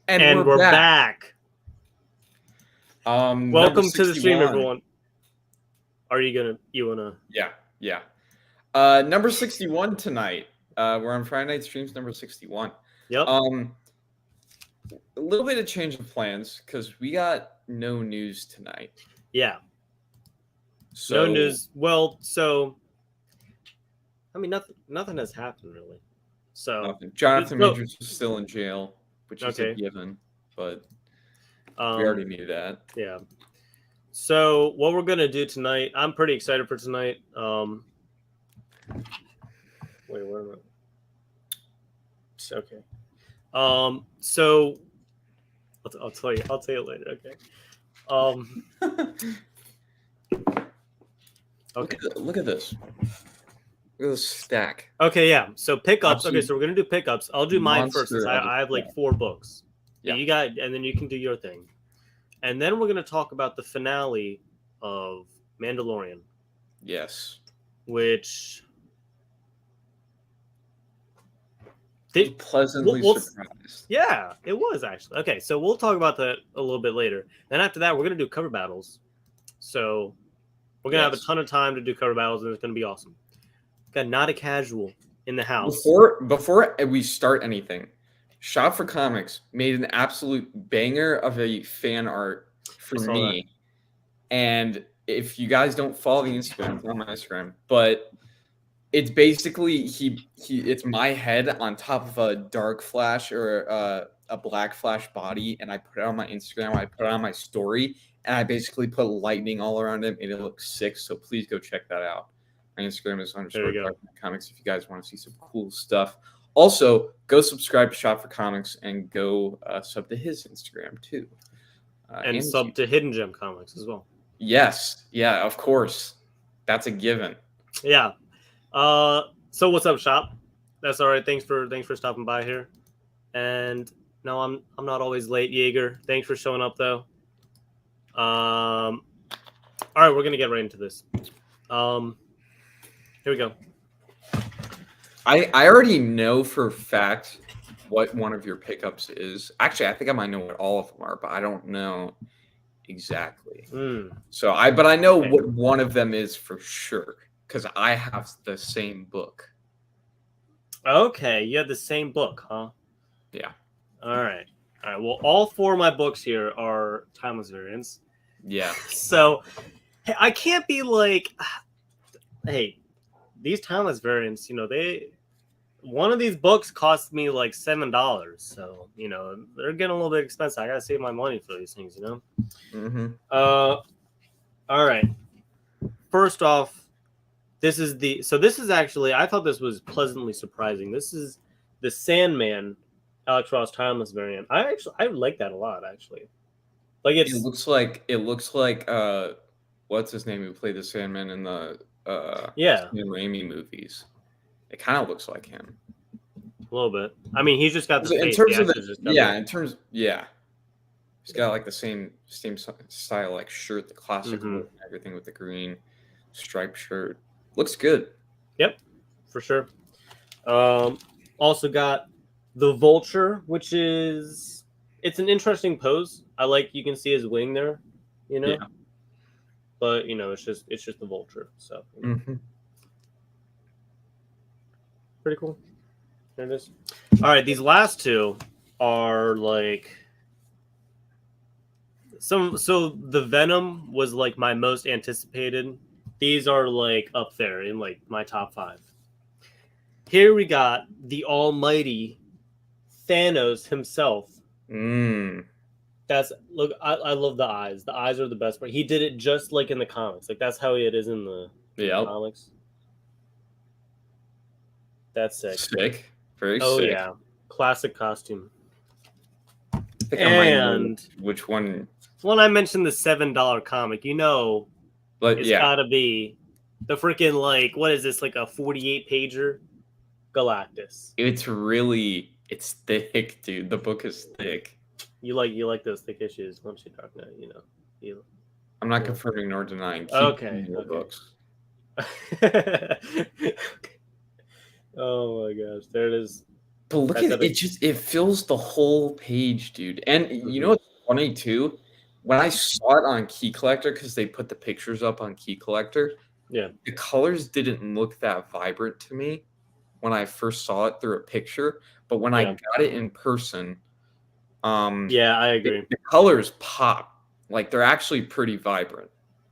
And we're back. Welcome to the stream, 61. everyone. You wanna? Yeah. Number 61 tonight. We're on Friday night streams number 61. Yep. A little bit of change of plans because we got no news tonight. Yeah. So no news. Well, so I mean, nothing has happened really. So nothing. Jonathan Majors is still in jail, which is a given, but we already knew that. Yeah. So what we're gonna do tonight? I'm pretty excited for tonight. Wait, where am I? Okay. So I'll tell you. I'll tell you later. Okay. Okay. Look at this. Look at this stack. Okay, yeah. So pickups. Okay, so we're gonna do pickups. I'll do mine first. I have like 4 books. Yeah. You got, and then you can do your thing. And then we're gonna talk about the finale of Mandalorian. Yes. Which pleasantly surprised. Yeah, it was actually. Okay, so we'll talk about that a little bit later. Then after that, we're gonna do cover battles. So we're gonna have a ton of time to do cover battles, and it's gonna be awesome. Got Not a Casual in the house. Before we start anything, Shop for Comics made an absolute banger of a fan art for me. And if you guys don't follow the Instagram, it's on my Instagram, but it's basically it's my head on top of a dark flash or a black flash body, and I put it on my Instagram, I put it on my story, and I basically put lightning all around it, and it looks sick. So please go check that out. My Instagram is _comics if you guys want to see some cool stuff. Also, go subscribe to Shop for Comics and go sub to his Instagram too. And sub to Hidden Gem Comics as well. Yes. Yeah, of course. That's a given. Yeah. So what's up, Shop? That's all right. Thanks for stopping by here. And no, I'm not always late, Jaeger. Thanks for showing up though. All right, we're gonna get right into this. Here we go. I already know for a fact what one of your pickups is. Actually, I think I might know what all of them are, but I don't know exactly. So I know what one of them is for sure because I have the same book. Okay, you have the same book, huh? Yeah. All right. Well, all 4 of my books here are timeless variants. Yeah. So I can't be like, hey, these timeless variants, one of these books cost me like $7, so they're getting a little bit expensive. I gotta save my money for these things, Mm-hmm. All right. First off, this is actually, I thought this was pleasantly surprising. This is the Sandman Alex Ross timeless variant. I like that a lot actually. Like it looks like what's his name who played the Sandman in the Sam Raimi movies. It kind of looks like him. A little bit. I mean, he's just got the face. He's got like the same style, like shirt, the classic look, everything with the green striped shirt. Looks good. Yep, for sure. Also got the Vulture, which it's an interesting pose. You can see his wing there, Yeah. But it's just the Vulture. So pretty cool. There it is. All right, these last 2 are like so the Venom was like my most anticipated. These are like up there in like my top 5. Here we got the almighty Thanos himself. Look, I love the eyes. The eyes are the best part. He did it just like in the comics. Like that's how it is in the comics. That's sick. Sick. Very sick. Oh yeah. Classic costume. And which one? When I mentioned the $7 comic, it's gotta be the freaking like, what is this, like a 48 pager? Galactus. It's thick, dude. The book is thick. You like those thick issues, once you Dark Knight, I'm not confirming nor denying. Okay. Books. Oh my gosh, there it is. But look at it, it fills the whole page, dude. And you know what's funny too? When I saw it on Key Collector, because they put the pictures up on Key Collector, yeah, the colors didn't look that vibrant to me when I first saw it through a picture. But when I got it in person, yeah, I agree. The colors pop. Like they're actually pretty vibrant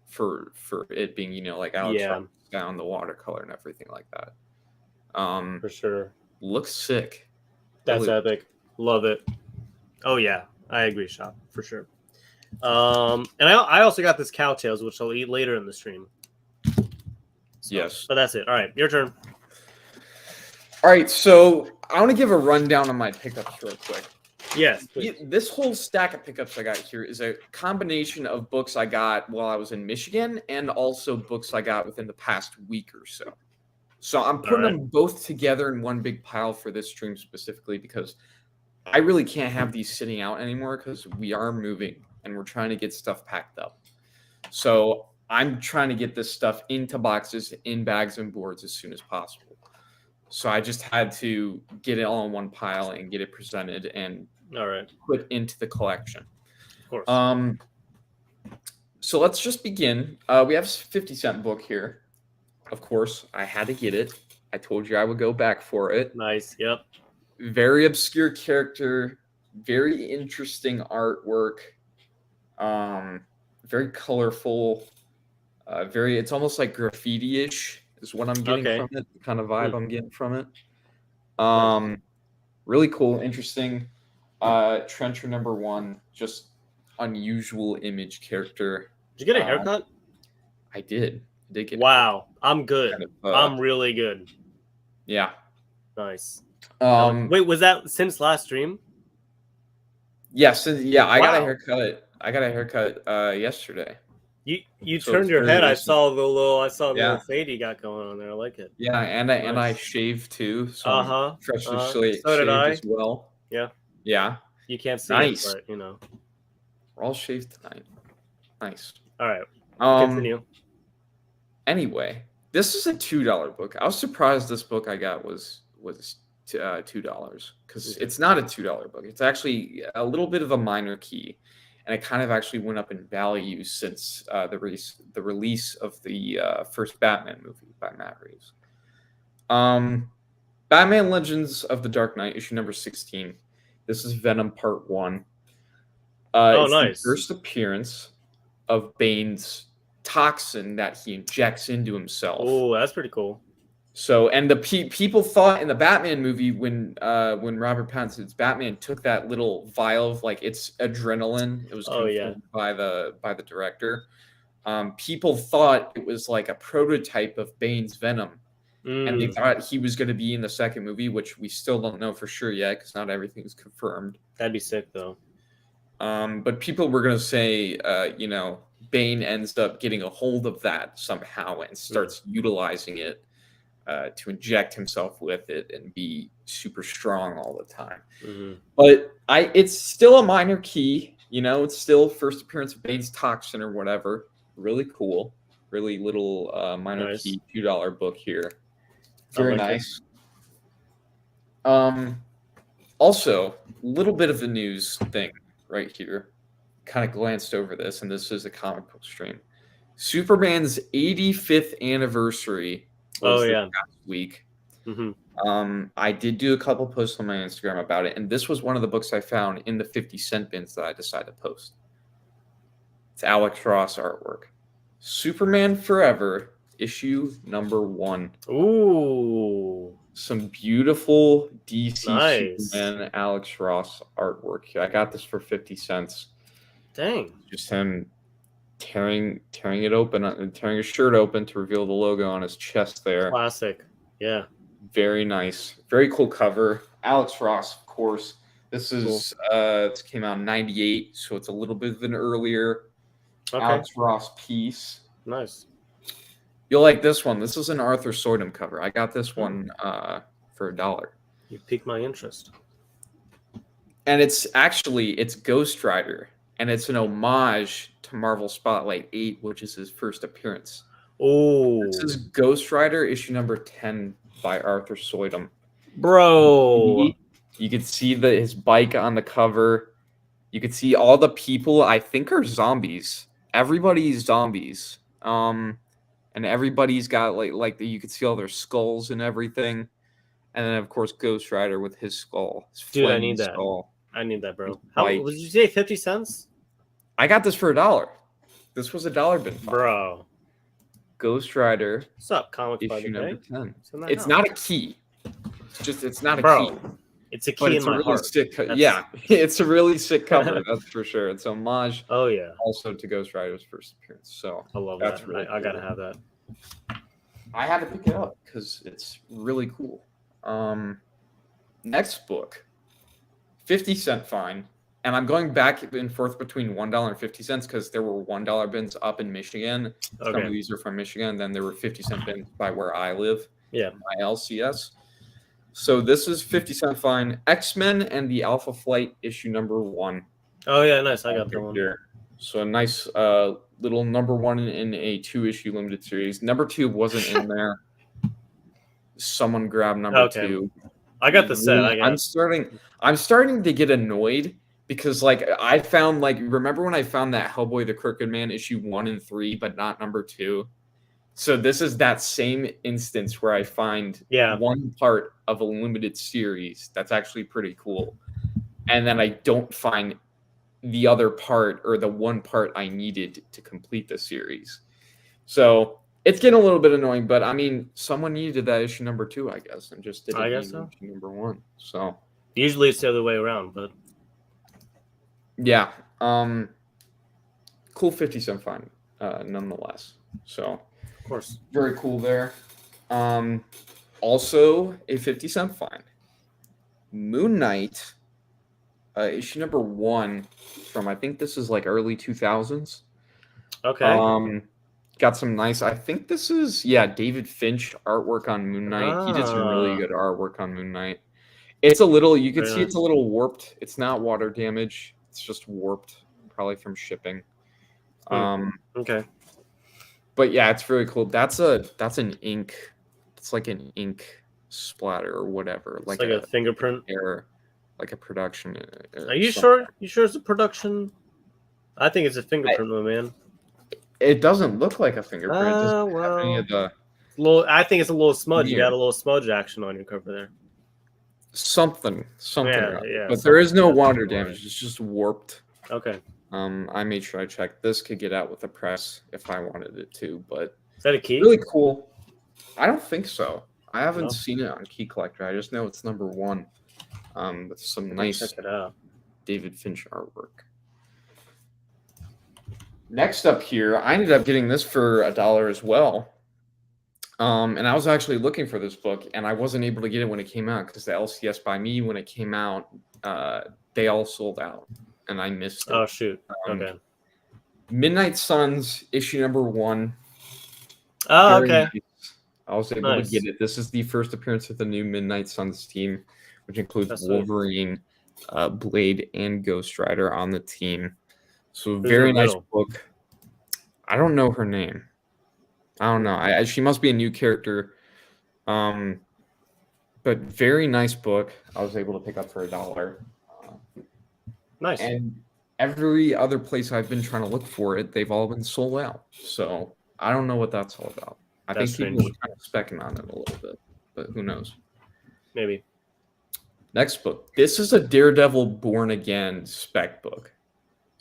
for it being, like Alex down the watercolor and everything like that. For sure. Looks sick. That's epic. Love it. Oh yeah, I agree, Shop, for sure. And I also got this Cowtails, which I'll eat later in the stream. So, yes. But that's it. All right, your turn. All right, so I want to give a rundown on my pickups real quick. Yes. This whole stack of pickups I got here is a combination of books I got while I was in Michigan and also books I got within the past week or so. So I'm putting them both together in one big pile for this stream specifically because I really can't have these sitting out anymore because we are moving and we're trying to get stuff packed up. So I'm trying to get this stuff into boxes, in bags and boards as soon as possible. So I just had to get it all in one pile and get it presented and put into the collection. Of course. So let's just begin. We have a 50-cent book here. Of course, I had to get it. I told you I would go back for it. Nice. Yep. Very obscure character. Very interesting artwork. Very colorful. It's almost like graffiti-ish is what I'm getting from it. The kind of vibe I'm getting from it. Really cool, interesting. Trencher #1, just unusual image character. Did you get a haircut? I did. Wow, I'm good. Kind of, I'm really good. Yeah. Nice. Wait, was that since last stream? Yes. Yeah, I got a haircut. I got a haircut yesterday. You turned your head. I saw the little fade you got going on there. I like it. Yeah, and I shaved too. So freshly so did I as well. Yeah. Yeah. You can't see it, but we're all shaved tonight. Nice. All right. Continue. Anyway, this is a $2 book. I was surprised this book I got was $2 because it's not a $2 book. It's actually a little bit of a minor key, and it kind of actually went up in value since the release of the first Batman movie by Matt Reeves. Batman Legends of the Dark Knight, issue number 16. This is Venom Part 1. It's nice. The first appearance of Bane's toxin that he injects into himself. Oh, that's pretty cool. So, and the people thought in the Batman movie when Robert Pattinson's Batman took that little vial of it's adrenaline. It was confirmed by the director. People thought it was like a prototype of Bane's Venom, and they thought he was going to be in the second movie, which we still don't know for sure yet because not everything's confirmed. That'd be sick though. But people were going to say, Bane ends up getting a hold of that somehow and starts utilizing it to inject himself with it and be super strong all the time. But it's still a minor key, it's still first appearance of Bane's toxin or whatever. Really cool, really little minor key $2 book here. Very nice. Also, a little bit of the news thing right here. Kind of glanced over this, and this is a comic book stream. Superman's 85th anniversary was last week. I did do a couple posts on my Instagram about it, and this was one of the books I found in the 50-cent bins that I decided to post. It's Alex Ross artwork. Superman Forever, issue number 1. Ooh. Some beautiful DC Superman Alex Ross artwork here. I got this for 50 cents. Dang. Just him tearing it open, tearing his shirt open to reveal the logo on his chest there. Classic. Yeah. Very nice. Very cool cover. Alex Ross, of course. This is it came out in 98, so it's a little bit of an earlier Alex Ross piece. Nice. You'll like this one. This is an Arthur Soydum cover. I got this one for $1. You piqued my interest. And it's Ghost Rider. And it's an homage to Marvel Spotlight 8, which is his first appearance. Oh. This is Ghost Rider, issue number 10 by Arthur Soydum. Bro. You could see his bike on the cover. You could see all the people I think are zombies. Everybody's zombies. And everybody's got like you could see all their skulls and everything. And then of course Ghost Rider with his skull, his Dude, I flaming need that. skull. I need that, bro. His How bike. did you say? 50 cents, I got this for $1. This was $1 bin find. bro. Ghost Rider What's up, comics by issue the number day? 10. It's It's not a key. It's not a Bro, key. it's a But key it's in my a really heart. sick. Yeah, it's a really sick cover. That's for sure. It's an homage Oh yeah, also to Ghost Rider's first appearance. So I love that's that. really I gotta cool. have that. I had to pick it up because it's really cool. Next book, 50-cent fine. And I'm going back and forth between $1 and 50 cents because there were $1 bins up in Michigan. Some of these are from Michigan. Then there were 50-cent bins by where I live. Yeah. My LCS. So this is 50-cent fine. X-Men and the Alpha Flight issue number 1. Oh yeah, nice. I got that one. Here. So a nice little number 1 in a 2-issue limited series. Number 2 wasn't in there. Someone grabbed number 2. I got the set. I'm starting to get annoyed because like I found remember when I found that Hellboy the Crooked Man issue 1 and 3, but not number 2. So this is that same instance where I find one part of a limited series that's actually pretty cool, and then I don't find the other part or the one part I needed to complete the series. So it's getting a little bit annoying, but I mean, someone needed that issue number 2, I guess, and just didn't need issue number 1. So usually it's the other way around, but yeah, cool 50-cent fine, nonetheless. So of course, very cool there. Also a 50-cent fine. Moon Knight, issue number 1 from I think this is like early 2000s. Okay. Got some nice. I think this is David Finch artwork on Moon Knight. He did some really good artwork on Moon Knight. It's a little. You can see it's a little warped. It's not water damage. It's just warped, probably from shipping. Okay. But yeah, it's really cool. That's an ink. It's like an ink splatter or whatever. Like a fingerprint error, like a production. Are you sure? You sure it's a production? I think it's a fingerprint, man. It doesn't look like a fingerprint. It doesn't have any of the I think it's a little smudge. You got a little smudge action on your cover there. Something. Yeah. But there is no water damage. It's just warped. Okay. I made sure I checked. This could get out with the press if I wanted it to, but is that a key? Really cool. I don't think so. I haven't seen it on Key Collector. I just know it's number 1. With some nice check it out. David Finch artwork. Next up here, I ended up getting this for $1 as well. And I was actually looking for this book, and I wasn't able to get it when it came out because the LCS by me, when it came out, they all sold out, and I missed it. Oh, shoot. Okay. Midnight Suns, issue number 1. Oh, okay. Nice. I was able to get it. This is the first appearance of the new Midnight Suns team, which includes Wolverine, Blade, and Ghost Rider on the team. So very nice book. I don't know her name. I don't know. She must be a new character. But very nice book. I was able to pick up for $1. Nice. And every other place I've been trying to look for it, they've all been sold out. So I don't know what that's all about. I think people were kind of specking on it a little bit, but who knows? Maybe. Next book. This is a Daredevil Born Again spec book.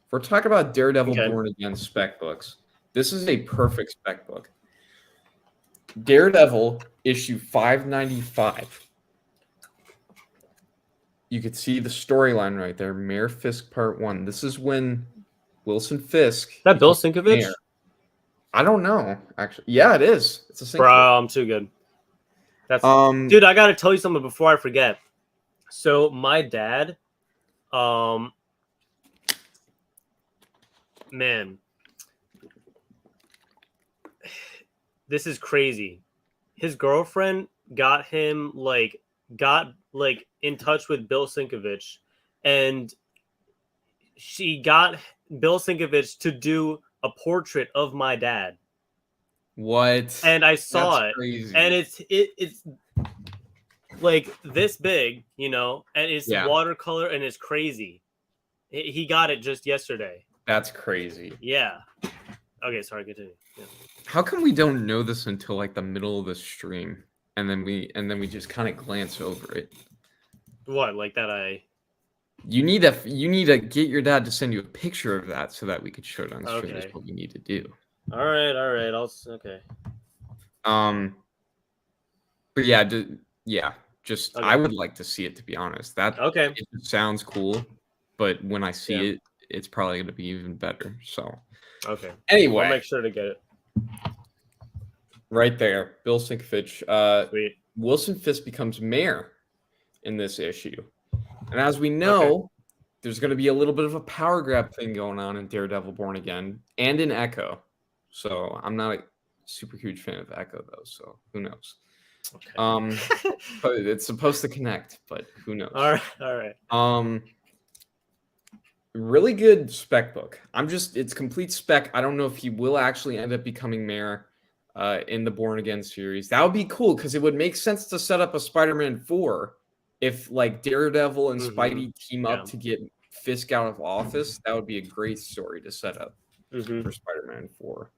If we're talking about Daredevil Born Again spec books, this is a perfect spec book. Daredevil issue 595. You could see the storyline right there. Mayor Fisk Part 1. This is when Wilson Fisk. Is that Bill Sienkiewicz? Mayor. I don't know, actually. Yeah, it is. It's a Sienkiewicz. Bro, I'm too good. That's dude, I gotta tell you something before I forget. So my dad, man, this is crazy. His girlfriend got him in touch with Bill Sienkiewicz, and she got Bill Sienkiewicz to do a portrait of my dad. What? And I saw it, crazy. and it's like this big, you know, and it's Yeah. watercolor and it's crazy. He got it just yesterday. That's crazy. Yeah. Okay, sorry, continue. Yeah. How come we don't know this until like the middle of the stream, and then we just kind of glance over it? What, like that? You need to get your dad to send you a picture of that so that we could show it on stream. Is what we need to do. All right. Okay. But yeah, just Okay. I would like to see it, to be honest. That Okay. it sounds cool, but when I see it, it's probably going to be even better. So okay. Anyway, I'll make sure to get it. Right there, Bill Sinkovich. Sweet. Wilson Fisk becomes mayor in this issue, and as we know, there's going to be a little bit of a power grab thing going on in Daredevil: Born Again and in Echo. So I'm not a super huge fan of Echo though. So who knows? Okay. But it's supposed to connect, but who knows? All right. Really good spec book. It's complete spec. I don't know if he will actually end up becoming mayor in the Born Again series. That would be cool because it would make sense to set up a Spider-Man 4 if like Daredevil and Spidey team up to get Fisk out of office. That would be a great story to set up for Spider-Man 4.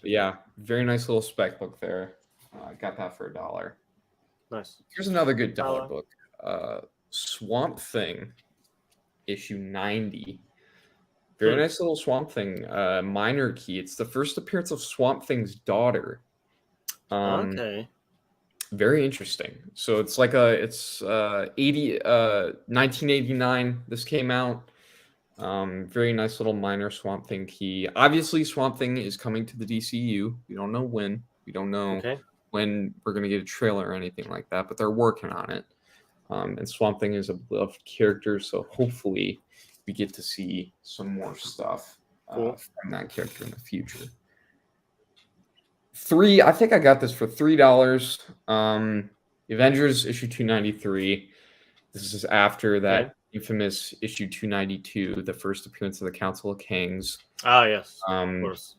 Yeah, very nice little spec book there. I got that for $1. Nice. Here's another good dollar book. Swamp Thing, issue 90. Very nice little Swamp Thing minor key. It's the first appearance of Swamp Thing's daughter. Okay. Very interesting. So it's like 1989 this came out. Very nice little minor Swamp Thing key. Obviously Swamp Thing is coming to the DCU. We don't know when. We don't know when we're going to get a trailer or anything like that, but they're working on it. And Swamp Thing is a beloved character, so hopefully we get to see some more stuff from that character in the future. I think I got this for $3. Avengers issue 293. This is after that infamous issue 292, the first appearance of the Council of Kings. Oh yes, of course.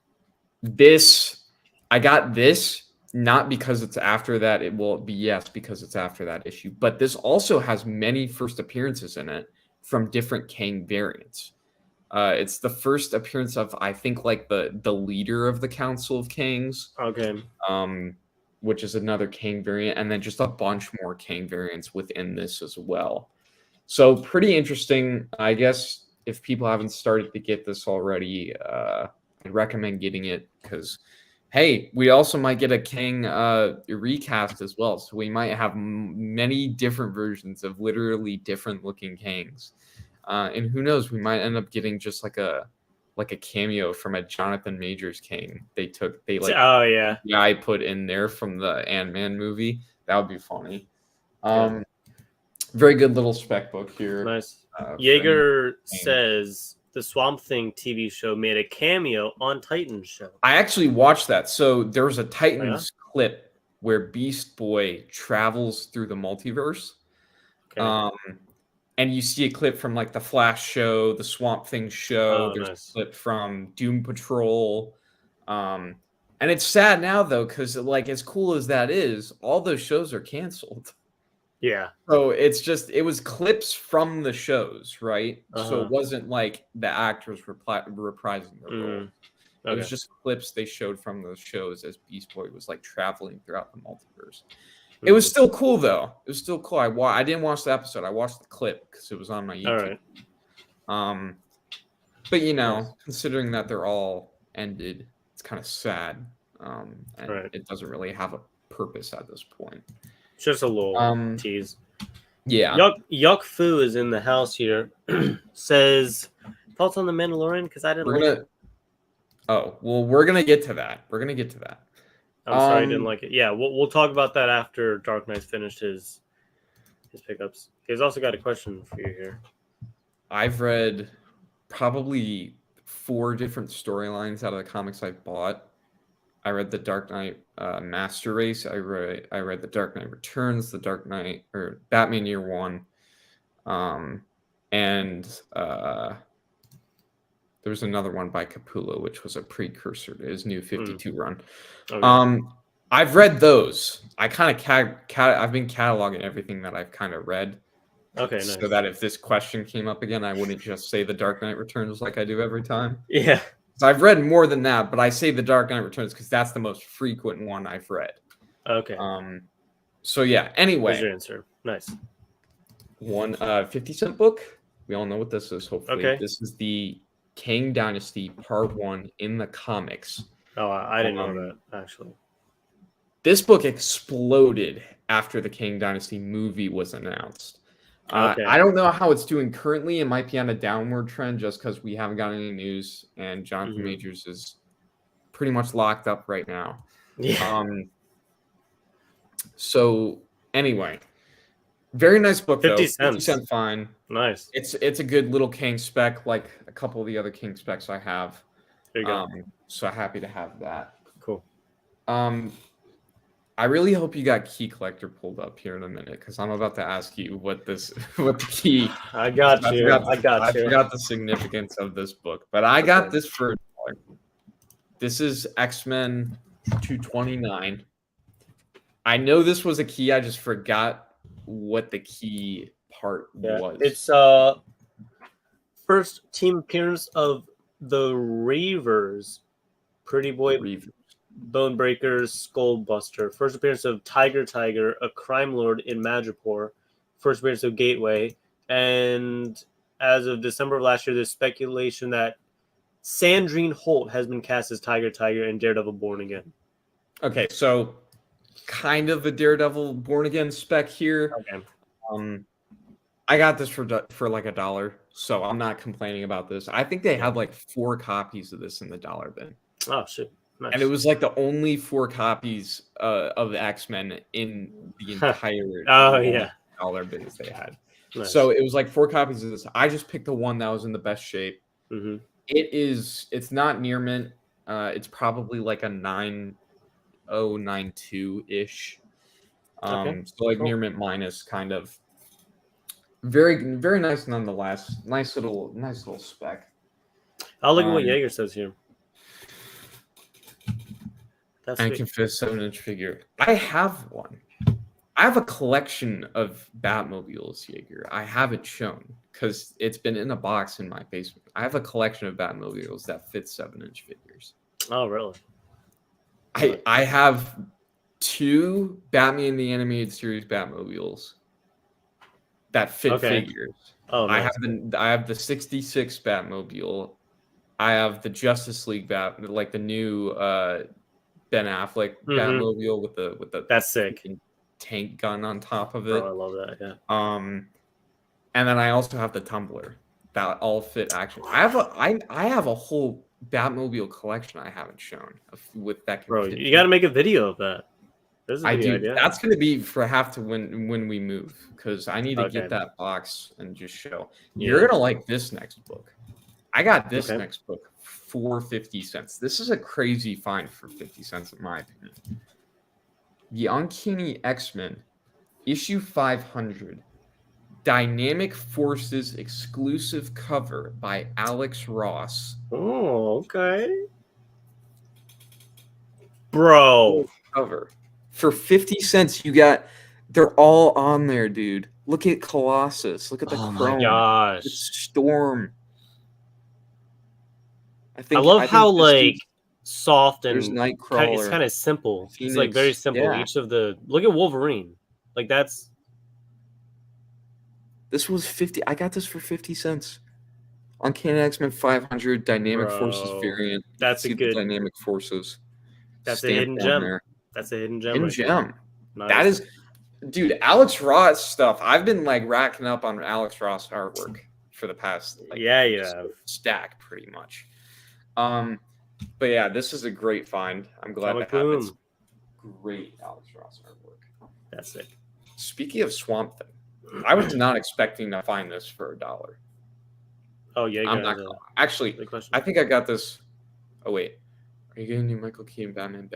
I got this not because it's after that. It will be because it's after that issue. But this also has many first appearances in it from different Kang variants. It's the first appearance of, I think, like the leader of the Council of Kangs. Okay. Which is another Kang variant, and then just a bunch more Kang variants within this as well. So pretty interesting. I guess if people haven't started to get this already, I'd recommend getting it because, hey, we also might get a Kang recast as well. So we might have many different versions of literally different looking Kangs. And who knows, we might end up getting just like a cameo from a Jonathan Majors Kang. I put in there from the Ant-Man movie. That would be funny. Very good little spec book here. Nice. Jaeger says the Swamp Thing TV show made a cameo on Titans show. I actually watched that. So there was a Titans clip where Beast Boy travels through the multiverse. And you see a clip from like the Flash show, the Swamp Thing show. There's a clip from Doom Patrol. And it's sad now though, because like as cool as that is, all those shows are canceled. Yeah. So it was clips from the shows, right? So it wasn't like the actors reprising their role. It was just clips they showed from those shows as Beast Boy was like traveling throughout the multiverse. It was still cool though. It was still cool. I didn't watch the episode. I watched the clip because it was on my YouTube. But considering that they're all ended, it's kind of sad. And it doesn't really have a purpose at this point. Just a little tease. Yeah. Yuck Fu is in the house here. Says thoughts on the Mandalorian because I didn't. We're gonna get to that. I'm sorry I didn't like it. Yeah, we'll talk about that after Dark Knight's finished his pickups. He's also got a question for you here. I've read probably 4 different storylines out of the comics I've bought. I read the Dark Knight Master Race. I read the Dark Knight Returns, the Dark Knight or Batman Year One, and there was another one by Capullo, which was a precursor to his new 52 run. I've read those. I kind of I've been cataloging everything that I've kind of read. Okay, So nice. that if this question came up again, I wouldn't just say The Dark Knight Returns like I do every time. Yeah. So I've read more than that, but I say The Dark Knight Returns because that's the most frequent one I've read. Okay. So yeah. There's Anyway, your answer. Nice. one 50-cent book. We all know what this is. Hopefully, Okay. this is the Kang Dynasty Part 1 in the comics. Oh, I didn't know that actually. This book exploded after the Kang Dynasty movie was announced. Okay. I don't know how it's doing currently. It might be on a downward trend just because we haven't got any news, and Jonathan Majors is pretty much locked up right now. Yeah. So anyway, very nice book 50 though. cents. 50-cent fine. Nice. It's a good little King spec, like a couple of the other King specs I have. There you go. So happy to have that. Cool. I really hope you got Key Collector pulled up here in a minute because I'm about to ask you what the key. I got you. I forgot the significance of this book, but I got this for $1. This is X-Men 229. I know this was a key. I just forgot what the key part was. It's first team appearance of the Reavers, Pretty Boy, Bonebreakers, Skullbuster. First appearance of Tiger, a crime lord in Madripoor. First appearance of Gateway. And as of December of last year, there's speculation that Sandrine Holt has been cast as Tiger and Daredevil Born Again. Okay, so kind of a Daredevil Born Again spec here. Okay. I got this for like $1, so I'm not complaining about this. I think they had like 4 copies of this in the dollar bin. Oh shit! Nice. And it was like the only 4 copies of the X-Men in the entire dollar bins they had. Nice. So it was like 4 copies of this. I just picked the one that was in the best shape. Mm-hmm. It's not near mint. It's probably like a 9092-ish. So like near mint minus kind of. Very, very nice nonetheless. Nice little spec. I'll look at what Jaeger says here. That's and can fit a 7-inch figure. I have one. I have a collection of Batmobiles, Jaeger. I haven't shown because it's been in a box in my basement. I have a collection of Batmobiles that fit 7-inch figures. Oh, really? I have 2 Batman the Animated Series Batmobiles that fit figures. Oh, nice. I have the 66 Batmobile. I have the Justice League like the new Ben Affleck Batmobile with the that's sick tank gun on top of it. Oh, I love that. Yeah. And then I also have the Tumbler that all fit action. I have a whole Batmobile collection I haven't shown with that. Bro, you got to make a video of that. I do. Idea. That's going to be for when we move because I need to get that box and just show. Yeah. You're gonna like this next book. I got this next book for 50 cents. This is a crazy find for 50 cents in my opinion. The Uncanny X-Men, issue 500, Dynamic Forces exclusive cover by Alex Ross. Oh, okay, bro. Cover. For 50 cents, you got. They're all on there, dude. Look at Colossus. Look at the Chrome. My gosh. It's Storm. I love how like soft and Nightcrawler. It's kind of simple. Phoenix. It's like very simple. Yeah. Each of the look at Wolverine. Like that's. This was 50. I got this for 50 cents. Uncanny X-Men 500 Dynamic Forces variant. That's a good Dynamic Forces. That's a hidden gem. There. That's a hidden gem. Hidden gem. Nice. That is, dude. Alex Ross stuff. I've been like racking up on Alex Ross artwork for the past stack pretty much. But yeah, this is a great find. I'm glad to have it. Great Alex Ross artwork. That's it. Speaking of Swamp Thing, I was not expecting to find this for $1. Oh yeah, I'm not actually. I think I got this. Oh wait. Are you getting a new Michael Keaton Batman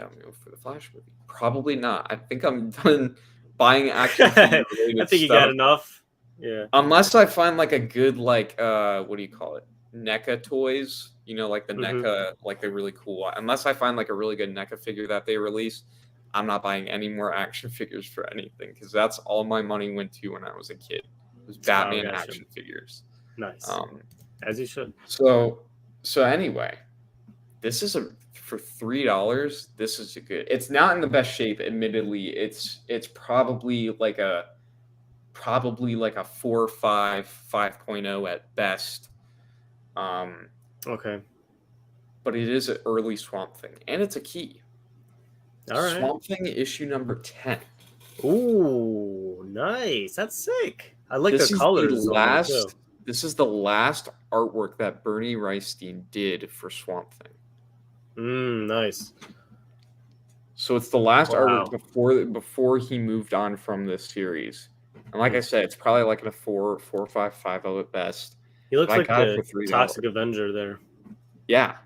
for the Flash movie? Probably not. I think I'm done buying action related I think you got enough. Yeah. Unless I find like a good what do you call it? NECA toys. You know, like the NECA, like the really cool one. Unless I find like a really good NECA figure that they release, I'm not buying any more action figures for anything because that's all my money went to when I was a kid. It was Batman action figures. Nice. As you should. So anyway, this is for $3. This is a good. It's not in the best shape, admittedly. It's probably like a 4 or 5.0 at best. Okay. But it is an early Swamp Thing, and it's a key. All right. Swamp Thing issue number 10. Ooh, nice. That's sick. I like the colors. This is the last artwork that Bernie Reistein did for Swamp Thing. Nice. So it's the last artwork before he moved on from this series. And like I said, it's probably like in a 4 or 5.0 at best. He looks like the Toxic Avenger there. Yeah.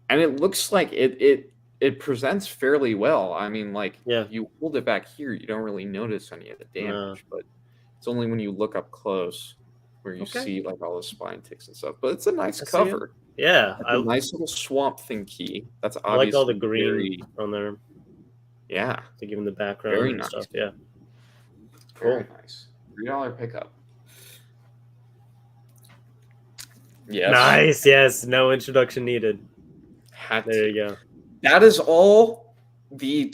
And it looks like it presents fairly well. I mean, like, you hold it back here, you don't really notice any of the damage, but it's only when you look up close where you see like all the spine ticks and stuff. But it's a nice cover. Yeah, a nice little Swamp Thing key. That's obviously I like all the green on there. Yeah, to give him the background and stuff. Yeah, very nice. $3 pickup. Yes. Nice. Yes. No introduction needed. There you go. That is all the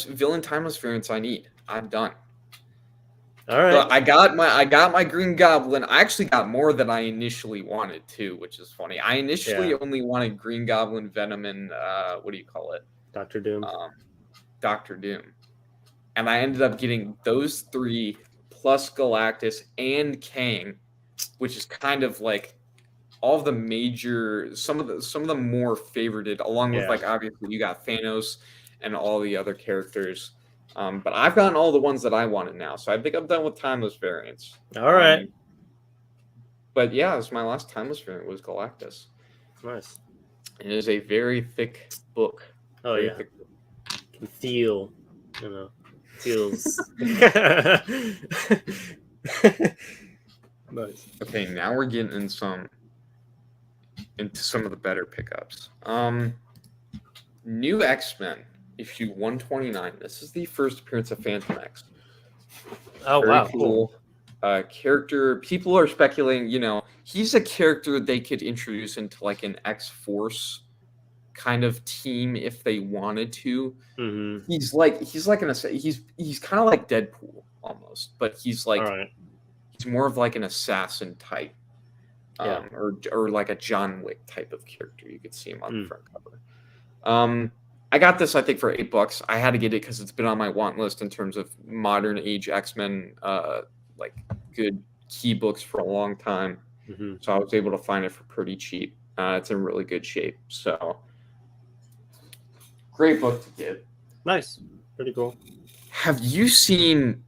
villain timeless variants I need. I'm done. All right. But I got my Green Goblin. I actually got more than I initially wanted too, which is funny. I initially only wanted Green Goblin, Venom, and what do you call it? Dr. Doom. Dr. Doom. And I ended up getting those 3 plus Galactus and Kang, which is kind of like all of the major, some of the more favorited, along with like obviously you got Thanos and all the other characters. But I've gotten all the ones that I wanted now, so I think I'm done with timeless variants. All right. But yeah, this is my last timeless variant was Galactus. Nice. It is a very thick book. Oh yeah. Can feel, feels. Nice. Okay, now we're getting into some of the better pickups. New X-Men issue 129. This is the first appearance of Phantom X. Oh, very wow, cool. Character. People are speculating. He's a character they could introduce into like an X-Force kind of team if they wanted to. Mm-hmm. He's kind of like Deadpool almost, but he's like he's more of like an assassin type. Or like a John Wick type of character. You could see him on the front cover. I got this, I think, for $8. I had to get it because it's been on my want list in terms of modern age X-Men, like good key books for a long time. Mm-hmm. So I was able to find it for pretty cheap. It's in really good shape. So great book to get. Nice. Pretty cool. Have you seen...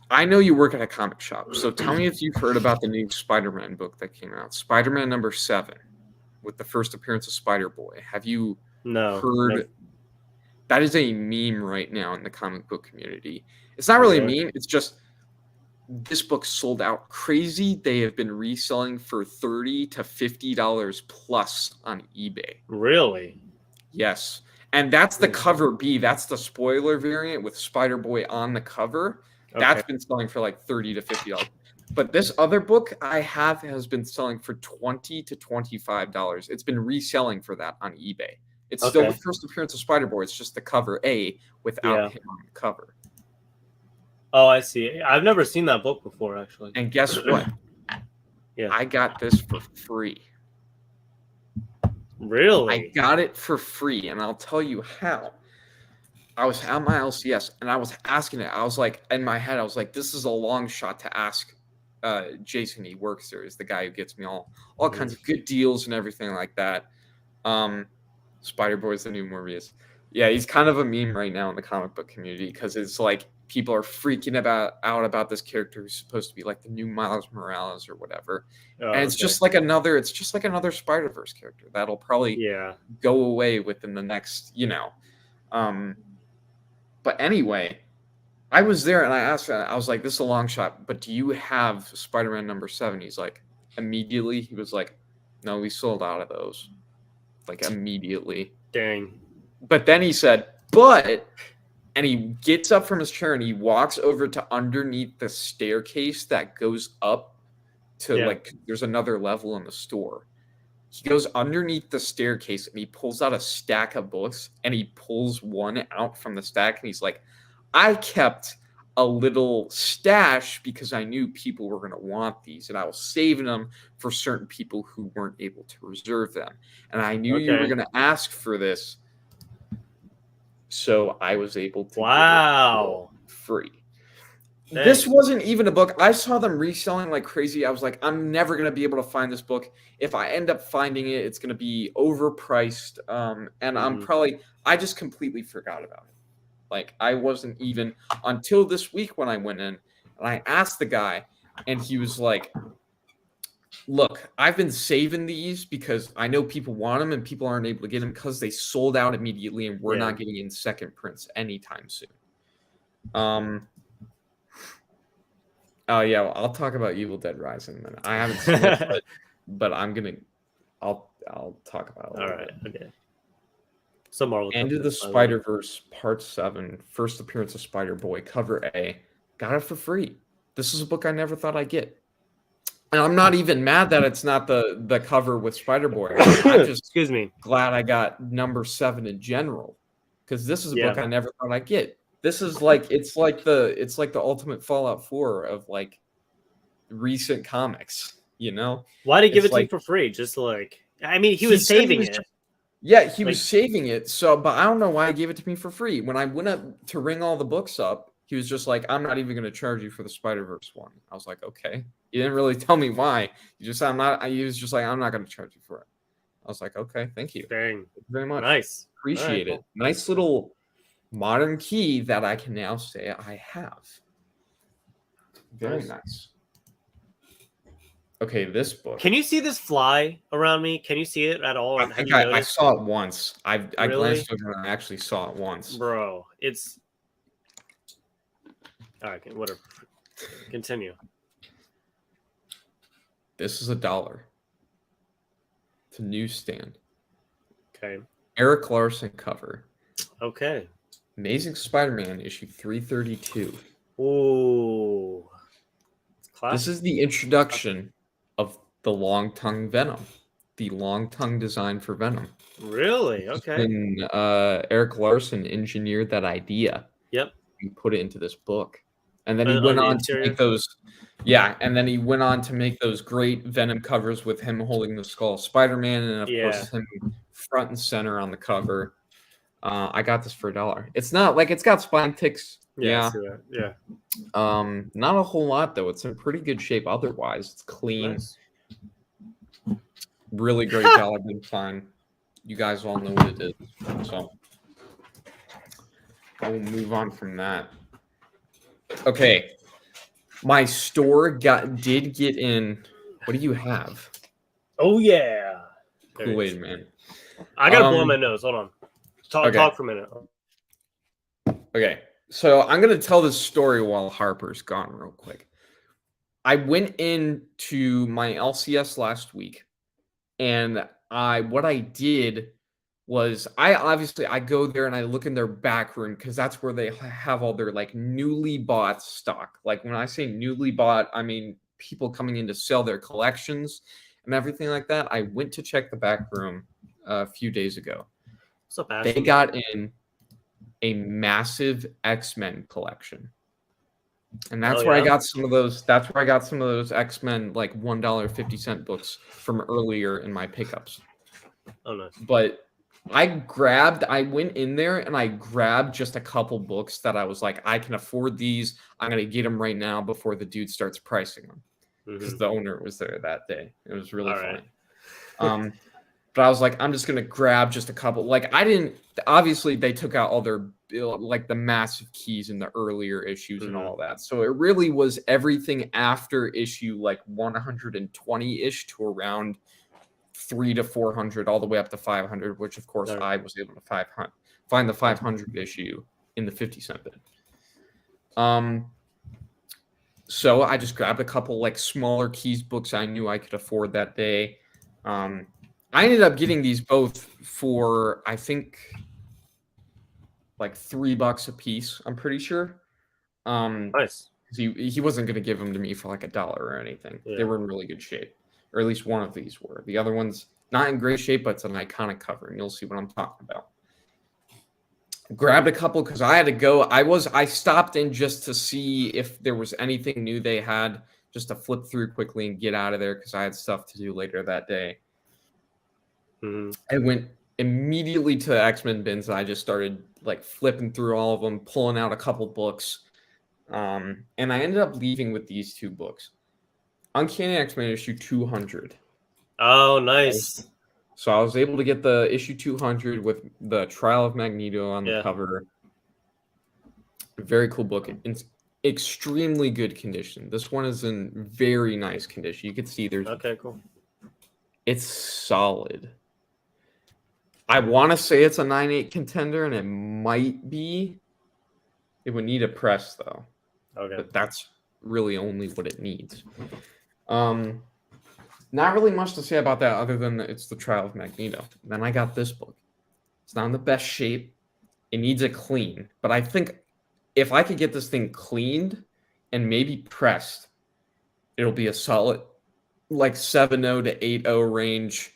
I know you work at a comic shop, so tell me if you've heard about the new Spider-Man book that came out. Spider-Man number 7, with the first appearance of Spider-Boy. Have you heard... No. That is a meme right now in the comic book community. It's not really a meme. It's just this book sold out crazy. They have been reselling for $30 to $50 plus on eBay. Really? Yes. And that's the cover B. That's the spoiler variant with Spider-Boy on the cover. That's been selling for like $30 to $50. But this other book I have has been selling for $20 to $25. It's been reselling for that on eBay. It's still the first appearance of Spider-Boy. It's just the cover A without him on the cover. Oh, I see. I've never seen that book before, actually. And guess what? I got this for free. Really? I got it for free, and I'll tell you how. I was at my LCS, and I was asking it. I was like, in my head, I was like, this is a long shot to ask Jason. He works there. Is the guy who gets me all kinds of good deals and everything like that. Spider-Boy's the new Morbius. Yeah, he's kind of a meme right now in the comic book community because it's like people are freaking out about this character who's supposed to be like the new Miles Morales or whatever. And it's just like another Spider-Verse character that'll probably go away within the next, But anyway, I was there and I asked him, I was like, this is a long shot, but do you have Spider-Man number 7? He's like, immediately. He was like, no, we sold out of those. Like immediately. Dang. But then he said, but And he gets up from his chair and he walks over to underneath the staircase that goes up to like there's another level in the store. He goes underneath the staircase and he pulls out a stack of books and he pulls one out from the stack and he's like, I kept a little stash because I knew people were going to want these and I was saving them for certain people who weren't able to reserve them. And I knew you were going to ask for this. So I was able to give it free. Dang. This wasn't even a book. I saw them reselling like crazy. I was like, I'm never going to be able to find this book. If I end up finding it, it's going to be overpriced. And I just completely forgot about it. Like I wasn't even until this week when I went in and I asked the guy and he was like, look, I've been saving these because I know people want them and people aren't able to get them because they sold out immediately and we're not getting in second prints anytime soon. Oh yeah, well, I'll talk about Evil Dead Rising then. I haven't seen it, but I'll talk about it. All right, okay. So Marvel Into the Spider-Verse Part 7, first appearance of Spider-Boy, cover A. Got it for free. This is a book I never thought I'd get. And I'm not even mad that it's not the cover with Spider-Boy. I'm just glad I got number 7 in general. Because this is a book I never thought I'd get. This is like it's like the ultimate Fallout 4 of like recent comics, you know? Why did he give it to you for free? Just like he was saving it. Yeah, he was saving it. So, but I don't know why he gave it to me for free. When I went up to ring all the books up, he was just like, I'm not even going to charge you for the Spider-Verse one. I was like, okay. He didn't really tell me why. He was just like, I'm not going to charge you for it. I was like, okay, thank you. Dang. Thank you very much. Nice. Appreciate it. Cool. Nice little modern key that I can now say I have. Very nice. Okay, this book. Can you see this fly around me? Can you see it at all? I think I saw it once. I glanced over and I actually saw it once. Bro, it's... All right, whatever. Continue. This is $1. It's a newsstand. Okay. Eric Larson cover. Okay. Amazing Spider-Man issue 332. Ooh. This is the introduction of the long tongue Venom, the long tongue design for Venom. Really? Okay. And Eric Larson engineered that idea. Yep. And put it into this book. And then he went on to make those. Yeah, and then he went on to make those great Venom covers with him holding the skull of Spider-Man, and of course him front and center on the cover. I got this for $1. It's not like it's got spine ticks. Yeah. Not a whole lot though. It's in pretty good shape otherwise. It's clean. Nice. Really great dollar bin sign. You guys all know what it is. So I will move on from that. Okay. My store did get in. What do you have? Oh yeah. Kool-Aid Man. I gotta blow my nose. Hold on. Talk for a minute. Okay. So I'm going to tell this story while Harper's gone real quick. I went into my LCS last week, and what I did was I go there and I look in their back room because that's where they have all their like newly bought stock. Like when I say newly bought, I mean people coming in to sell their collections and everything like that. I went to check the back room a few days ago. What's up, Ashley? They got in a massive X-Men collection. And that's where I got some of those. That's where I got some of those X-Men like $1.50 books from earlier in my pickups. Oh, nice. But I went in there and I grabbed just a couple books that I was like, I can afford these. I'm going to get them right now before the dude starts pricing them. Because the owner was there that day. It was really funny. But I was like, I'm just going to grab just a couple. Like, obviously, they took out all their, like, the massive keys in the earlier issues and all that. So it really was everything after issue, like, 120-ish to around 300 to 400, all the way up to 500, which, of course, I was able to find the 500 issue in the 50-cent bid. So I just grabbed a couple, like, smaller keys books I knew I could afford that day. I ended up getting these both for, I think, like $3 a piece. I'm pretty sure. Nice. He wasn't going to give them to me for like $1 or anything. Yeah. They were in really good shape, or at least one of these were. The other one's not in great shape, but it's an iconic cover, and you'll see what I'm talking about. Grabbed a couple because I had to go. I stopped in just to see if there was anything new they had, just to flip through quickly and get out of there because I had stuff to do later that day. I went immediately to the X-Men bins. And I just started like flipping through all of them, pulling out a couple books. And I ended up leaving with these 2 books. Uncanny X-Men issue 200. Oh, nice. So I was able to get the issue 200 with the Trial of Magneto on the cover. Very cool book. It's extremely good condition. This one is in very nice condition. You can see there's... Okay, cool. It's solid. I want to say it's a 9.8 contender, and it might be. It would need a press, though. Okay. But that's really only what it needs. Not really much to say about that other than it's the Trial of Magneto. Then I got this book. It's not in the best shape. It needs a clean. But I think if I could get this thing cleaned and maybe pressed, it'll be a solid like 7.0 to 8.0 range.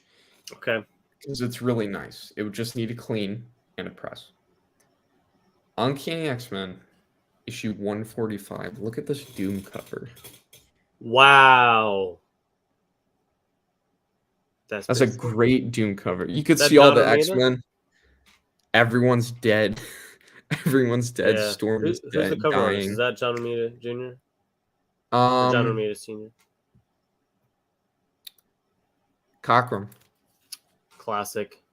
Okay. Because it's really nice. It would just need a clean and a press. Uncanny X-Men, issue 145. Look at this Doom cover. Wow. That's a great Doom cover. You could see all the X-Men. Everyone's dead. Everyone's dead. Yeah. Storm is dead. Who's the cover dying. artist? Is that John Romita Jr.? Or John Romita Sr.? Cockrum. Classic.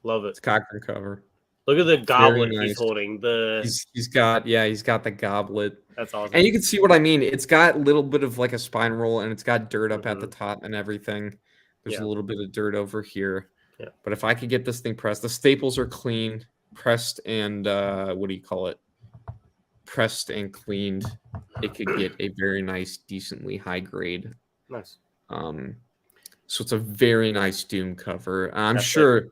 Love it. It's Cockrum cover. Look at the goblet nice. he's holding. He's got the goblet. That's awesome. And you can see what I mean. It's got a little bit of like a spine roll, and it's got dirt up at the top and everything. There's a little bit of dirt over here. Yeah. But if I could get this thing pressed, the staples are clean, pressed, and what do you call it? Pressed and cleaned. It could get a very nice, decently high grade. Nice. So it's a very nice Doom cover. I'm sure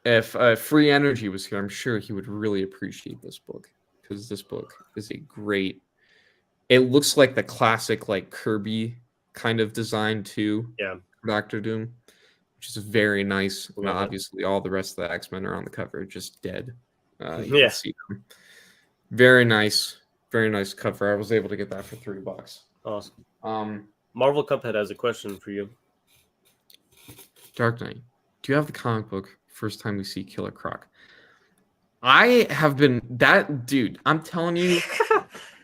if Free Energy was here, I'm sure he would really appreciate this book because this book is a great. It looks like the classic like Kirby kind of design too. Yeah. Doctor Doom, which is very nice. And obviously, all the rest of the X-Men are on the cover, just dead. You can see them. Very nice cover. I was able to get that for $3. Awesome. Marvel Cuphead has a question for you. Dark Knight, do you have the comic book First Time We See Killer Croc? I have been that dude. I'm telling you,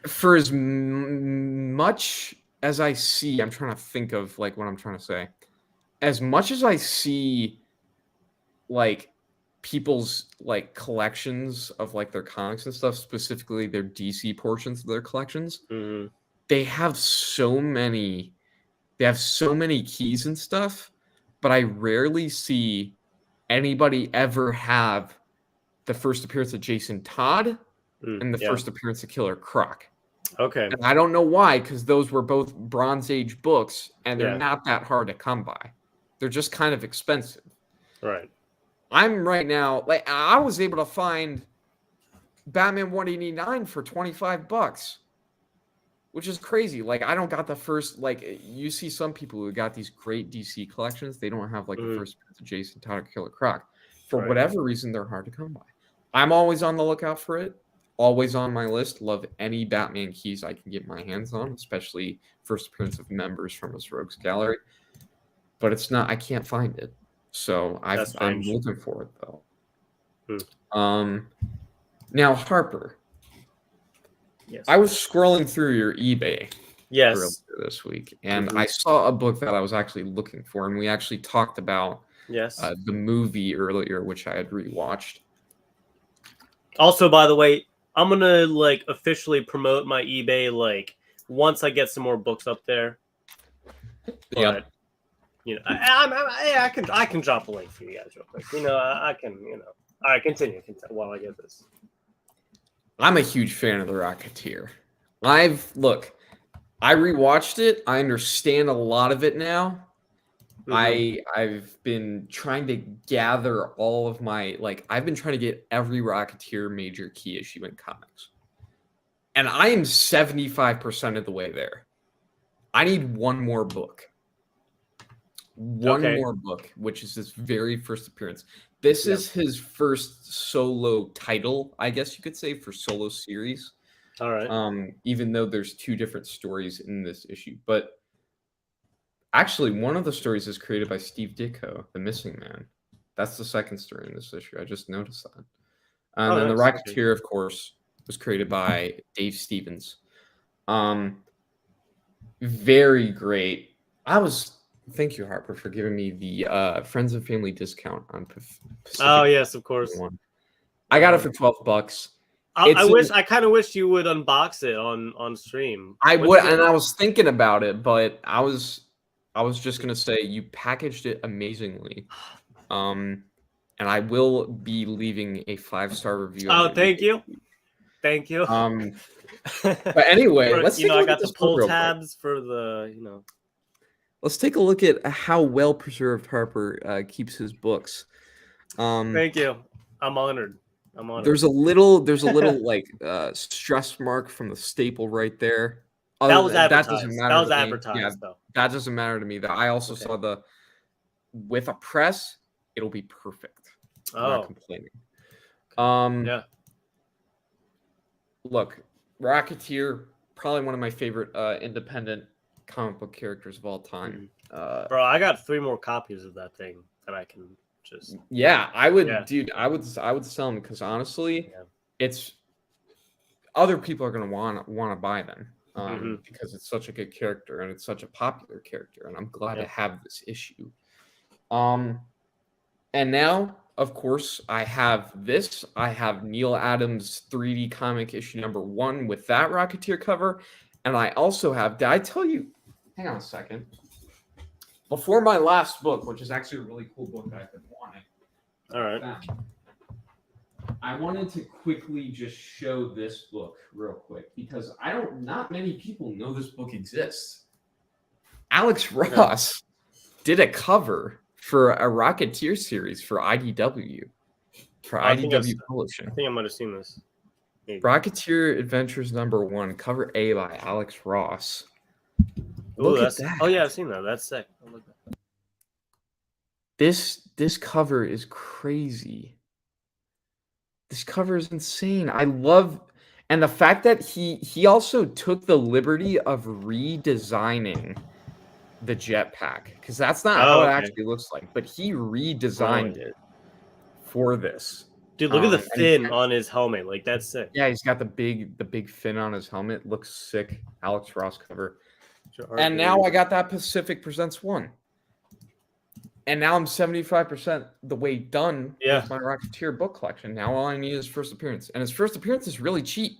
for as much as I see, I'm trying to think of like what I'm trying to say. As much as I see like people's like collections of like their comics and stuff, specifically their DC portions of their collections, they have so many keys and stuff, but I rarely see anybody ever have the first appearance of Jason Todd and the first appearance of Killer Croc. Okay. And I don't know why, because those were both Bronze Age books, and they're not that hard to come by. They're just kind of expensive. Right. I'm right now, like, I was able to find Batman 189 for $25, which is crazy. Like, I don't got the first, like, you see some people who got these great DC collections, they don't have, like, the first Jason Todd or Killer Croc. For whatever reason, they're hard to come by. I'm always on the lookout for it. Always on my list. Love any Batman keys I can get my hands on, especially first appearance of members from his Rogues Gallery. But it's not, I can't find it. So I'm looking for it, though. Now, Harper. Yes. I was scrolling through your eBay earlier this week, and I saw a book that I was actually looking for, and we actually talked about the movie earlier, which I had rewatched. Also, by the way, I'm gonna like officially promote my eBay like once I get some more books up there. But, you know, I can drop a link for you guys real quick. You know, I can. You know, all right, continue while I get this. I'm a huge fan of The Rocketeer. I rewatched it. I understand a lot of it now. I've been trying to gather all of my I've been trying to get every Rocketeer major key issue in comics. And I am 75% of the way there. I need one more book. One more book, which is his very first appearance. This is his first solo title, I guess you could say, for solo series. All right. Even though there's two different stories in this issue. But actually, one of the stories is created by Steve Ditko, The Missing Man. That's the second story in this issue. I just noticed that. And then The Rocketeer, of course, was created by Dave Stevens. Very great. Thank you, Harper, for giving me the friends and family discount on Pacific. Oh yes, of course. I got it for $12. I kind of wish you would unbox it on stream. I would, and I was thinking about it, but I was just gonna say you packaged it amazingly, and I will be leaving a 5-star review. Oh, thank you. But anyway, let's take a look I got at the pull tabs for the Let's take a look at how well preserved Harper keeps his books. Thank you. I'm honored. There's a little stress mark from the staple right there. That was advertised. That doesn't matter. That was advertised, though. That doesn't matter to me. I also saw with a press, it'll be perfect. I'm not complaining. Yeah. Look, Rocketeer, probably one of my favorite independent comic book characters of all time. Bro, I got 3 more copies of that thing that I can just. Yeah, I would, dude. I would sell them because honestly, it's other people are gonna want to buy them because it's such a good character and it's such a popular character, and I'm glad to have this issue. And now, of course, I have this. I have Neil Adams 3D comic issue #1 with that Rocketeer cover, and I also have. Did I tell you? Hang on a second. Before my last book, which is actually a really cool book I've been wanting. All right. I wanted to quickly just show this book real quick because not many people know this book exists. Alex Ross did a cover for a Rocketeer series for IDW. IDW Publishing. I think I might have seen this. Maybe. Rocketeer Adventures #1, cover A by Alex Ross. Look at that. Oh yeah, I've seen that. That's sick. This cover is crazy. This cover is insane. I love, and the fact that he also took the liberty of redesigning the jetpack, because that's not how it actually looks like, but he redesigned it for this. Dude, look at the fin on his helmet. Like, that's sick. Yeah, he's got the big fin on his helmet. Looks sick. Alex Ross cover. And now I got that Pacific Presents 1. And now I'm 75% the way done with my Rocketeer book collection. Now all I need is first appearance. And his first appearance is really cheap.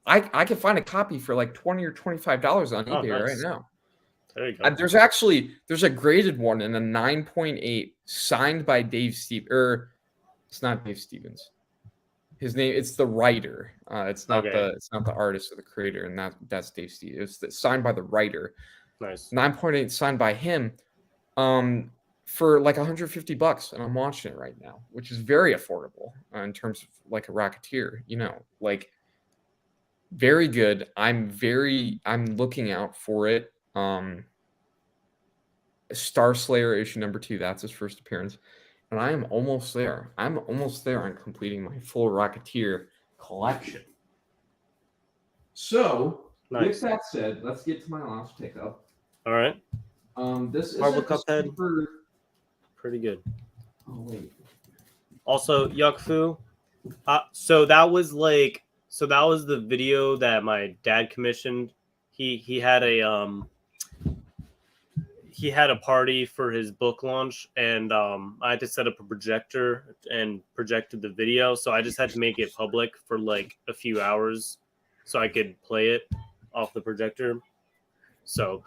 I can find a copy for like $20 or $25 on eBay right now. There you go. There's a graded one in a 9.8 signed by Dave Stevens. It's not Dave Stevens. His name, it's the writer. It's not the artist or the creator, and that's Dave Stevens. It's signed by the writer. Nice. 9.8 signed by him. For like $150, and I'm watching it right now, which is very affordable in terms of like a Rocketeer, like very good. I'm looking out for it. Star Slayer issue #2, that's his first appearance. And I am almost there. I'm almost there on completing my full Rocketeer collection. So, with that said, let's get to my last pickup. All right. This is Marvel Cuphead. Pretty good. Oh wait. Also, Yuck Fu. So that was the video that my dad commissioned. He had a party for his book launch, and I had to set up a projector and projected the video. So I just had to make it public for like a few hours, so I could play it off the projector. So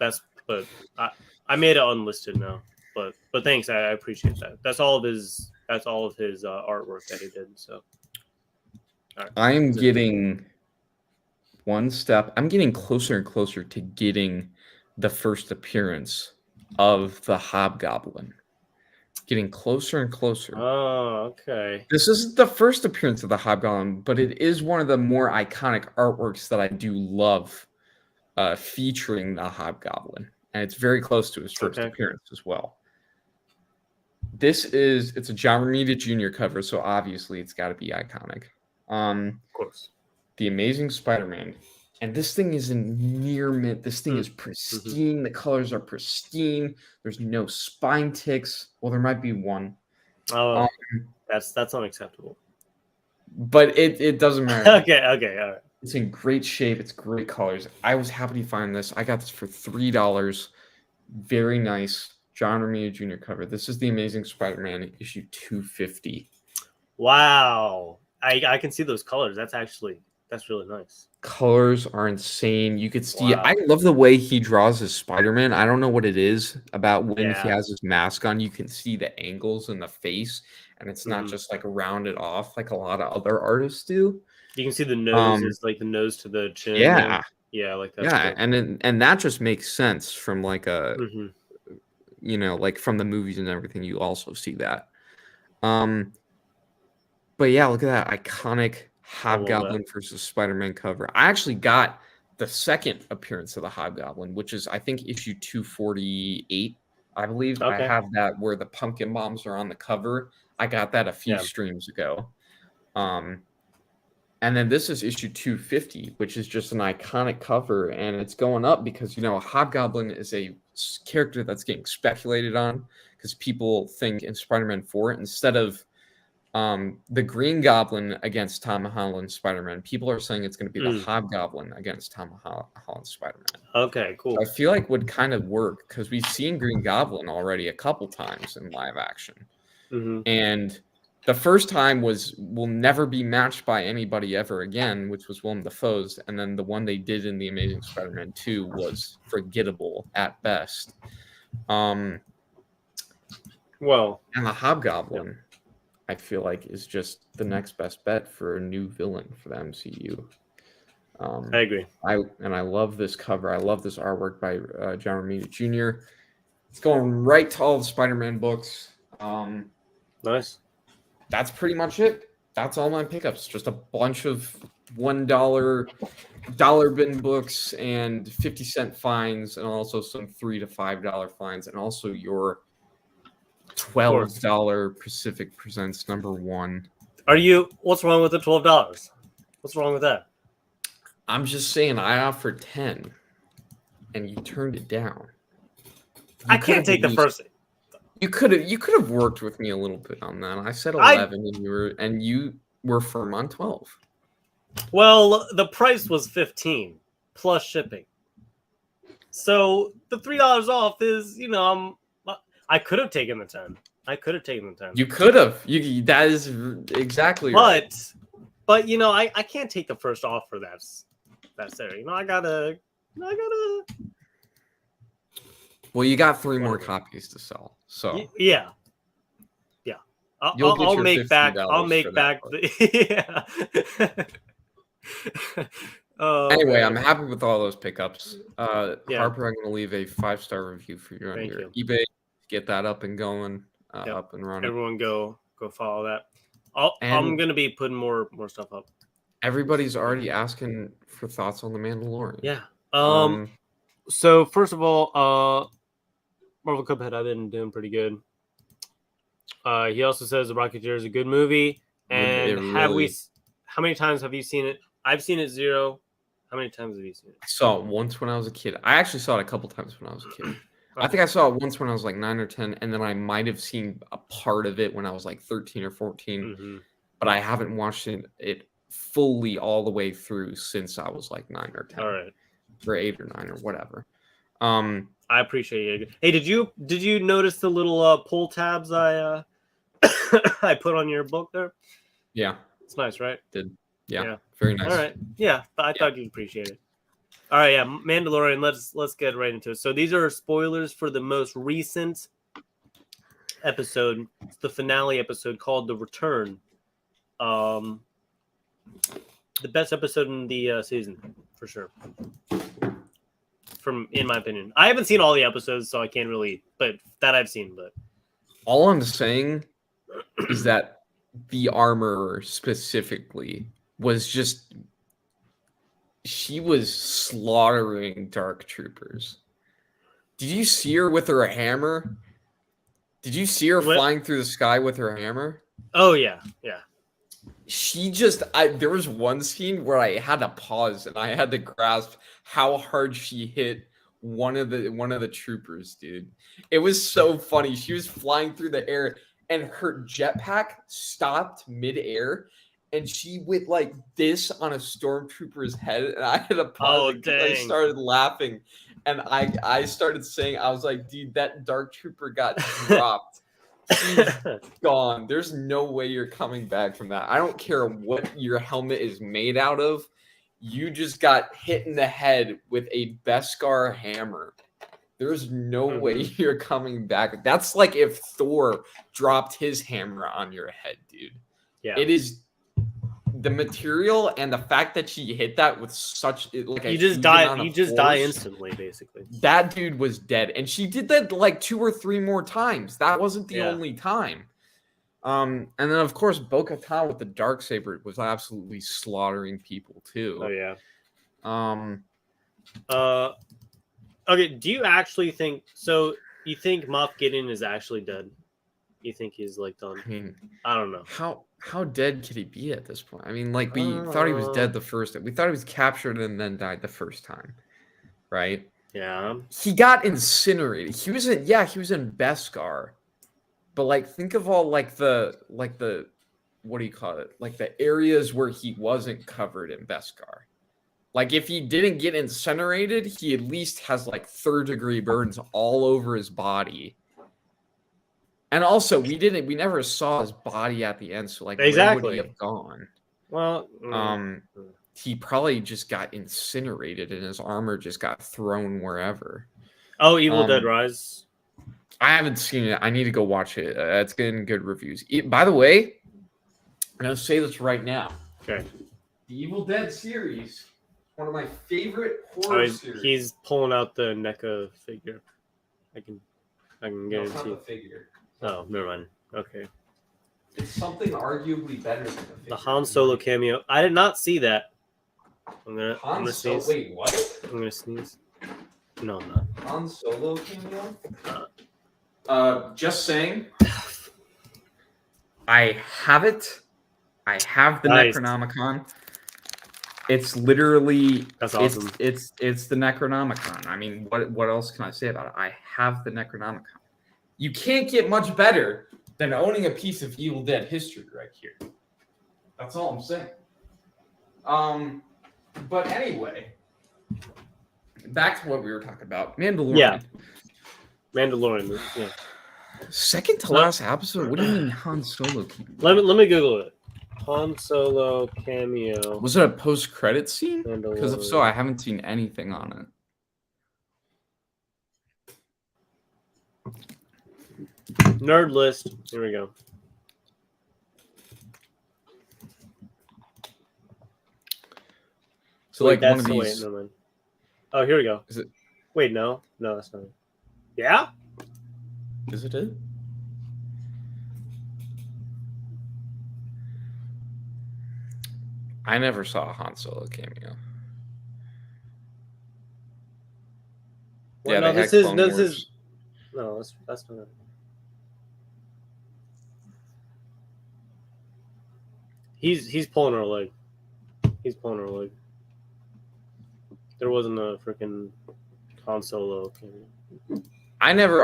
but I made it unlisted now. But thanks, I appreciate that. That's all of his artwork that he did. So I am getting one step. I'm getting closer and closer to getting the first appearance of the Hobgoblin, getting closer and closer. Oh, okay. This isn't the first appearance of the Hobgoblin, but it is one of the more iconic artworks that I do love, featuring the Hobgoblin, and it's very close to his first appearance as well. It's a John Romita Jr. cover, so obviously it's got to be iconic. Of course. The Amazing Spider-Man, and this thing is in near mint. This thing is pristine. The colors are pristine. There's no spine ticks. Well, there might be one. Oh, that's unacceptable. But it doesn't matter. Okay, all right. It's in great shape. It's great colors. I was happy to find this. I got this for $3. Very nice. John Romita Jr. cover. This is the Amazing Spider-Man issue 250. Wow. I can see those colors. That's really nice. Colors are insane. You could see. Wow. I love the way he draws his Spider-Man. I don't know what it is about when he has his mask on. You can see the angles in the face, and it's not just like rounded off like a lot of other artists do. You can see the nose is like the nose to the chin. Yeah, like that. Yeah, and that just makes sense from like a, like from the movies and everything. You also see that. But yeah, look at that iconic Hobgoblin versus Spider-Man cover. I actually got the second appearance of the Hobgoblin, which is I think issue 248, I believe. I have that where the pumpkin bombs are on the cover. I got that a few streams ago. And then this is issue 250, which is just an iconic cover, and it's going up because Hobgoblin is a character that's getting speculated on because people think in Spider-Man 4 instead of the Green Goblin against Tom Holland's Spider-Man, people are saying it's going to be the Hobgoblin against Tom Holland's Spider-Man. Okay, cool. So I feel like would kind of work because we've seen Green Goblin already a couple times in live action. And the first time will never be matched by anybody ever again, which was Willem Dafoe's. And then the one they did in The Amazing Spider-Man 2 was forgettable at best. And the Hobgoblin, I feel like, is just the next best bet for a new villain for the MCU. I agree. I love this cover. I love this artwork by John Romita Jr. It's going right to all the Spider-Man books. Nice. That's pretty much it. That's all my pickups. Just a bunch of $1 dollar bin books and 50-cent fines, and also some $3 to $5 fines, and also your $12 Pacific Presents #1. What's wrong with the $12? What's wrong with that? I'm just saying I offered 10 and you turned it down. I can't take the first. You could have worked with me a little bit on that. I said 11 and you were firm on 12. Well, the price was 15 plus shipping. So the $3 off is, I could have taken the 10. You could have. That is exactly right. But I can't take the first offer that's there. I gotta. Well, you got 3 more copies to sell. So yeah. I'll make back. Anyway, I'm happy with all those pickups. Harper, I'm going to leave a 5-star review for you on your eBay. Get that up and going, up and running. Everyone go follow that. I'm going to be putting more stuff up. Everybody's already asking for thoughts on The Mandalorian. Yeah. So first of all, Marvel Cuphead, I've been doing pretty good. He also says The Rocketeer is a good movie. And how many times have you seen it? I've seen it 0. How many times have you seen it? I saw it once when I was a kid. I actually saw it a couple times when I was a kid. I think I saw it once when I was like 9 or 10, and then I might have seen a part of it when I was like 13 or 14. But I haven't watched it fully all the way through since I was like 9 or 10. All right. Or 8 or 9 or whatever. I appreciate it. Hey, did you notice the little pull tabs I I put on your book there? Yeah. It's nice, right? Did. Yeah. Very nice. All right. Yeah, I thought you'd appreciate it. All right, yeah, Mandalorian, let's get right into it. So these are spoilers for the most recent episode. It's the finale episode called The Return. The best episode in the season, for sure. from in my opinion. I haven't seen all the episodes, so I can't really, but that I've seen. But all I'm saying is that the armorer specifically was just she was slaughtering dark troopers. Did you see her with her hammer? Did you see her flying through the sky with her hammer? Oh yeah. She there was one scene where I had to pause and I had to grasp how hard she hit one of the troopers, dude. It was so funny. She was flying through the air and her jetpack stopped midair and she went like this on a stormtrooper's head and I had to pause because I started laughing and I started saying, I was like, dude, that dark trooper got dropped. She's gone. There's no way you're coming back from that. I don't care what your helmet is made out of. You just got hit in the head with a Beskar hammer. There's no way you're coming back. That's like if Thor dropped his hammer on your head, dude. Yeah. It is the material and the fact that she hit that with such like you just die instantly, basically. That dude was dead, and she did that like 2 or 3 more times. That wasn't the only time. And then of course Bo-Katan with the Darksaber was absolutely slaughtering people too. Oh yeah. Okay, do you actually think so? You think Moff Gideon is actually dead? You think he's like done? I mean, I don't know. How dead could he be at this point? I mean, like we thought he was dead the first time. We thought he was captured and then died the first time, right? Yeah. He got incinerated. He was in Beskar, but like think of all like the what do you call it? Like the areas where he wasn't covered in Beskar. Like if he didn't get incinerated, he at least has like 3rd-degree burns all over his body. And also, we never saw his body at the end, so like, where would he have gone? Well, he probably just got incinerated, and his armor just got thrown wherever. Oh, Evil Dead Rise. I haven't seen it. I need to go watch it. It's getting good reviews. By the way, I'm gonna say this right now. Okay. The Evil Dead series, one of my favorite horror series. He's pulling out the NECA figure. I can guarantee. It's not the figure. Oh, never mind. Okay. It's something arguably better than the Han Solo cameo. I did not see that. I'm gonna sneeze. Wait, what? I'm gonna sneeze. No, I'm not. Han Solo cameo? Just saying. I have it. I have the Necronomicon. It's literally that's awesome. It's the Necronomicon. I mean, what else can I say about it? I have the Necronomicon. You can't get much better than owning a piece of Evil Dead history right here. That's all I'm saying. But anyway, back to what we were talking about. Mandalorian. Yeah. Mandalorian. Yeah. Second to last episode. What do you mean Han Solo cameo? Let me Google it. Han Solo cameo. Was it a post-credit scene? Because if so, I haven't seen anything on it. Nerd list. Here we go. So wait, like one of these. Oh, here we go. Is it? Wait, no, that's not it. Yeah. Is it? I never saw a Han Solo cameo. Well, no, this is no, that's not it. He's pulling her leg. He's pulling her leg. There wasn't a freaking Han Solo cameo.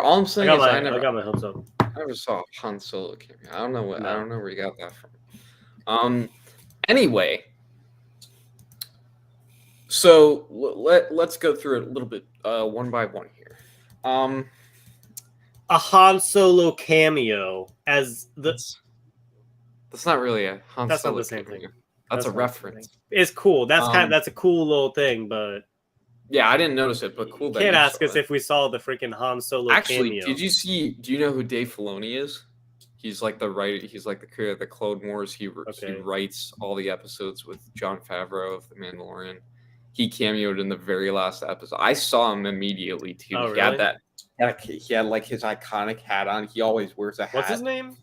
All I'm saying is I got my hopes up. I never saw a Han Solo cameo. I don't know where you got that from. Anyway, so let's go through it a little bit one by one here. A Han Solo cameo as the. That's not really a Han Solo. That's not the same thing. That's a reference. It's cool. That's a cool little thing, but yeah, I didn't notice it, but cool. You can't ask us if we saw the freaking Han Solo cameo. Did you see? Do you know who Dave Filoni is? He's like the writer. He's like the creator of the Clone Wars. He writes all the episodes with Jon Favreau of The Mandalorian. he cameoed in the very last episode. I saw him immediately too. Oh, He had really? he had like his iconic hat on. He always wears a hat. What's his name? Not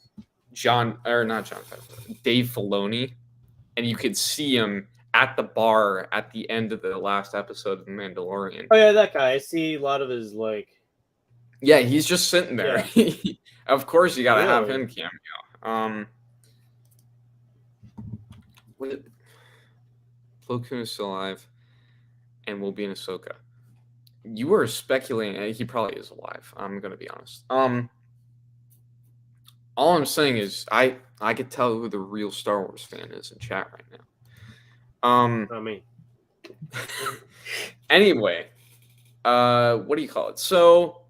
John Favreau, Dave Filoni, and you could see him at the bar at the end of the last episode of The Mandalorian. Oh yeah, that guy. I see a lot of his like. Yeah, he's just sitting there. Yeah. Of course, you got to have Really? him cameo. Plo Koon is still alive and will be in Ahsoka. You were speculating. He probably is alive. I'm gonna be honest. All I'm saying is I could tell who the real Star Wars fan is in chat right now. Not me. Anyway, what do you call it? So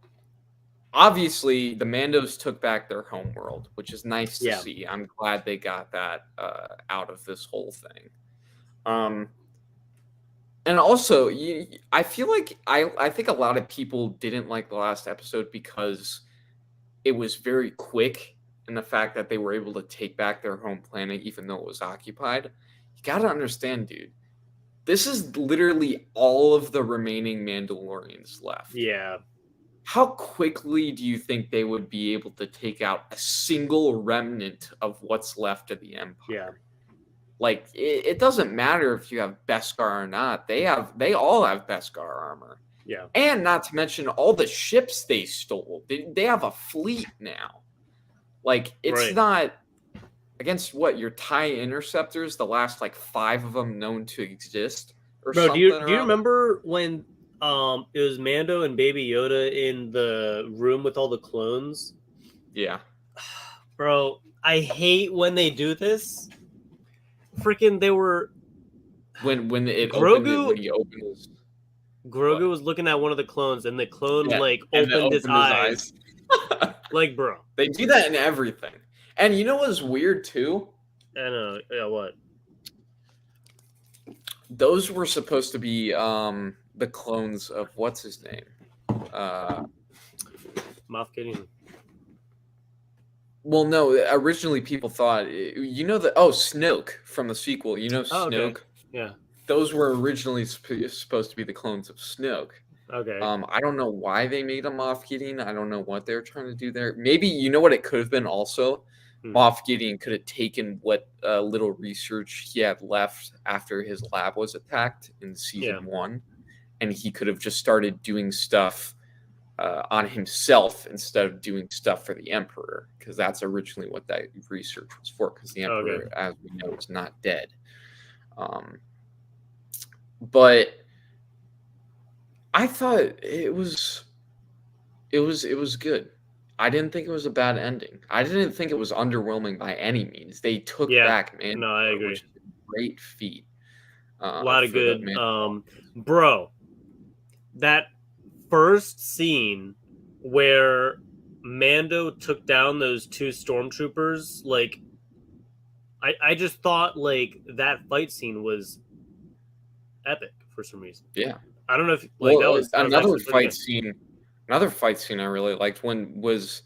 obviously the Mandos took back their home world, which is nice to see. I'm glad they got that out of this whole thing. And also, I feel like I think a lot of people didn't like the last episode because it was very quick, and the fact that they were able to take back their home planet even though it was occupied. You gotta understand, dude. This is literally all of the remaining Mandalorians left. Yeah. How quickly do you think they would be able to take out a single remnant of what's left of the Empire? Yeah. Like, it doesn't matter if you have Beskar or not. They all have Beskar armor. Yeah. And not to mention all the ships they stole. They have a fleet now. Like, it's not against what, your TIE interceptors, the last like 5 of them known to exist or Bro, something. do you remember when it was Mando and Baby Yoda in the room with all the clones? Yeah. Bro, I hate when they do this. Freaking, they were when it Grogu opened when he opened his Grogu was looking at one of the clones, and the clone opened his eyes. Like, bro, they do that in everything. And you know what's weird too? I know. Yeah, what? Those were supposed to be the clones of what's his name? Moff Gideon. Well, no. Originally, people thought Snoke from the sequel. You know Snoke. Oh, okay. Yeah. Those were originally supposed to be the clones of Snoke. Okay. I don't know why they made him Moff Gideon. I don't know what they're trying to do there. Maybe you know what it could have been. Also, Moff Gideon could have taken what little research he had left after his lab was attacked in season 1, and he could have just started doing stuff on himself instead of doing stuff for the Emperor, because that's originally what that research was for. Because the Emperor, as we know, is not dead. But I thought it was good. I didn't think it was a bad ending. I didn't think it was underwhelming by any means. They took back Mandalorian. No, I agree. Which is a great feat. A lot of good. Bro, that first scene where Mando took down those 2 stormtroopers, like, I just thought like that fight scene was epic for some reason. Yeah. I don't know if that was another fight scene. Another fight scene I really liked was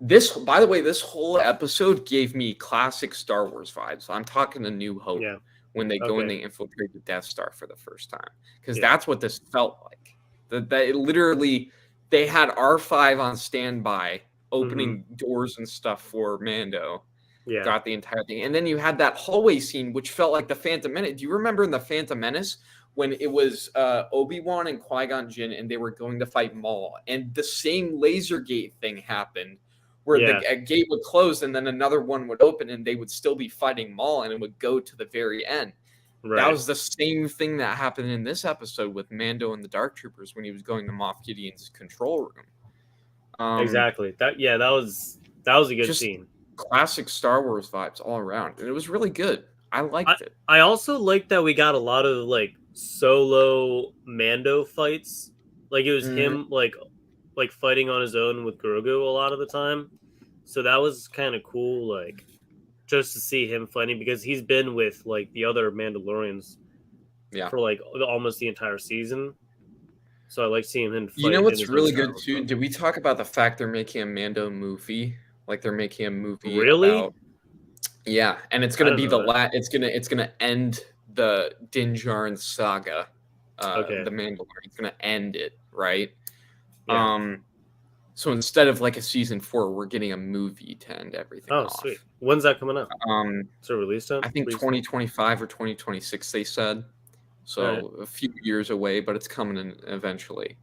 this. By the way, this whole episode gave me classic Star Wars vibes. I'm talking A New Hope when they go and they infiltrate the Death Star for the first time, because that's what this felt like. That it literally, they had R5 on standby, opening doors and stuff for Mando. Yeah, got the entire thing, and then you had that hallway scene, which felt like the Phantom Menace. Do you remember in the Phantom Menace when it was Obi-Wan and Qui-Gon Jinn, and they were going to fight Maul, and the same laser gate thing happened, where the gate would close, and then another one would open, and they would still be fighting Maul, and it would go to the very end. Right. That was the same thing that happened in this episode with Mando and the Dark Troopers when he was going to Moff Gideon's control room. Exactly. That was a good scene. Classic Star Wars vibes all around, and it was really good. I liked it. I also liked that we got a lot of like solo Mando fights. Like it was him like fighting on his own with Grogu a lot of the time. So that was kind of cool, like just to see him fighting, because he's been with like the other Mandalorians for like almost the entire season. So I like seeing him fight. You know what's really good too? Did we talk about the fact they're making a Mando movie? Like they're making a movie. Really? Yeah, and it's gonna be it's gonna end the Din Djarin saga. the Mandalorian. It's going to end it, right? Yeah. So instead of like a season 4, we're getting a movie to end everything off. Oh, sweet. When's that coming up? So release time? I think 2025 or 2026, they said. So a few years away, but it's coming in eventually.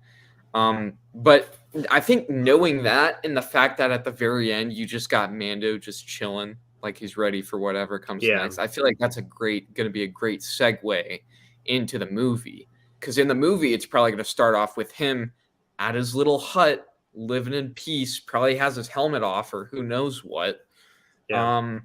But I think knowing that and the fact that at the very end you just got Mando just chilling, like he's ready for whatever comes next. I feel like that's going to be a great segue into the movie, because in the movie it's probably going to start off with him at his little hut living in peace. Probably has his helmet off or who knows what. Yeah.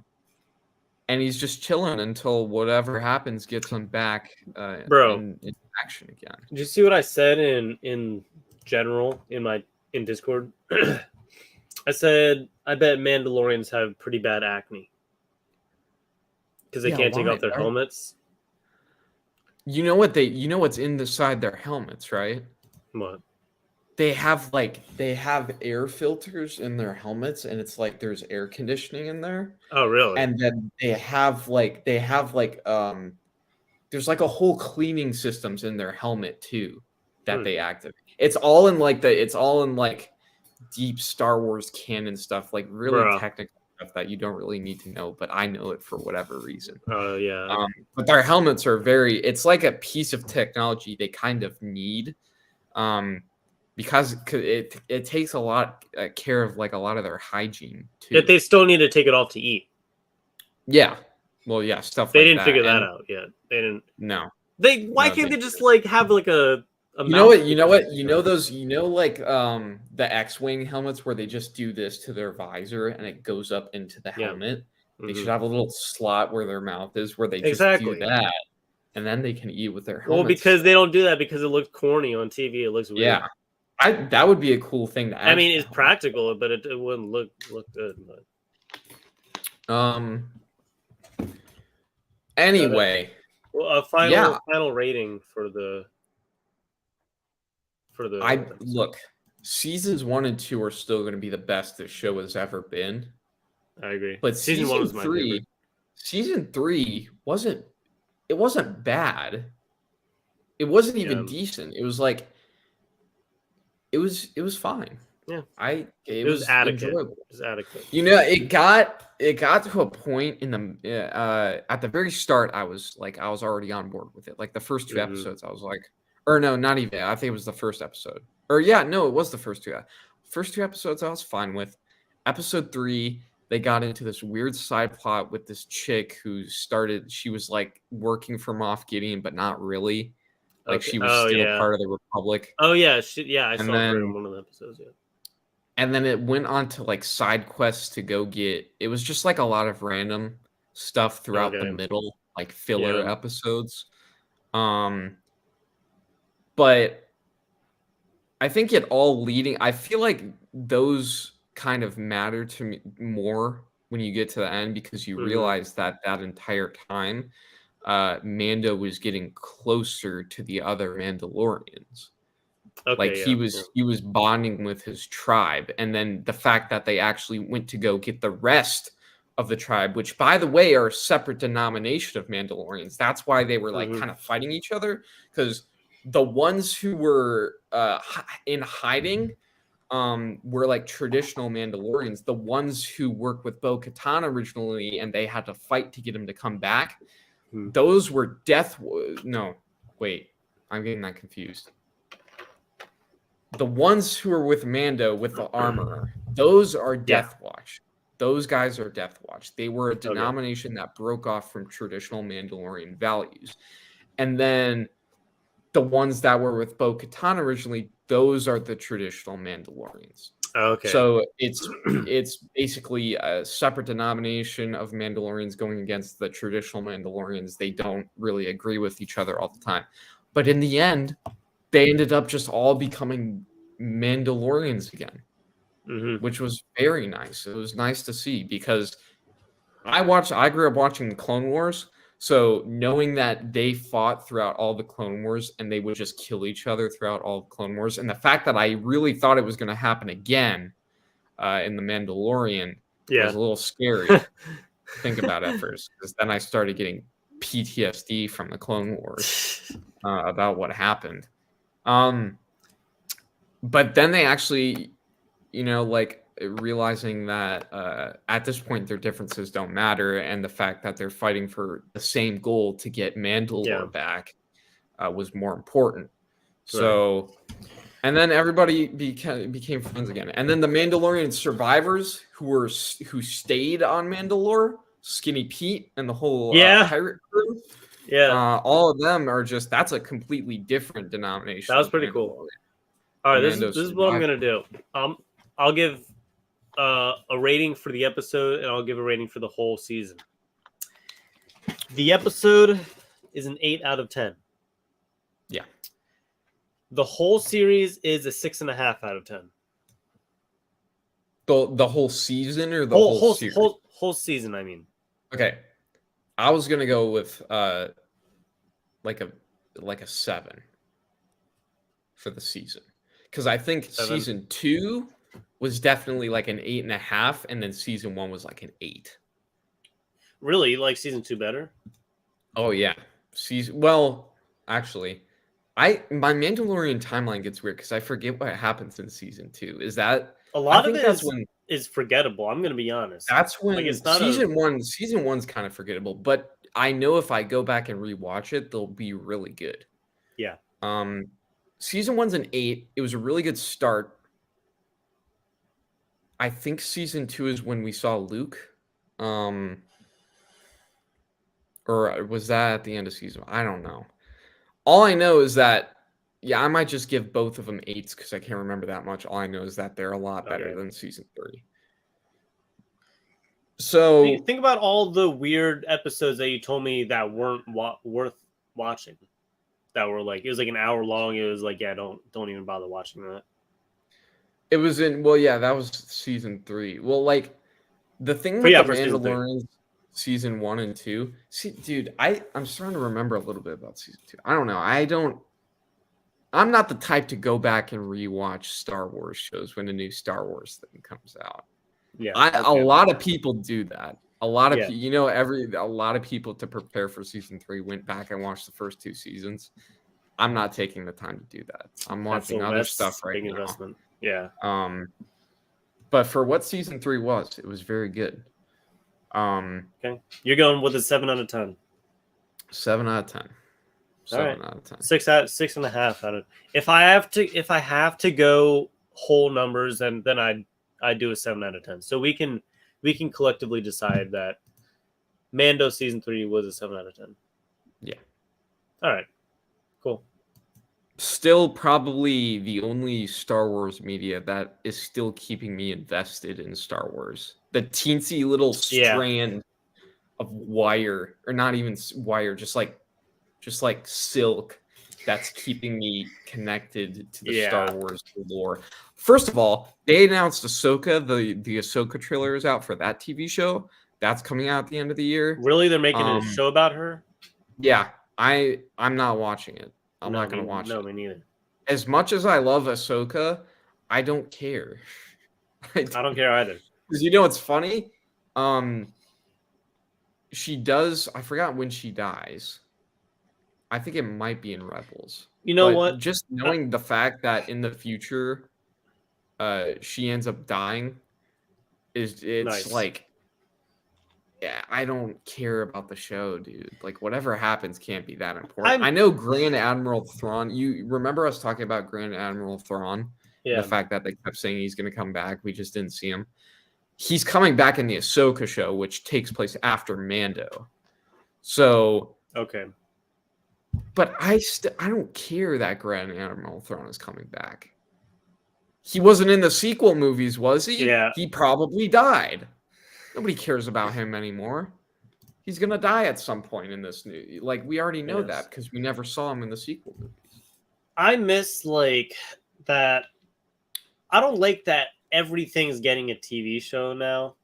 And he's just chilling until whatever happens gets him back in action again. Did you see what I said in general in Discord? I said I bet Mandalorians have pretty bad acne because they can't take off their helmets. You know what's inside their helmets, right? What? They have air filters in their helmets, and it's like there's air conditioning in there. Oh, really? And then they have there's like a whole cleaning systems in their helmet too that they activate. It's all in deep Star Wars canon stuff, like really technical stuff that you don't really need to know, but I know it for whatever reason. Oh yeah. But their helmets are it's like a piece of technology they kind of need. Because it takes a lot care of like a lot of their hygiene too. Yet they still need to take it off to eat. Yeah. Well, yeah, stuff they didn't figure that out yet. They didn't. No. Why can't they just like have like a you know those the X-Wing helmets where they just do this to their visor and it goes up into the helmet? They should have a little slot where their mouth is where they just do that. And then they can eat with their helmets. Well, because they don't do that because it looks corny on TV. It looks weird. Yeah. That would be a cool thing to add. I mean, it's practical, but it wouldn't look good. But. Anyway, a final rating for the. Look, seasons 1 and 2 are still going to be the best the show has ever been. I agree. But season 1 was my favorite. Season 3 wasn't bad. It wasn't even decent. It was like. It was fine. Yeah, it was adequate. Enjoyable. It was adequate. You know, it got to a point in the at the very start. I was already on board with it. Like the first 2 episodes, I was like, or no, not even. I think it was the first episode. Or yeah, no, it was the first 2. First 2 episodes, I was fine with. Episode 3, they got into this weird side plot with this chick who started. She was like working for Moff Gideon, but not really. Like she was still part of the Republic. Oh yeah, I saw her in one of the episodes. Yeah, and then it went on to like side quests to go get. It was just like a lot of random stuff throughout the middle, like filler episodes. But I think it all leading. I feel like those kind of matter to me more when you get to the end because you realize that entire time. Mando was getting closer to the other Mandalorians. He was bonding with his tribe, and then the fact that they actually went to go get the rest of the tribe, which by the way are a separate denomination of Mandalorians. That's why they were like kind of fighting each other, because the ones who were in hiding were like traditional Mandalorians. The ones who worked with Bo-Katan originally and they had to fight to get him to come back. Those were No, wait. I'm getting that confused. The ones who are with Mando with the armor, those are Death Watch. Those guys are Death Watch. They were a denomination that broke off from traditional Mandalorian values. And then the ones that were with Bo-Katan originally, those are the traditional Mandalorians. Okay. So it's basically a separate denomination of Mandalorians going against the traditional Mandalorians. They don't really agree with each other all the time. But in the end, they ended up just all becoming Mandalorians again, which was very nice. It was nice to see because I grew up watching the Clone Wars. So knowing that they fought throughout all the Clone Wars and they would just kill each other throughout all the Clone Wars, and the fact that I really thought it was going to happen again in The Mandalorian was a little scary to think about at first, because then I started getting PTSD from the Clone Wars. about what happened. But then they actually, like realizing that at this point their differences don't matter, and the fact that they're fighting for the same goal to get Mandalore back was more important. So, and then everybody became friends again. And then the Mandalorian survivors who stayed on Mandalore, Skinny Pete and the whole pirate crew, all of them are that's a completely different denomination. That was pretty cool. All right, this is what I'm gonna do. I'll give a rating for the episode, and I'll give a rating for the whole season. The episode is an 8 out of 10. Yeah. The whole series is a 6.5 out of 10. The whole season or the whole series? Whole season, I mean. Okay. I was gonna go with like a 7 for the season. Because I think season 2 was definitely like an 8.5, and then season 1 was like an 8. Really? You like season 2 better? Oh yeah. Actually, my Mandalorian timeline gets weird because I forget what happens in season 2. Is that a lot of it is forgettable? I'm gonna be honest. That's when it's not season 1's kind of forgettable, but I know if I go back and rewatch it, they'll be really good. Yeah. Season 1's an 8. It was a really good start. I think season 2 is when we saw Luke. Or was that at the end of season 1? I don't know. All I know is that, I might just give both of them 8s because I can't remember that much. All I know is that they're a lot better than season 3. So think about all the weird episodes that you told me that weren't worth watching. That were like, it was like an hour long. It was like, don't even bother watching that. It was that was season 3. Well, like the thing with the Mandalorian season 1 and 2. See, dude, I'm starting to remember a little bit about season 2. I don't know. I'm not the type to go back and rewatch Star Wars shows when a new Star Wars thing comes out. Yeah, a lot of people do that. A lot of a lot of people to prepare for season 3 went back and watched the first 2 seasons. I'm not taking the time to do that. I'm watching other stuff right now. Investment. Yeah. But for what season 3 was, it was very good. Okay, you're going with a 7 out of 10. 7 out of 10. 7 out of 10. 6.5 out of. If I have to go whole numbers, then I do a 7 out of 10. So we can collectively decide that Mando season 3 was a 7 out of 10. Yeah. All right. Cool. Still probably the only Star Wars media that is still keeping me invested in Star Wars. The teensy little strand of wire, or not even wire, just like silk, that's keeping me connected to the Star Wars lore. First of all, they announced Ahsoka. The Ahsoka trailer is out for that TV show. That's coming out at the end of the year. Really? They're making a show about her? Yeah. I'm not watching it. I'm not going to watch it. No, me neither. As much as I love Ahsoka, I don't care. I don't care either. Because it's funny? She does... I forgot when she dies. I think it might be in Rebels. You know what? Just knowing the fact that in the future, she ends up dying, it's nice. Like, I don't care about the show, dude. Like, whatever happens can't be that important. I know Grand Admiral Thrawn. You remember us talking about Grand Admiral Thrawn? Yeah. The fact that they kept saying he's going to come back. We just didn't see him. He's coming back in the Ahsoka show, which takes place after Mando. So... Okay. But I don't care that Grand Admiral Thrawn is coming back. He wasn't in the sequel movies, was he? Yeah. He probably died. Nobody cares about him anymore. He's going to die at some point in this new... Like, we already know that because we never saw him in the sequel movies. I miss, like, that... I don't like that everything's getting a TV show now.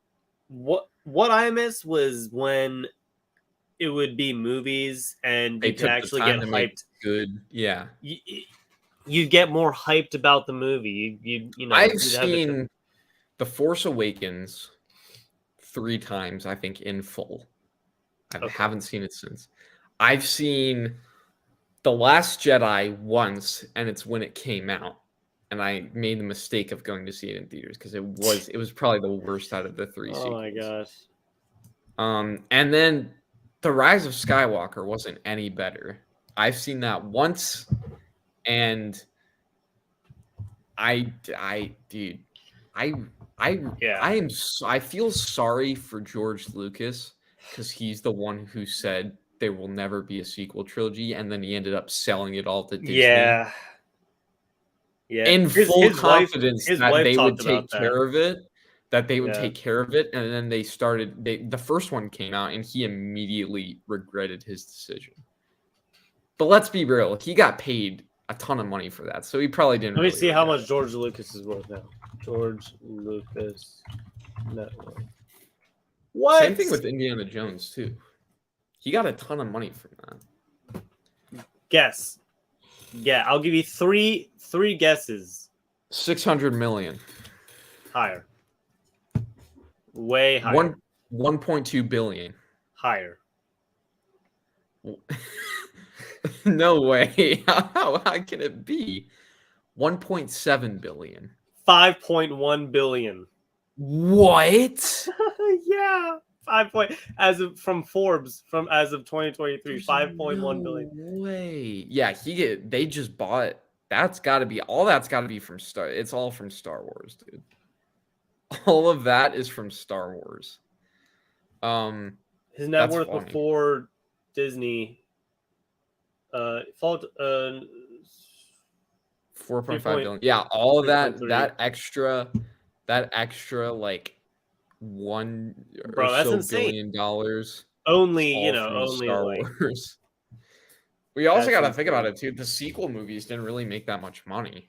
What I miss was when... it would be movies, and you could actually get hyped. Good, yeah. You get more hyped about the movie. You know. I've seen The Force Awakens 3 times, I think, in full. I haven't seen it since. I've seen The Last Jedi once, and it's when it came out. And I made the mistake of going to see it in theaters because it was probably the worst out of the three sequels. Oh my gosh. And then The Rise of Skywalker wasn't any better. I've seen that once, and I feel sorry for George Lucas because he's the one who said there will never be a sequel trilogy, and then he ended up selling it all to Disney. Yeah. In full confidence that they would take care of it. And then the first one came out, and he immediately regretted his decision. But let's be real, he got paid a ton of money for that, so he probably didn't. Let me see how much George Lucas is worth now. George Lucas Network. What? Same thing with Indiana Jones too. He got a ton of money from that. Guess. Yeah, I'll give you three guesses. 600 million. Higher. Way higher. 1.2 billion. Higher. No way. How can it be? 1.7 billion. 5.1 billion. What? Yeah. As of Forbes, as of 2023, 5.1 billion. Way. Yeah, they just bought. That's got to be from Star. It's all from Star Wars, dude. All of that is from Star Wars. His net worth before Disney. 4.5 billion. Yeah, all of that extra like $1 billion. Only Star Wars. We also got to think about it too. The sequel movies didn't really make that much money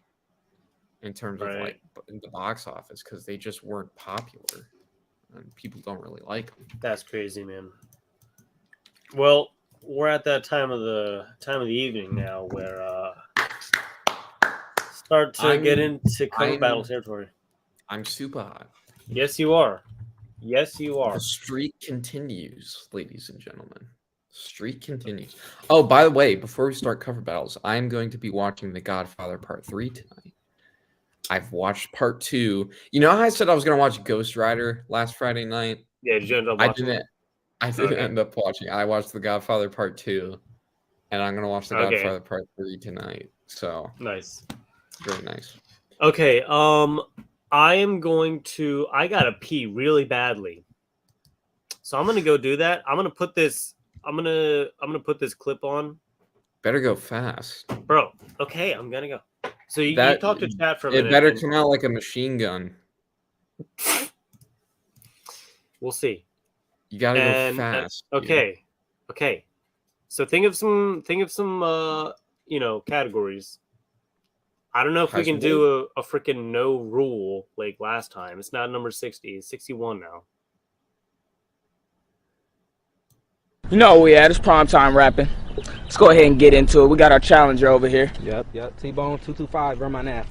in terms of like in the box office because they just weren't popular and people don't really like them. That's crazy, man. Well, we're at that time of the evening now where start to get into cover battle territory. I'm super hot. Yes, you are. Yes, you are. The streak continues, ladies and gentlemen. Streak continues. Oh, by the way, before we start cover battles, I'm going to be watching The Godfather Part 3 tonight. I've watched Part 2. You know how I said I was going to watch Ghost Rider last Friday night? Yeah, did you end up watching I didn't end up watching. I watched The Godfather Part 2, and I'm going to watch The Godfather Part 3 tonight. So nice. Very nice. Okay, I gotta pee really badly. So I'm gonna go do that. I'm gonna put this clip on. Better go fast. Bro, okay, I'm gonna go. So you talk to chat for a minute. It better come out like a machine gun. We'll see. You gotta go fast. Okay. So think of some categories. I don't know if we can do a freaking no rule like last time. It's not number 60. It's 61 now. You know where we at. It's prime time rapping. Let's go ahead and get into it. We got our challenger over here. Yep. T-Bone 225, run my nap.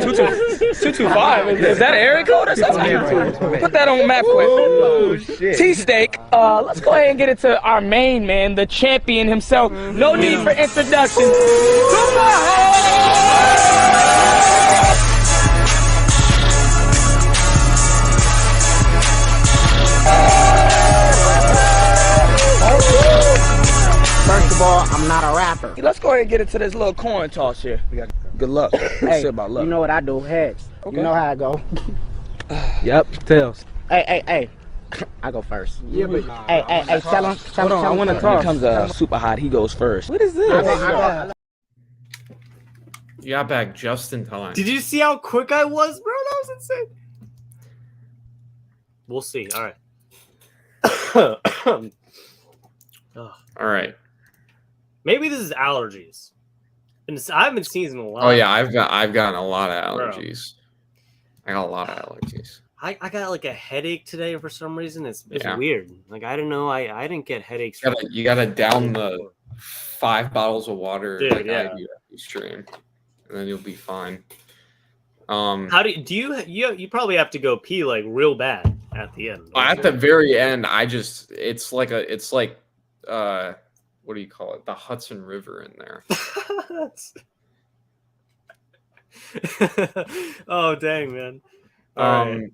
225? Is that an area code or something? Put that on map quick. Oh, shit. T-Steak. Let's go ahead and get into our main man, the champion himself. No need for introduction. First of all, I'm not a rapper. Let's go ahead and get into this little coin toss here. Good luck. Hey, about luck. You know what I do? Heads. Okay. You know how I go. Yep, tails. Hey. I go first. Yeah, but hey, tell him. Hold on, I want to talk. When it comes super hot, he goes first. What is this? You got back just in time. Did you see how quick I was, bro? That was insane. We'll see. All right. All right. Maybe this is allergies. And I haven't seen a lot. Oh yeah, I've gotten a lot of allergies. Bro. I got a lot of allergies. I got like a headache today for some reason. It's weird. Like I don't know. I didn't get headaches. You gotta down the 5 bottles of water. Dude, like I do every stream, and then you'll be fine. How do you probably have to go pee like real bad at the end. At the very end, it's like what do you call it? The Hudson River in there. Oh dang, man! All right.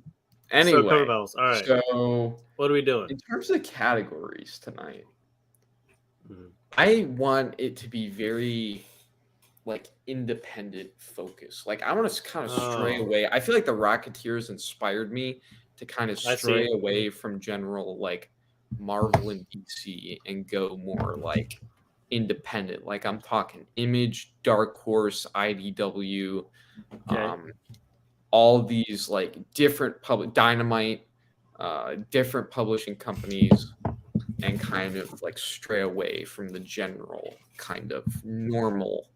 Anyway, so cover battles. All right. So what are we doing in terms of categories tonight? Mhm. I want it to be very like independent focus. Like I want to kind of stray away. I feel like the Rocketeers inspired me to kind of stray away from general like Marvel and DC and go more like independent. Like I'm talking Image, Dark Horse, IDW, all these like different public Dynamite, different publishing companies, and kind of like stray away from the general kind of normal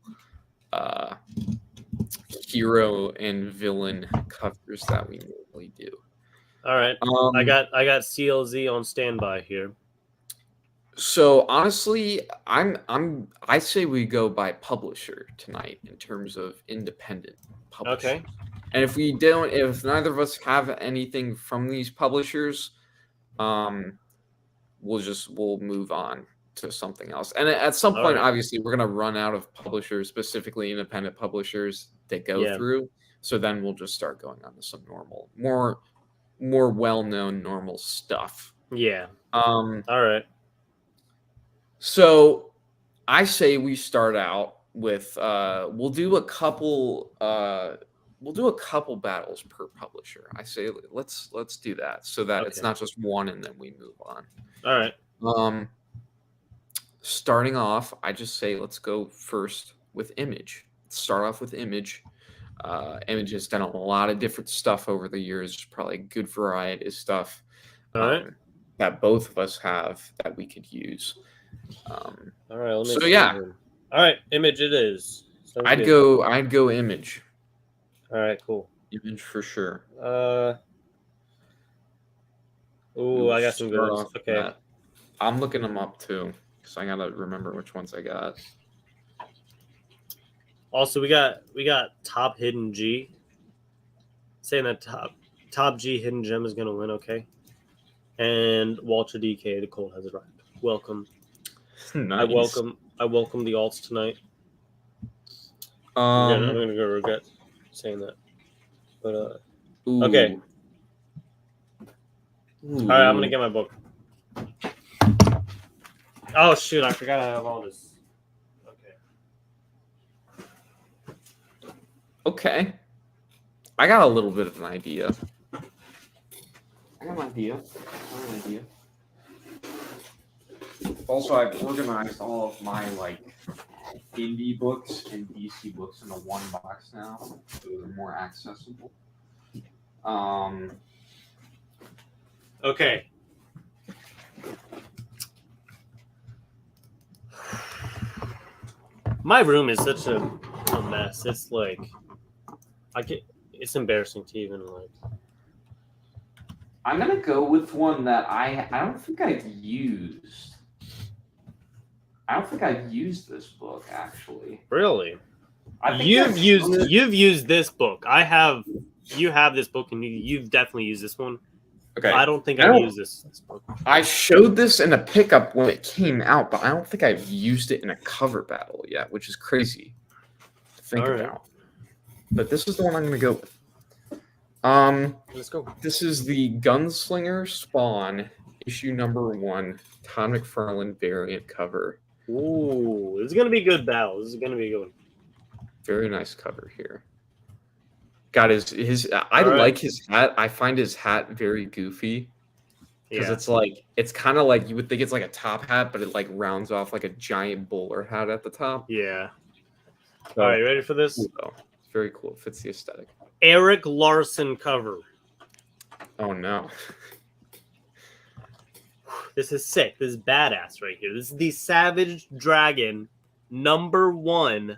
hero and villain covers that we normally do. All right. I got CLZ on standby here. So honestly, I say we go by publisher tonight in terms of independent publishers. Okay. And if neither of us have anything from these publishers, we'll move on to something else. And at some point, obviously, we're gonna run out of publishers, specifically independent publishers that go through. So then we'll just start going on to some normal, more well-known normal stuff. Yeah. All right. So I say we start out with we'll do a couple battles per publisher. I say let's do that so that it's not just one and then we move on. All right. Starting off, I just say let's go first with Image. Let's start off with Image. Image has done a lot of different stuff over the years, probably a good variety of stuff that both of us have that we could use. All right. Let me so yeah. All right, Image it is. I'd go Image. All right, cool. Image for sure. I got some good ones. Okay. That. I'm looking them up too, because I gotta remember which ones I got. Also, we got Top Hidden G. Saying that top G Hidden Gem is gonna win, okay? And Walter DK, the Cold has arrived. Welcome. Nice. I welcome the alts tonight. I'm gonna go regret saying that. But okay. All right, I'm gonna get my book. Oh shoot! I forgot I have all this. Okay. I got a little bit of an idea. Also, I've organized all of my like indie books and DC books into one box now, so they're more accessible. Okay. My room is such a mess. It's like it's embarrassing to even like. I'm gonna go with one that I don't think I've used. I don't think I've used this book actually. Really? I think you've used this book. You have this book and you've definitely used this one. Okay. I don't think I've used this book. I showed this in a pickup when it came out, but I don't think I've used it in a cover battle yet, which is crazy to think about. But this is the one I'm gonna go with. Let's go. This is the Gunslinger Spawn issue #1, Todd McFarlane variant cover. Ooh, this is gonna be a good battle. This is gonna be a good one. Very nice cover here. Got his. I like his hat. I find his hat very goofy because it's kind of like you would think it's like a top hat, but it like rounds off like a giant bowler hat at the top. Yeah. So, all right, you ready for this? Cool, it's very cool. It fits the aesthetic. Eric Larson cover. Oh no. This is sick. This is badass right here. This is the Savage Dragon #1.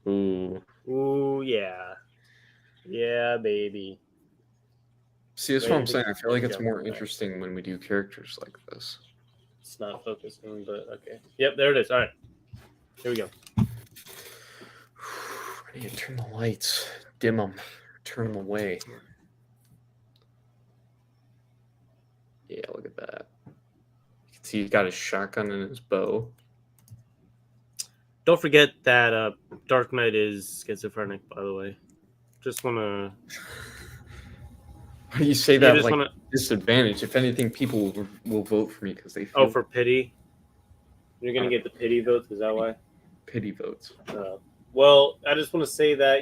Ooh, yeah. Yeah, baby. See, that's what I'm saying. I feel like it's more interesting when we do characters like this. It's not focusing, but okay. Yep, there it is. All right. Here we go. I need to turn the lights. Dim them. Turn them away. Yeah, look at that. You can see he's got his shotgun and his bow. Don't forget that Dark Knight is schizophrenic, by the way. Just want to... Why do you say You that just like wanna- disadvantage? If anything, people will vote for me because they feel Oh, for pity? You're going to get the pity votes? Is that why? pity votes. Well, I just want to say that,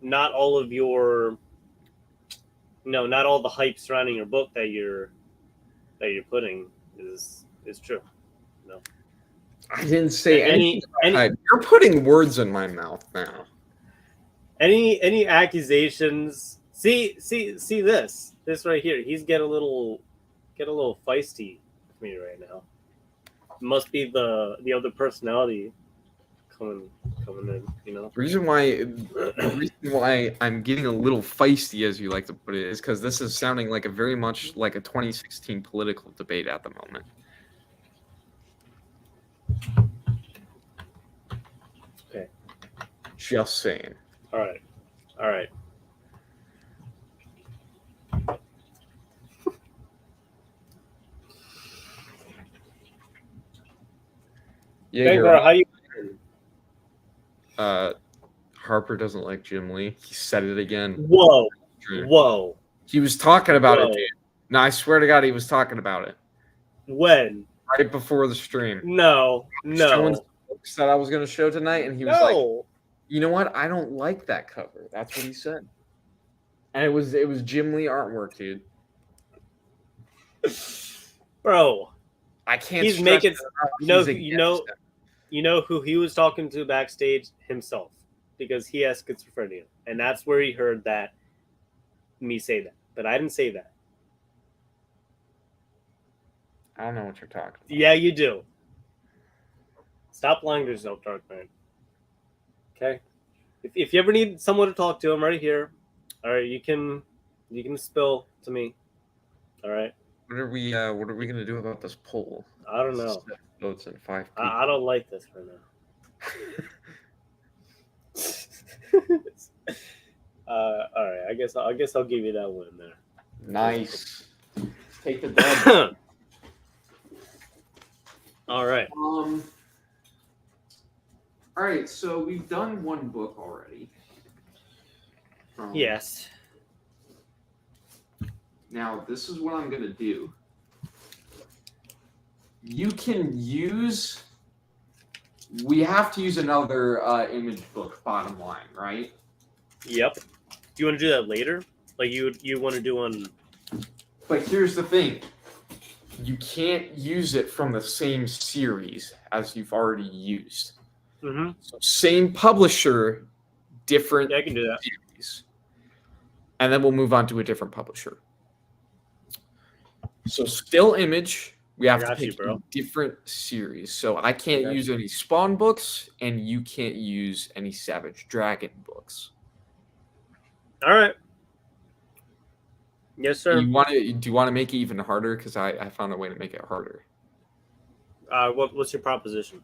not all of your... not all the hype surrounding your book that you're putting is true. No. I didn't say Any- anything. You're putting words in my mouth now. Any accusations? See this right here. He's get a little feisty with me right now. Must be the other personality coming in. The reason why I'm getting a little feisty, as you like to put it, is because this is sounding like very much like a 2016 political debate at the moment. Okay. Just saying. All right. Yeah, Hey, you're bro, right. how you? Harper doesn't like Jim Lee. He said it again. Whoa. He was talking about it, Whoa. dude. No, I swear to God, he was talking about it When? right before the stream. No. Showing some books that I was going to show tonight, and he was like, No. "You know what? I don't like that cover." That's what he said. And it was Jim Lee artwork, dude. Bro, I can't. he's stress making. it enough. No, He's against it. You know who he was talking to backstage? Himself, because he has schizophrenia, and that's where he heard that me say that. But I didn't say that. I don't know what you're talking about. Yeah, you do. Stop lying to yourself, Dark Knight. Okay. If you ever need someone to talk to, I'm right here. All right, you can spill to me. All right. What are we gonna do about this poll? I don't know. 7 votes and 5 people. I don't like this for now. All right. I guess I'll give you that one there. Nice. Take the dub. All right. All right. So we've done one book already. Yes. Now this is what I'm gonna do. You can use. We have to use another image book. Bottom line, right? Yep. Do you want to do that later? Like you want to do on? But here's the thing. You can't use it from the same series as you've already used. Mm-hmm. So same publisher, different Yeah, I can do that. series. And then we'll move on to a different publisher. So still image, we have to got you, pick bro. a different series. So I can't got use any Spawn books, and you can't use any Savage Dragon books. All right. Yes, sir. Do you want to make it even harder? Because I found a way to make it harder. What's your proposition?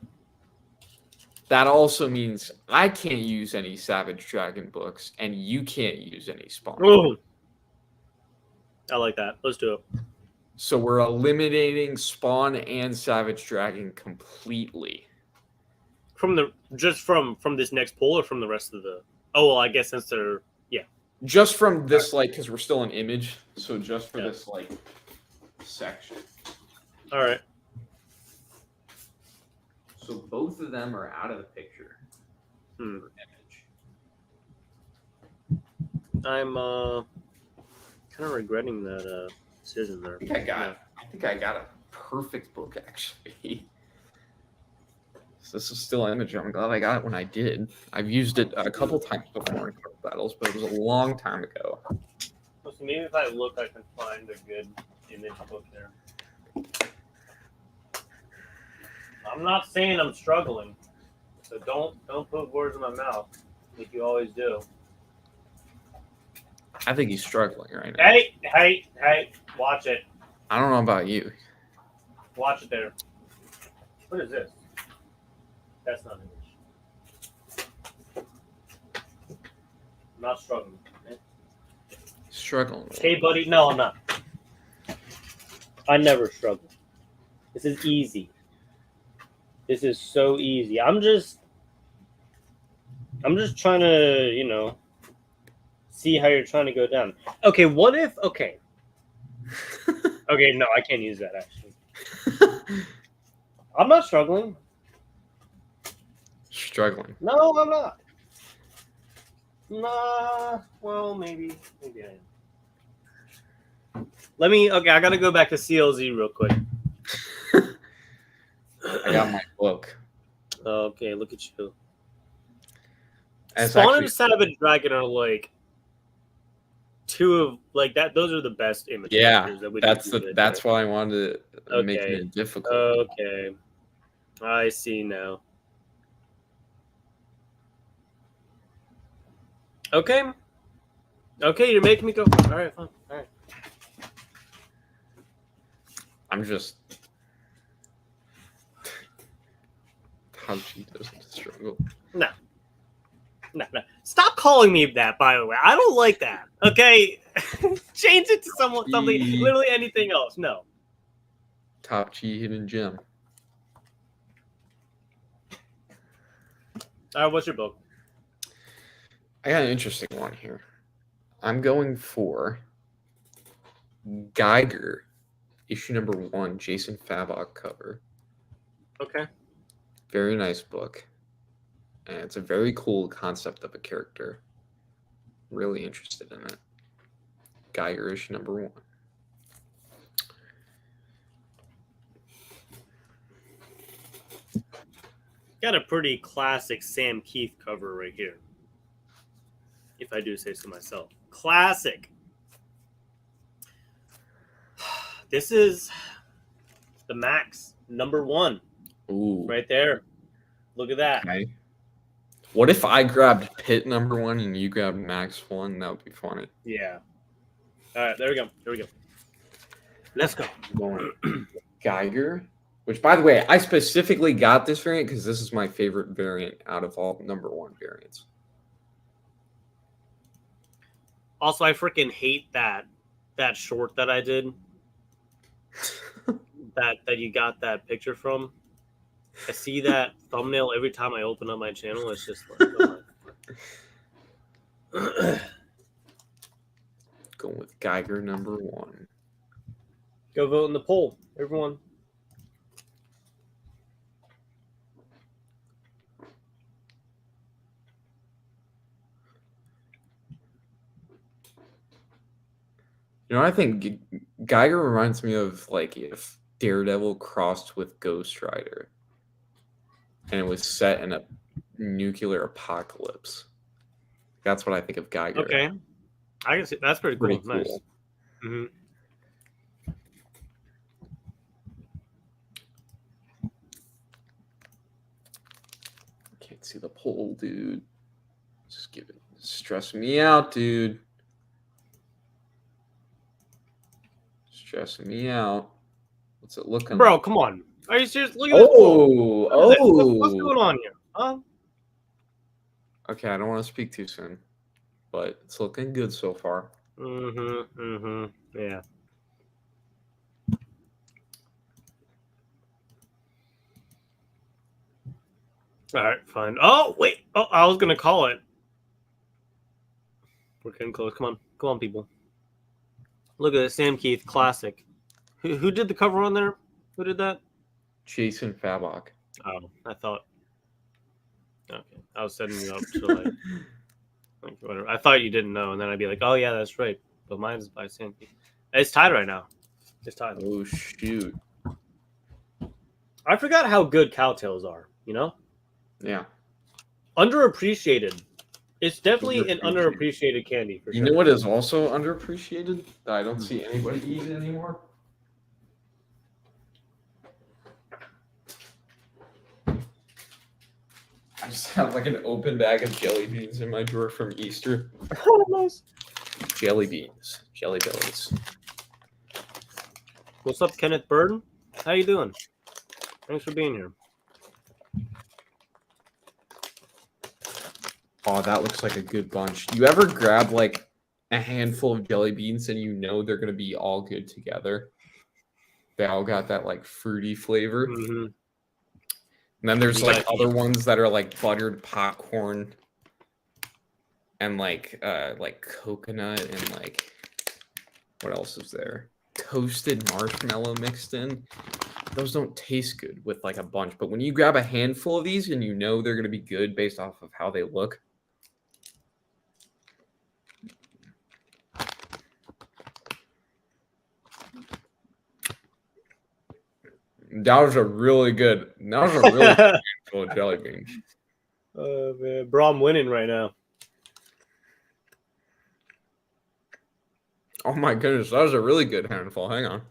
That also means I can't use any Savage Dragon books, and you can't use any Spawn books. Oh, I like that. Let's do it. So we're eliminating Spawn and Savage Dragon completely. From this next poll or from the rest of the? Oh well, I guess since they're Just from this, because we're still an image, so just for this, section. all right. So both of them are out of the picture. For image. I'm kind of regretting that decision there. I think I got a perfect book, actually. So this is still an image. I'm glad I got it when I did. I've used it a couple times before in card battles, but it was a long time ago. So maybe if I look, I can find a good image book there. I'm not saying I'm struggling, so don't put words in my mouth like you always do. I think he's struggling right now. Hey! Watch it. I don't know about you. Watch it there. What is this? That's not English. I'm not struggling. Struggling. Hey, buddy. No, I'm not. I never struggle. This is easy. This is so easy. I'm just trying to, see how you're trying to go down. Okay, what if? Okay, no, I can't use that actually. I'm not struggling. Struggling. No, I'm not. Nah. Well, maybe I am. Okay, I gotta go back to CLZ real quick. I got my book. Okay, look at you. It's Spawn actually- and Savage Dragon are like two of like that. Those are the best image. Yeah, that we that's why I wanted to make Okay. it difficult. Okay, I see now. Okay, you're making me go. All right, fine. All right. I'm just how she doesn't struggle. No. Stop calling me that, by the way. I don't like that. Okay? Change it to something, literally anything else. No. Top G hidden gem. All right, what's your book? I got an interesting one here. I'm going for Geiger, issue number 1, Jason Favok cover. Okay. Very nice book. And it's a very cool concept of a character. Really interested in it. Geiger issue number 1. Got a pretty classic Sam Keith cover right here. If I do say so myself. Classic. This is the Max number 1. Ooh. Right there. Look at that. Okay. What if I grabbed Pit number 1 and you grabbed Max 1? That would be funny. Yeah. All right, there we go. Let's go. Going Geiger, which, by the way, I specifically got this variant because this is my favorite variant out of all number 1 variants. Also, I freaking hate that short that I did. that you got that picture from. I see that thumbnail every time I open up my channel. It's just like, Going with Geiger number 1. go vote in the poll, everyone. You know, I think Geiger reminds me of like if Daredevil crossed with Ghost Rider, and it was set in a nuclear apocalypse. That's what I think of Geiger. Okay, I can see that's pretty cool. Nice. Mm-hmm. Can't see the poll, dude. Just give it. Stress me out, dude. Stressing me out. What's it looking Bro, like? come on. Are you serious? Look at this poll. What's going on here? Huh? Okay, I don't want to speak too soon, but it's looking good so far. Yeah. All right, fine. Oh, wait. Oh, I was going to call it. We're getting close. Come on, people. Look at this Sam Keith classic. Who did the cover on there? Who did that? Jason Favok. Oh, I thought. Okay, I was setting you up to like whatever. I thought you didn't know, and then I'd be like, "Oh yeah, that's right." But mine is by Sam Keith. It's tied right now. It's tied. Oh shoot! I forgot how good cowtails are. You know? Yeah. Underappreciated. It's definitely an underappreciated candy for sure. You know what is also underappreciated that I don't see anybody eat anymore? I just have like an open bag of jelly beans in my drawer from Easter. Oh, nice. Jelly beans. Jelly bellies. What's up, Kenneth Burden? How you doing? Thanks for being here. Oh, that looks like a good bunch. You ever grab like a handful of jelly beans and you know they're going to be all good together? They all got that like fruity flavor. Mm-hmm. And then there's You like got- other ones that are like buttered popcorn and like coconut and like what else is there? Toasted marshmallow mixed in. Those don't taste good with like a bunch, but when you grab a handful of these and you know they're going to be good based off of how they look. That was a really good handful of jelly beans. Oh man, bro, I'm winning right now. Oh my goodness, that was a really good handful. Hang on.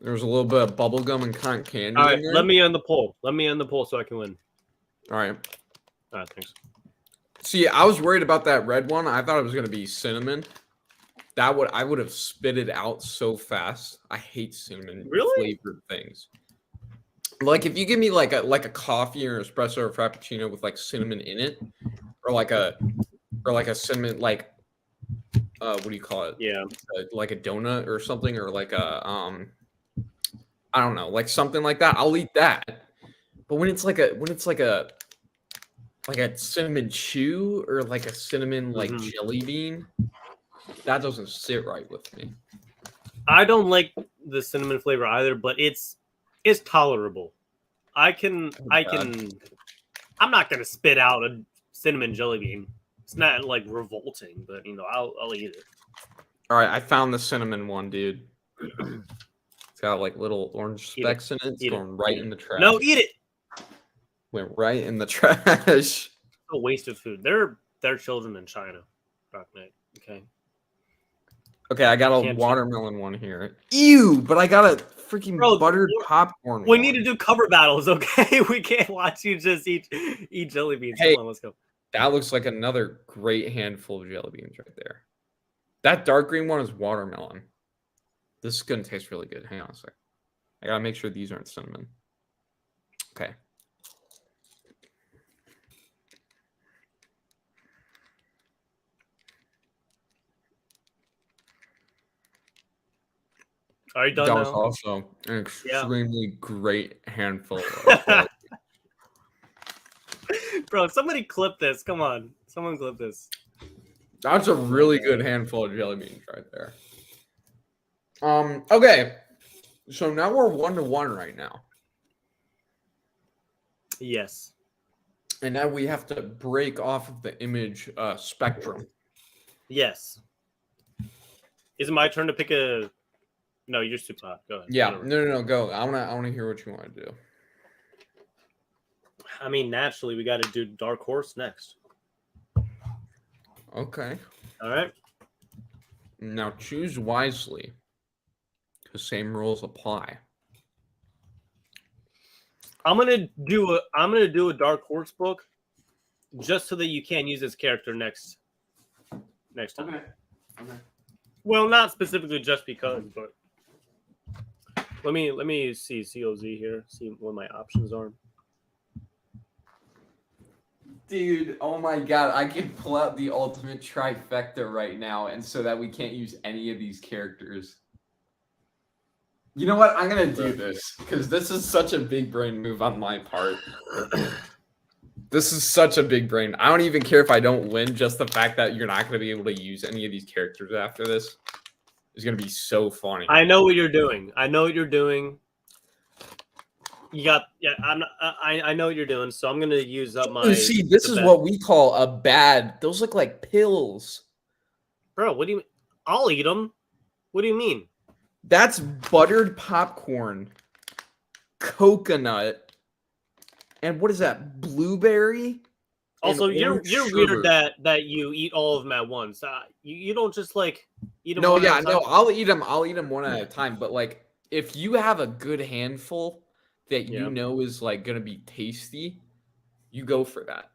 There's a little bit of bubble gum and cotton candy. All right, in there. let me end the poll. Let me end the poll so I can win. All right. All right, thanks. See, I was worried about that red one. I thought it was going to be cinnamon. I would have spit it out so fast. I hate cinnamon flavored things. Like if you give me like a coffee or espresso or frappuccino with like cinnamon in it, or like a cinnamon what do you call it? Yeah, like a donut or something, or like a I don't know, like something like that. I'll eat that. But when it's like a cinnamon chew or like a cinnamon like jelly bean, that doesn't sit right with me. I don't like the cinnamon flavor either, but it's tolerable. I'm not gonna spit out a cinnamon jelly bean. It's not like revolting, but I'll eat it. All right, I found the cinnamon one, dude. It's got like little orange specks in it. It's going right in the trash. No, eat it. Went right in the trash. A waste of food. They're children in China. Dark Knight. Okay. Okay, I got a watermelon one here. Ew, but I got a freaking buttered popcorn We need to do cover battles, okay? We can't watch you just eat jelly beans. Hey, come on, let's go. That looks like another great handful of jelly beans right there. That dark green one is watermelon. This is going to taste really good. Hang on a sec. I got to make sure these aren't cinnamon. Okay. Are you done that now? was also an extremely great handful of Bro, somebody clip this. Come on. Someone clip this. That's a really good handful of jelly beans right there. Okay. So now we're 1-1 right now. Yes. And now we have to break off of the image spectrum. Yes. Is it my turn to pick a... No, you're super hot. Go ahead. Yeah. No, go. I wanna hear what you want to do. I mean, naturally, we got to do Dark Horse next. Okay. All right. Now choose wisely, because same rules apply. I'm gonna do a Dark Horse book, just so that you can use this character next time. Okay. Well, not specifically just because, but let me see COZ here. See what my options are. Dude, oh my god, I can pull out the ultimate trifecta right now, and so that we can't use any of these characters. You know what? I'm gonna do this, because this is such a big brain move on my part. This is such a big brain. I don't even care if I don't win, just the fact that you're not gonna be able to use any of these characters after this is gonna be so funny. I know what you're doing. You got I know what you're doing, so I'm gonna use up my. See, this is what we call a bad. Those look like pills, bro. What do you mean? I'll eat them. What do you mean? That's buttered popcorn, coconut, and what is that? Blueberry. Also, you're weird that you eat all of them at once. You don't just like eat them. No, yeah, no. I'll eat them. I'll eat them one at a time. But like, if you have a good handful that you know is like gonna be tasty, you go for that.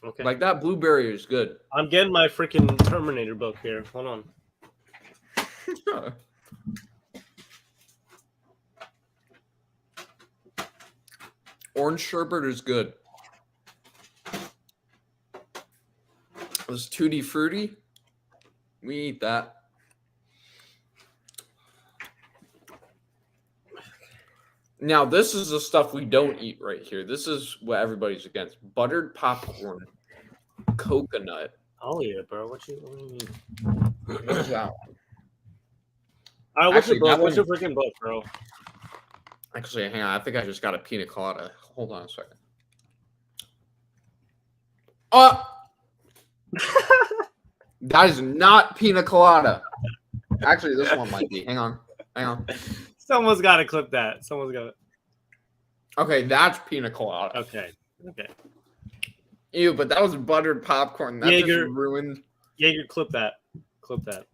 Okay. Like that blueberry is good. I'm getting my freaking Terminator book here. Hold on. Orange sherbet is good. This Tutti Frutti We eat that. Now, this is the stuff we don't eat right here. This is what everybody's against. Buttered popcorn, coconut. Oh yeah, bro. What you mean? What is that one? All right, what's Actually, your book? that What's your one- freaking book, bro? Actually, hang on. I think I just got a pina colada. Hold on a second. That is not pina colada. Actually, this one might be. Hang on. Someone's got to clip that. Someone's got to. Okay, that's pina colada. Okay. Ew, but that was buttered popcorn. That just ruined. Jaeger, clip that. Put that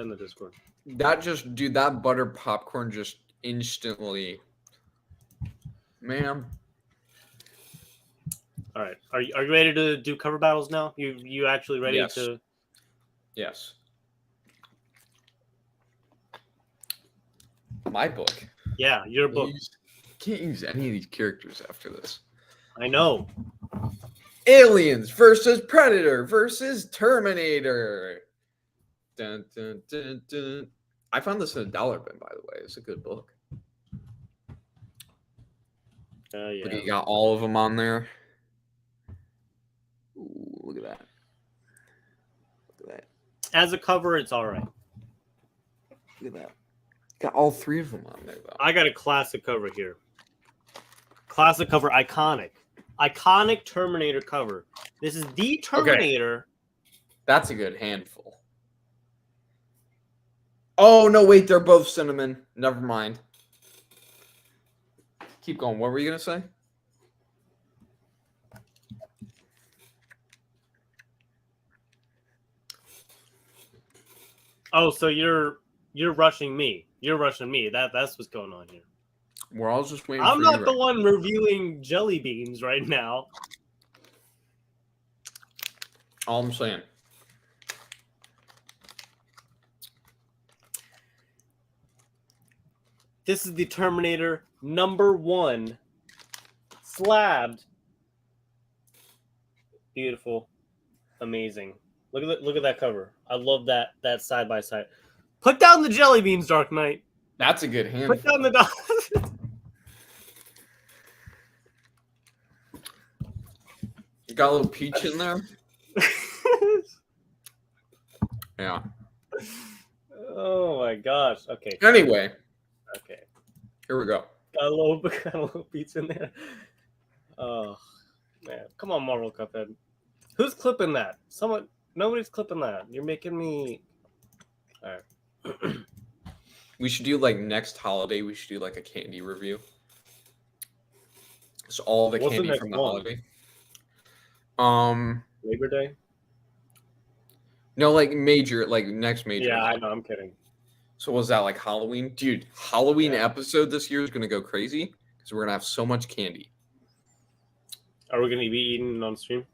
in the Discord. That buttered popcorn just instantly. Ma'am. All right. Are you ready to do cover battles now? You actually ready Yes. to? Yes. My book. Yeah, your book. Can't use any of these characters after this. I know. Aliens versus Predator versus Terminator. Dun, dun, dun, dun. I found this in a dollar bin, by the way. It's a good book. Yeah. Look, you got all of them on there. Ooh, look at that. Look at that. As a cover, it's all right. Look at that. Got all three of them on there, though. I got a classic cover here. Classic cover, iconic. Iconic Terminator cover. This is the Terminator. That's a good handful. Oh, no, wait. They're both cinnamon. Never mind. Keep going. What were you going to say? Oh, so you're rushing me. You're rushing me. That's what's going on here. We're all just waiting I'm for not you the right one reviewing jelly beans right now. All I'm saying. This is the Terminator #1 slabbed. Beautiful, amazing. Look at that cover. I love that side by side. Put down the jelly beans, Dark Knight. That's a good handful. Put down the You got a little peach in there? Yeah. Oh my gosh. Okay. Anyway, Okay. here we go. Got a little pizza in there. Oh man. Come on, Marvel Cuphead. Who's clipping that? Nobody's clipping that. You're making me. All right. We should do like next holiday. We should do like a candy review. So all the What's the candy next from the one? holiday. Labor Day. No, like next major. Yeah, I know. I'm kidding. So was that like Halloween? Dude, Halloween Yeah. episode this year is gonna go crazy because we're gonna have so much candy. Are we gonna be eating on stream?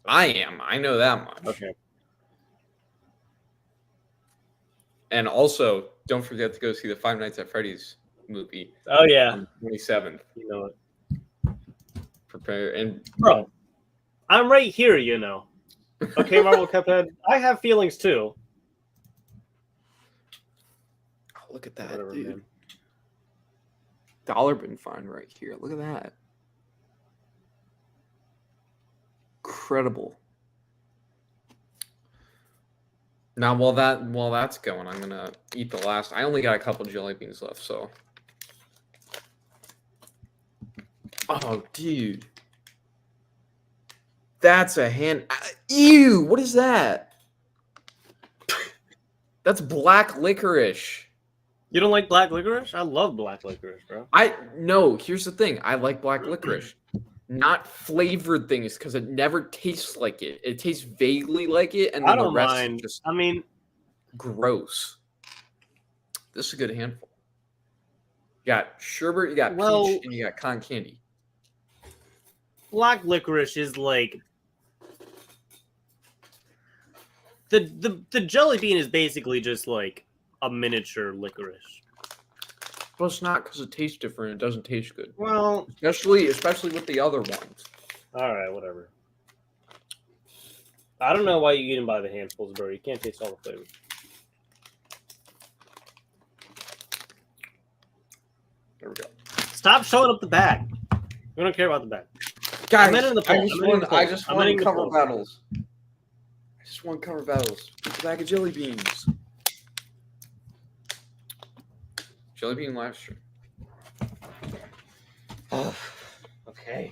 I am. I know that much. Okay. And also, don't forget to go see the Five Nights at Freddy's movie Oh yeah. on the 27th. You know it, Prepare and bro. I'm right here. You know. Okay, Marvel Cuphead. I have feelings too. oh, look at that, Whatever, dude. man. Dollar bin find right here. Look at that. Incredible. Now, while that's going, I'm gonna eat the last. I only got a couple jelly beans left, so. Oh, dude, that's a hand. Ew! What is that? That's black licorice. You don't like black licorice? I love black licorice, bro. No. Here's the thing. I like black licorice. Not flavored things because it never tastes like it. It tastes vaguely like it, and I then the don't rest mind. is just I mean, gross. This is a good handful. You got sherbet, you got Well- peach, and you got cotton candy. black licorice is like the jelly bean is basically just like a miniature licorice. Well, it's not because it tastes different. It doesn't taste good, Well, especially with the other ones. all right, whatever. I don't know why you eat them by the handfuls, bro. You can't taste all the flavor. There we go. Stop showing up the bag. We don't care about the bag. Guys, I'm in the I poll. just I'm in the want poll. I just I'm want in to the cover poll. battles. I just want to cover battles. With a bag of jelly beans. Jelly bean live stream. Okay.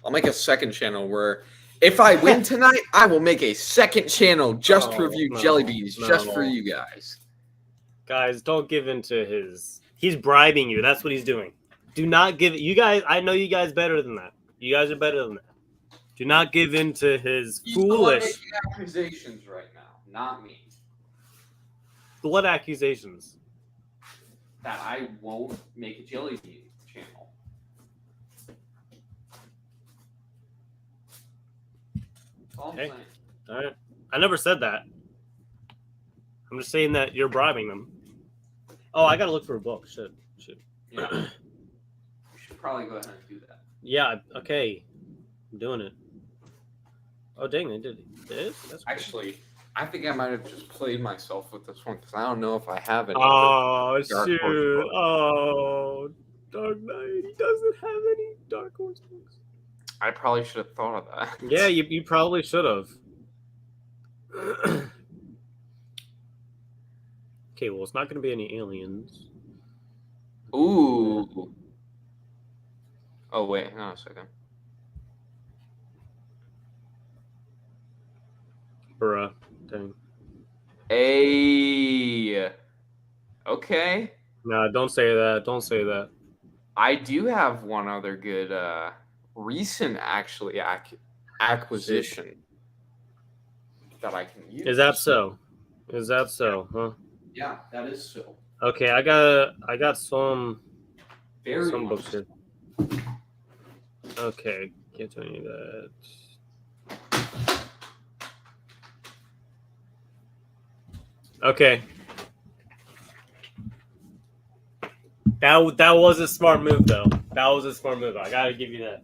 I'll make a second channel where if I win tonight, I will make a second channel just to No, review no, jelly beans, just no. for you guys. Guys, don't give in to his. He's bribing you. That's what he's doing. Do not give you guys. I know you guys better than that. You guys are better than that. Do not give in to his foolish. He's making accusations right now, not me. What accusations? That I won't make a jelly bean channel. That's all I'm Okay. saying. All right. I never said that. I'm just saying that you're bribing them. Oh, I gotta look for a book. Shit. Yeah. You should probably go ahead and do that. Yeah. Okay. I'm doing it. Oh dang! They did it. That's cool. Actually, I think I might have just played myself with this one because I don't know if I have any. Oh Dark shoot! Horse books. Oh, Dark Knight. He doesn't have any Dark Horse books. I probably should have thought of that. Yeah, you probably should have. Okay, well, it's not going to be any aliens. Ooh. Oh wait, hang on a second. Bruh. Dang. Okay. Nah, don't say that. Don't say that. I do have one other good recent actually acquisition that I can use. Is that so? Is that so? Huh? Yeah, that is so. Okay, I got some Very some much books here. Okay, can't tell you that. Okay. That was a smart move, though. That was a smart move. I gotta give you that.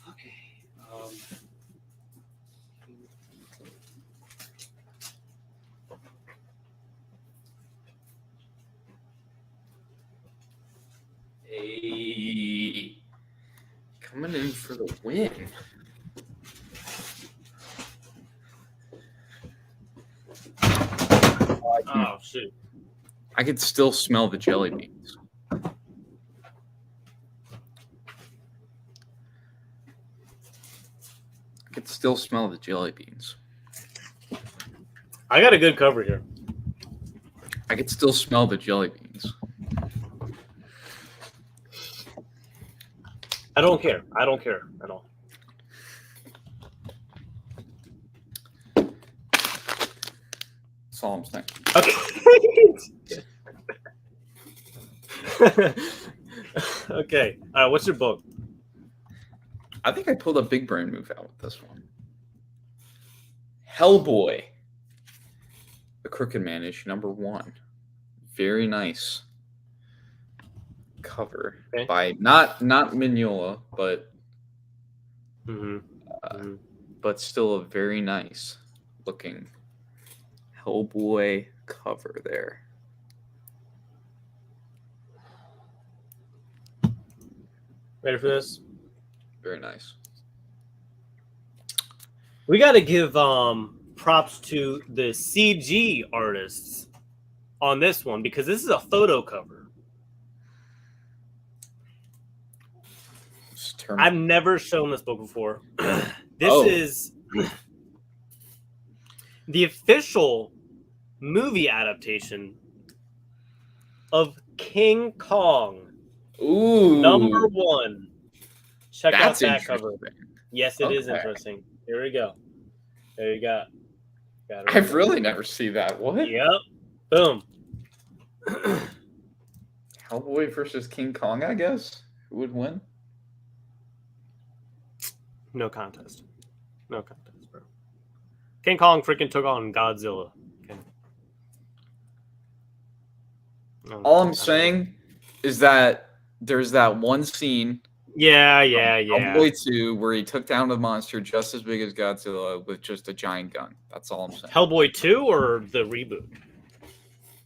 Okay. Hey, coming in for the win. Oh shoot. I could still smell the jelly beans. I could still smell the jelly beans. I got a good cover here. I could still smell the jelly beans. I don't care. I don't care at all. That's all I'm saying. Okay. Okay. All right. What's your book? I think I pulled a big brain move out with this one. Hellboy. The Crooked Man issue #1. Very nice cover Okay. by not Mignola, but but still a very nice looking Hellboy cover there. Ready for this? Very nice. We got to give props to the CG artists on this one because this is a photo cover. I've never shown this book before. This is the official movie adaptation of King Kong. Ooh, #1. Check out that cover. interesting. Yes, it is Okay. interesting. Here we go. There you go. Got it. I've really never seen that. What? Yep. Boom. Hellboy versus King Kong, I guess. Who would win? No contest. No contest, bro. King Kong freaking took on Godzilla. Okay. All I'm saying is that there's that one scene Yeah. Hellboy 2, where he took down a monster just as big as Godzilla with just a giant gun. That's all I'm saying. Hellboy 2 or the reboot?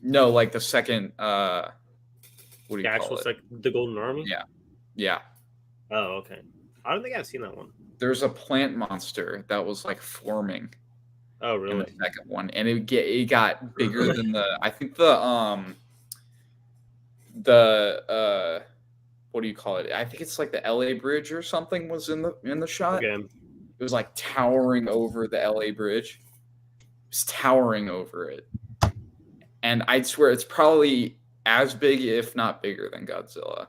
No, like the second. What do you The call actual it? the Golden Army? Yeah. Oh, okay. I don't think I've seen that one. There's a plant monster that was like forming Oh, in the really? second one, and it got bigger than I think the what do you call it? I think it's like the LA Bridge or something was in the shot. Okay. It was like towering over the LA Bridge. It was towering over it. And I'd swear it's probably as big, if not bigger, than Godzilla.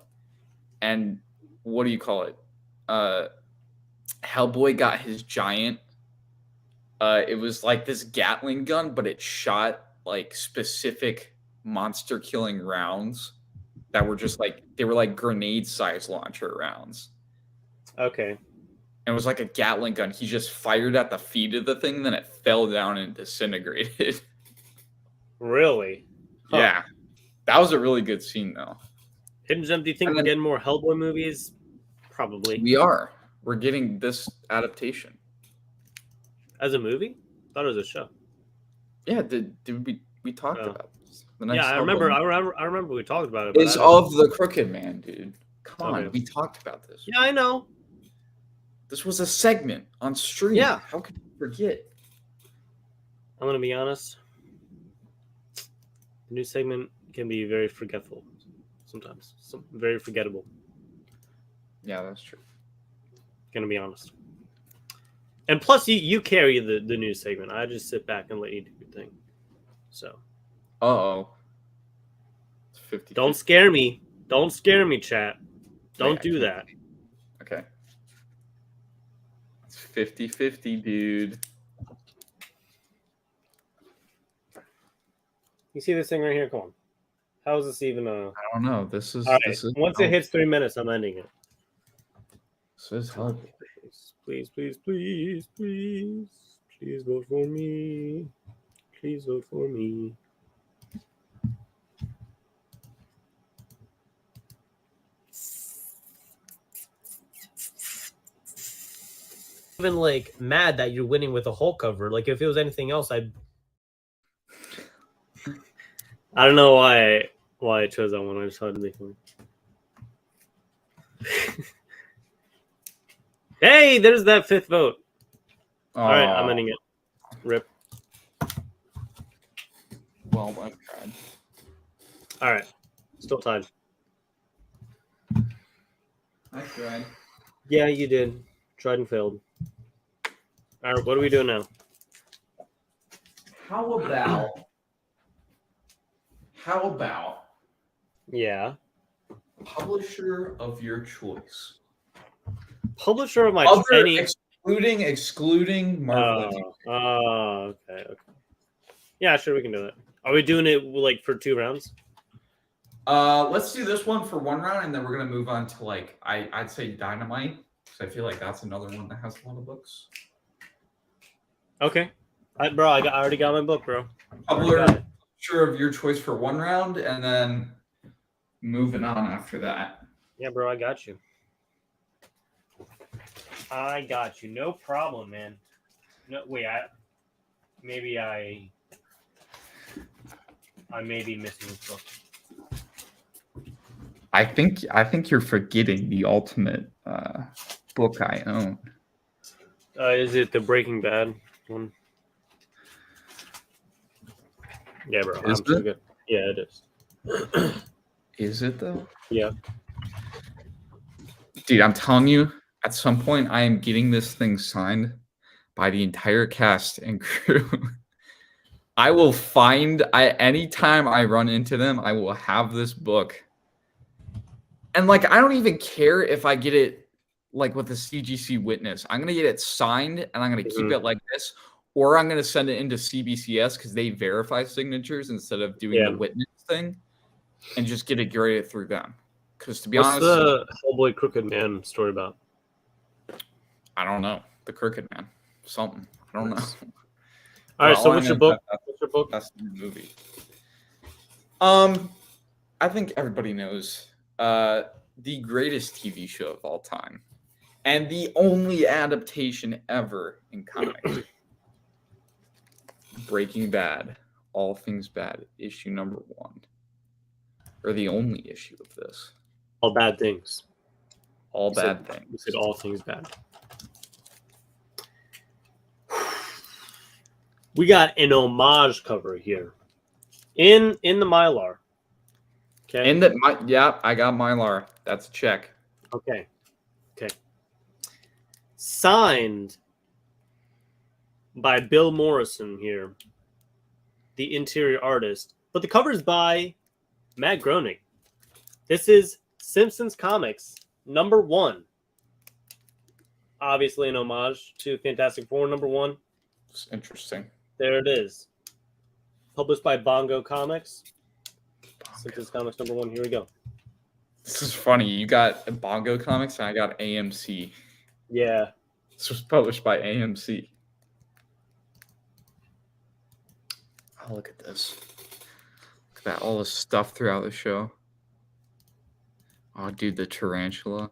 And what do you call it? Hellboy got his giant. It was like this Gatling gun, but it shot like specific monster killing rounds that were just like they were like grenade size launcher rounds. Okay. And it was like a Gatling gun. He just fired at the feet of the thing, then it fell down and disintegrated. Really? Huh. Yeah. That was a really good scene though. Hidden Gem, do you think we're getting more Hellboy movies? Probably. We are. We're getting this adaptation. As a movie? I thought it was a show. Yeah, did we talked about this? The next I remember we talked about it. Is of the Crooked Man, dude. Come on, we talked about this. Yeah, I know. This was a segment on stream. Yeah. How could you forget? I'm gonna be honest. The new segment can be very forgetful sometimes. Very forgettable. Yeah, that's true. Gonna be honest. And plus, you carry the news segment. I just sit back and let you do your thing. So. It's 50. Don't scare me. Don't scare me, chat. Don't do that. Okay. It's 50-50, dude. You see this thing right here? Come on. How is this even I don't know. This is. All right. This is Once it hits 3 minutes, I'm ending it. This is hard. Please vote for me. Please vote for me. Even like mad that you're winning with a Hulk cover. Like if it was anything else, I don't know why I chose that one. I just thought it'd be funny. Hey, there's that fifth vote. All right, I'm ending it. Rip. Well, I've tried. All right, still tied. I tried. Yeah, you did. Tried and failed. All right, what are we doing now? How about Yeah. publisher of your choice? Publisher of my excluding Marvel. Okay. Yeah, sure, we can do that. Are we doing it like for 2 rounds? Let's do this one for 1 round, and then we're gonna move on to like I'd say Dynamite, because I feel like that's another one that has a lot of books. Okay, I already got my book, bro. Publisher of your choice for 1 round, and then moving on after that. Yeah, bro, I got you. No problem, man. No, wait, I may be missing this book. I think you're forgetting the ultimate book I own. Is it the Breaking Bad one? Yeah, bro. Is I'm so it? good. Yeah, it is. Is it though? Yeah. Dude, I'm telling you, at some point I am getting this thing signed by the entire cast and crew. I will anytime I run into them, I will have this book. And like, I don't even care if I get it like with a CGC witness. I'm gonna get it signed and I'm gonna keep it like this, or I'm gonna send it into CBCS because they verify signatures instead of doing the witness thing, and just get it graded through them. Because to be honest, what's the Hellboy Crooked Man story about? I don't know. The Crooked Man, something. I don't know. All right, so what's your book? That's the movie. I think everybody knows. the greatest TV show of all time and the only adaptation ever in comics. Breaking Bad, All Things Bad, issue number 1. Or the only issue of this. All bad things. All bad things. You said all things bad. We got an homage cover here. In the Mylar. Okay. I got Mylar. That's a check. Okay. Signed by Bill Morrison here, the interior artist. But the cover is by Matt Groening. This is Simpsons Comics number 1. Obviously an homage to Fantastic Four number 1. It's interesting. There it is. Published by Bongo Comics. Simpsons Comics number 1. Here we go. This is funny. You got Bongo Comics and I got AMC. Yeah. This was published by AMC. Oh, look at this. Look at that. All the stuff throughout the show. Oh, dude, the tarantula.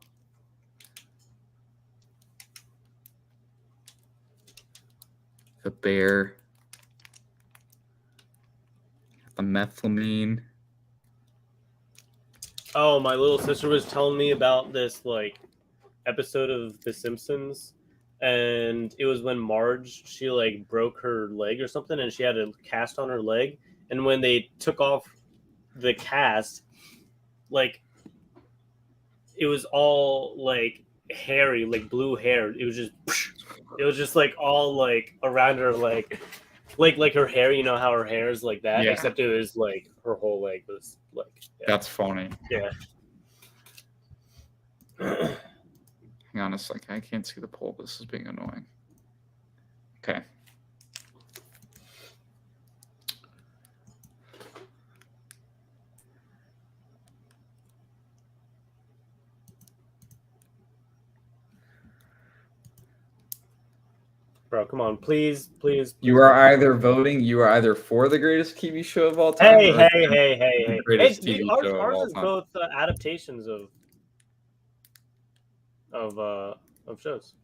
The bear. The methylamine. Oh, my little sister was telling me about this episode of The Simpsons, and it was when Marge, she broke her leg or something, and she had a cast on her leg, and when they took off the cast, it was all hairy, blue hair. It was just all around her leg. Like her hair, you know how her hair is like that, Yeah. except it was her whole leg was yeah. That's funny. Yeah. Hang on a second. I can't see the poll. This is being annoying. Okay. Bro, come on, please. You are either for the greatest TV show of all time. Hey. The greatest Hey, TV show of ours all is time. both adaptations of shows.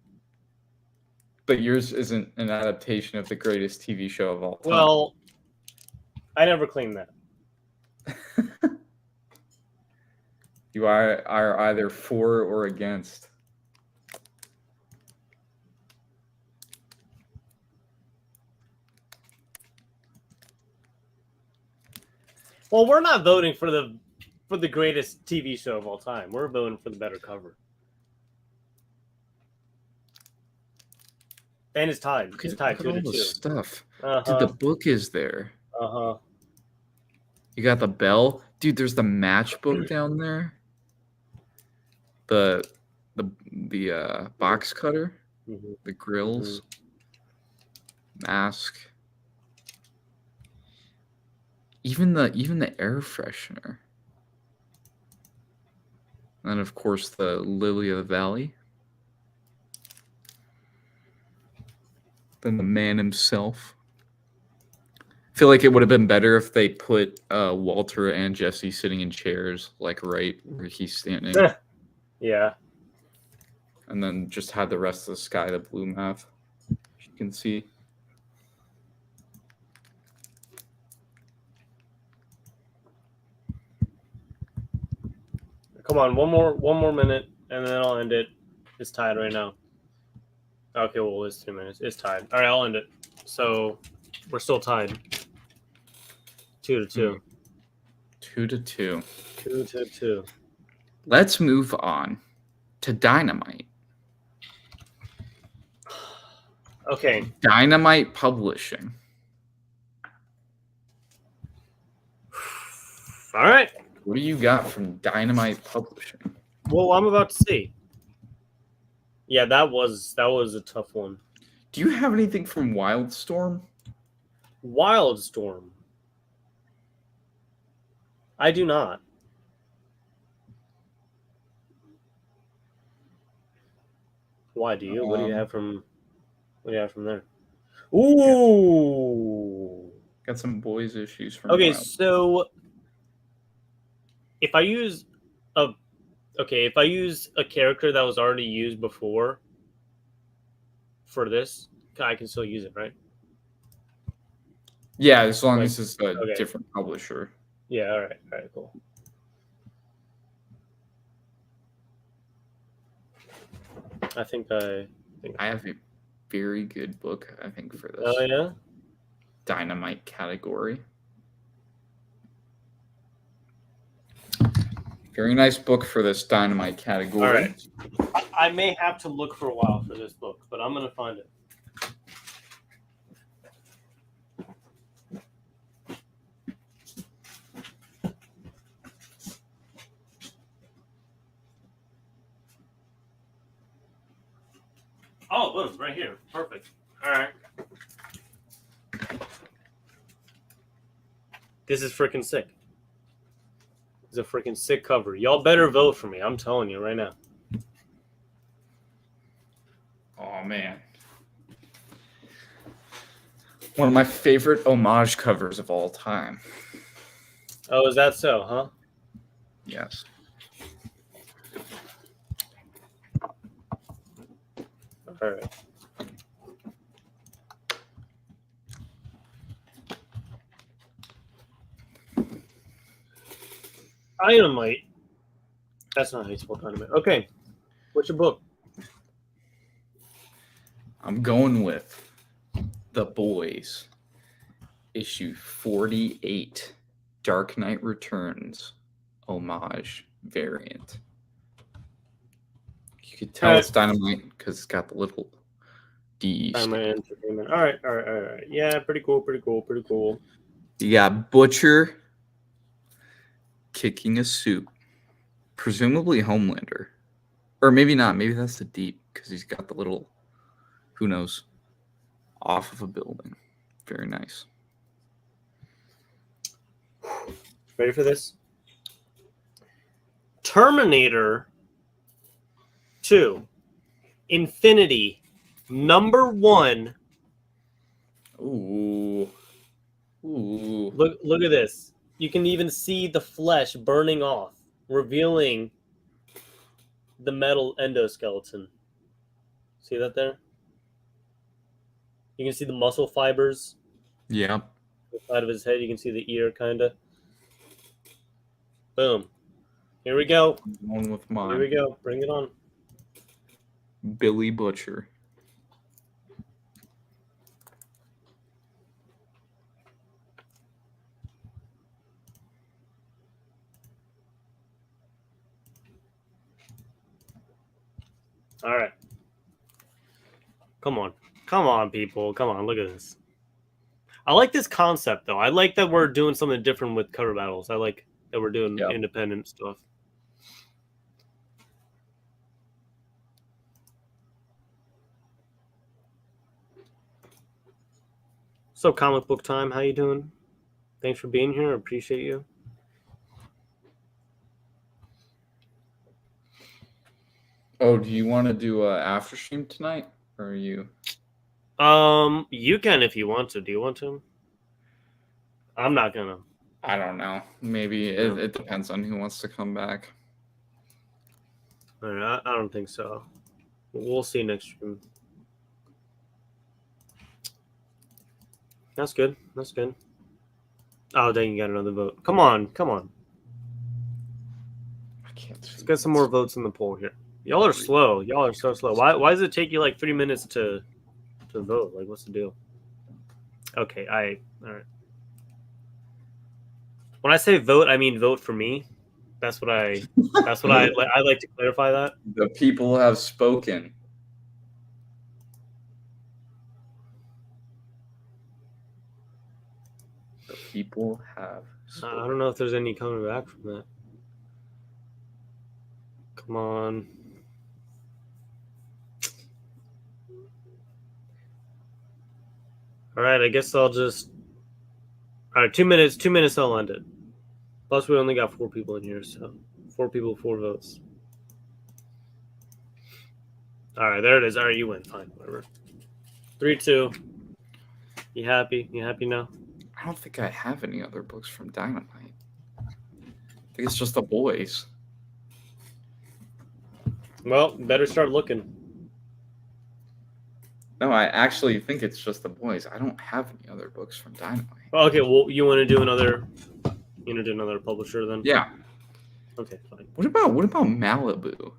But yours isn't an adaptation of the greatest TV show of all time. Well, I never claimed that. You are either for or against. Well, we're not voting for the greatest TV show of all time. We're voting for the better cover. And it's tied. It's tied Look at 2-2. all the stuff. Uh-huh. Dude, the book is there. Uh-huh. You got the bell. Dude, there's the matchbook down there. The box cutter. Mm-hmm. The grills. Mask. Even the air freshener. And of course the Lily of the Valley. Then the man himself. I feel like it would have been better if they put Walter and Jesse sitting in chairs, right where he's standing. Yeah. And then just had the rest of the sky the blue map. You can see. Come on, one more minute, and then I'll end it. It's tied right now. Okay, well, it's 2 minutes. It's tied. All right, I'll end it. So we're still tied. 2-2. 2-2. 2-2. Let's move on to Dynamite. Okay. Dynamite Publishing. All right. What do you got from Dynamite Publishing? Well, I'm about to see. Yeah, that was a tough one. Do you have anything from Wildstorm? Wildstorm. I do not. Why do you? What do you have from? What do you have from there? Ooh. Got some boys issues from. Okay, Wild. so if I use a Okay, if I use a character that was already used before for this, I can still use it, right? Yeah, as long Like, as it's a okay. different publisher. Yeah, all right, cool. I think I have a very good book, I think, for this Oh yeah. Dynamite category. Very nice book for this Dynamite category. All right. I may have to look for a while for this book, but I'm gonna find it. Oh, boom, right here. Perfect. All right. This is freaking sick. It's a freaking sick cover. Y'all better vote for me. I'm telling you right now. Oh, man. One of my favorite homage covers of all time. Oh, is that so, huh? Yes. All right. Dynamite. That's not how you spell dynamite. Okay. What's your book? I'm going with The Boys, issue 48, Dark Knight Returns, homage variant. You could tell it's Dynamite because it's got the little D. Dynamite Entertainment. All right. Yeah, pretty cool. You got Butcher kicking a suit, presumably Homelander. Or maybe not. Maybe that's the Deep because he's got the little, who knows, off of a building. Very nice. Ready for this? Terminator 2 Infinity #1. Ooh. Look at this. You can even see the flesh burning off, revealing the metal endoskeleton. See that there? You can see the muscle fibers. Yeah. The side of his head. You can see the ear, kind of. Boom. Here we go. One with mine. Here we go. Bring it on. Billy Butcher. All right. Come on, people. Come on, look at this. I like this concept, though. I like that we're doing something different with cover battles. I like that we're doing independent stuff. So, comic book time, how you doing? Thanks for being here. I appreciate you. Oh, do you want to do a after stream tonight, or are you? You can if you want to. Do you want to? I'm not gonna. I don't know. Maybe it depends on who wants to come back. All right, I don't think so. We'll see next stream. That's good. Oh, dang, you got another vote. Come on. I can't see. Let's get some more votes in the poll here. Y'all are slow. Y'all are so slow. Why does it take you like 3 minutes to vote? Like, what's the deal? Okay, all right. When I say vote, I mean vote for me. That's what I like to clarify that. The people have spoken. The people have spoken. I don't know if there's any coming back from that. Come on. All right, I guess I'll just. All right, 2 minutes. 2 minutes. I'll end it. Plus, we only got 4 people in here, so 4 people, 4 votes. All right, there it is. All right, you win. Fine, whatever. 3-2. You happy? You happy now? I don't think I have any other books from Dynamite. I think it's just The Boys. Well, better start looking. No, I actually think it's just the boys. I don't have any other books from Dynamite. Okay, well, you want to do another? You want to do another publisher then? Yeah. Okay, fine. What about Malibu?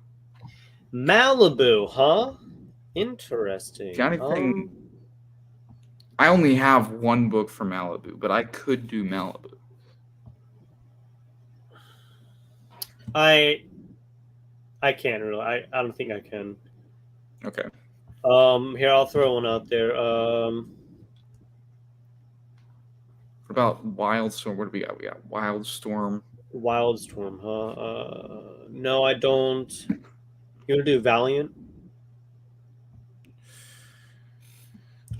Malibu, huh? Interesting. Got anything? I only have one book for Malibu, but I could do Malibu. I can't really. I don't think I can. Okay. Here, I'll throw one out there. What about Wildstorm? What do we got? We got Wildstorm. Wildstorm, huh? No, I don't. You want to do Valiant?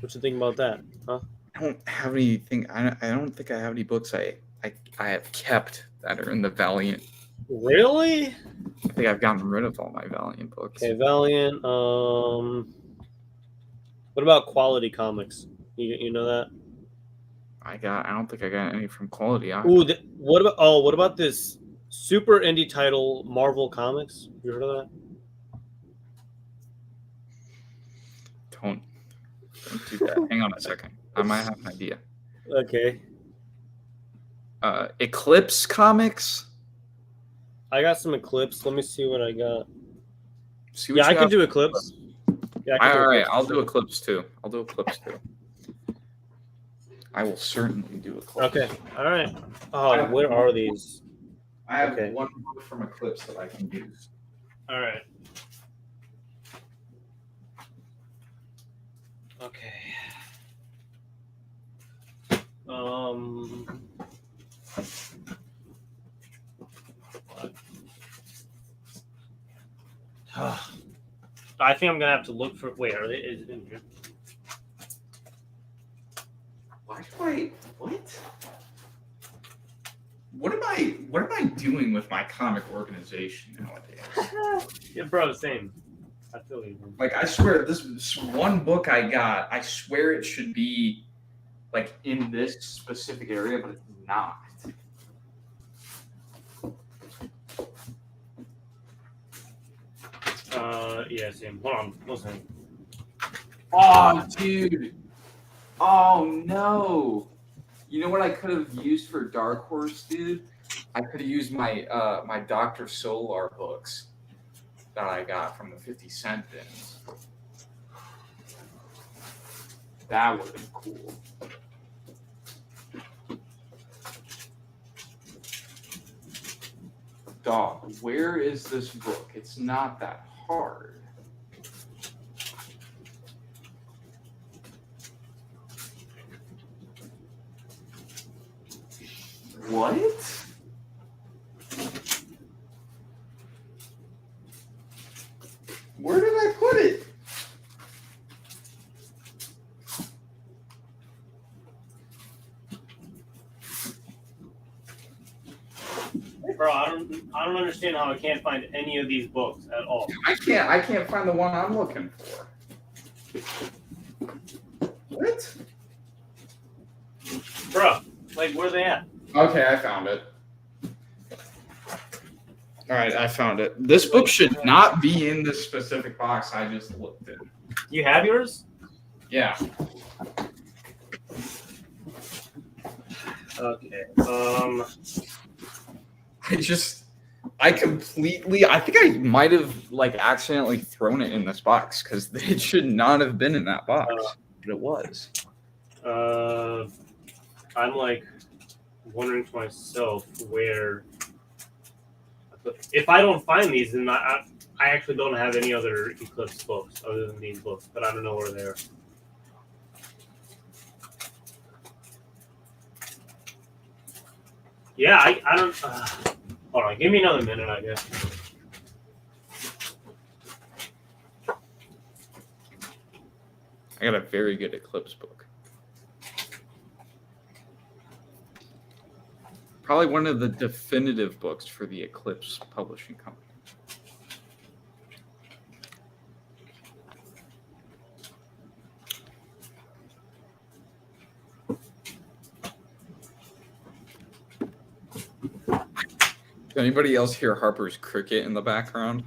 What you think about that, huh? I don't have anything. I don't think I have any books I have kept that are in the Valiant. Really? I think I've gotten rid of all my Valiant books. Okay, Valiant. What about Quality Comics? You know that? I don't think I got any from Quality. Ooh, what about this super indie title, Marvel Comics? You heard of that? Don't do that. Hang on a second. I might have an idea. Okay. Eclipse Comics. I got some Eclipse. Let me see what I got. See what Yeah, I you can have. do Eclipse. Yeah, I can do All right, Eclipse. I'll do Eclipse too. I will certainly do Eclipse. Okay. All right. Oh, where are these? I have Okay. one book from Eclipse that I can use. All right. Okay. I think I'm gonna have to look for. Wait, are they? Is it in here? Why do I what? What am I doing with my comic organization nowadays? Yeah, bro, same. I feel you. Like I swear, this one book I got, I swear it should be like in this specific area, but it's not. Yeah, same. Hold on, listen. Oh, dude. Oh no. You know what I could have used for Dark Horse, dude? I could have used my my Dr. Solar books that I got from the 50 cent bins. That would have been cool. Dog, where is this book? It's not that hard. What? Where did I put it? Bro, I don't understand how I can't find any of these books at all. I can't find the one I'm looking for. What? Bro, like where are they at? Okay, I found it. All right, I found it. This book should not be in this specific box I just looked in. You have yours? Yeah. Okay. I think I might have like accidentally thrown it in this box because it should not have been in that box, but it was. I'm like wondering to myself where. If I don't find these, then I actually don't have any other Eclipse books other than these books, but I don't know where they are. Yeah, I don't. Hold on, give me another minute, I guess. I got a very good Eclipse book. Probably one of the definitive books for the Eclipse Publishing Company. Does anybody else hear Harper's Cricket in the background?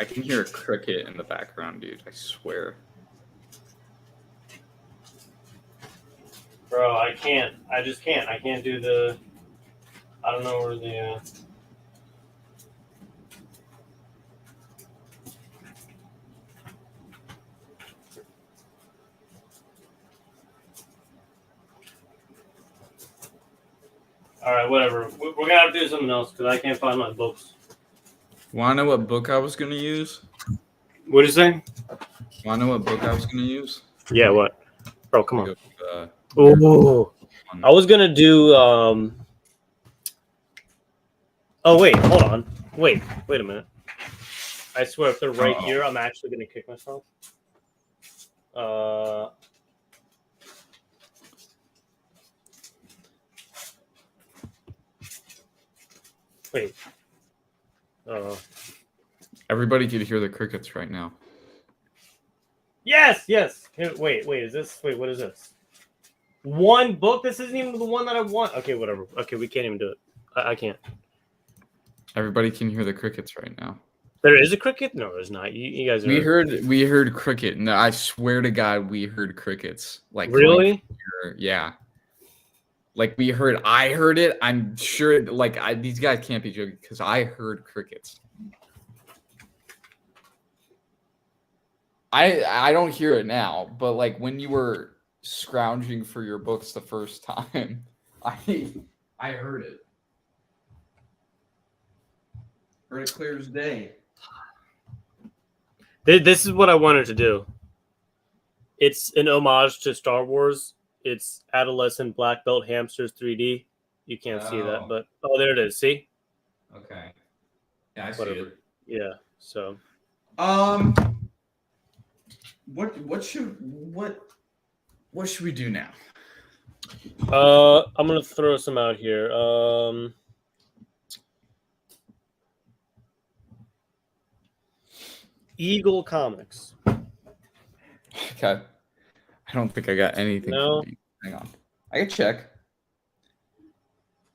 I can hear a cricket in the background, dude. I swear. Bro, I can't. I just can't. I can't do the. I don't know where the. All right, whatever. We're gonna have to do something else because I can't find my books. Want to know what book I was gonna use? What did you say? Want to know what book I was gonna use? Yeah, what? Bro, come on. Go with, Oh, I was gonna do. Oh wait, hold on. Wait a minute. I swear, if they're right here, I'm actually gonna kick myself. Wait. Everybody could hear the crickets right now. Yes. Here, wait. Is this? Wait, what is this? One book. This isn't even the one that I want. Okay, whatever. Okay, we can't even do it. I can't. Everybody can hear the crickets right now. There is a cricket? No, there's not. You guys are. We heard cricket. No, I swear to God, we heard crickets. Like Really? Yeah. Like I heard it. I'm sure. Like these guys can't be joking because I heard crickets. I don't hear it now, but like when you were scrounging for your books the first time, I heard it. Heard it clear as day. This is what I wanted to do. It's an homage to Star Wars. It's Adolescent Black Belt Hamsters 3D. You can't see that, but there it is. See? Okay. Yeah, I see Whatever. it. Yeah. So. What should we do now? I'm gonna throw some out here. Eagle Comics. Okay. I don't think I got anything. No. Hang on. I can check.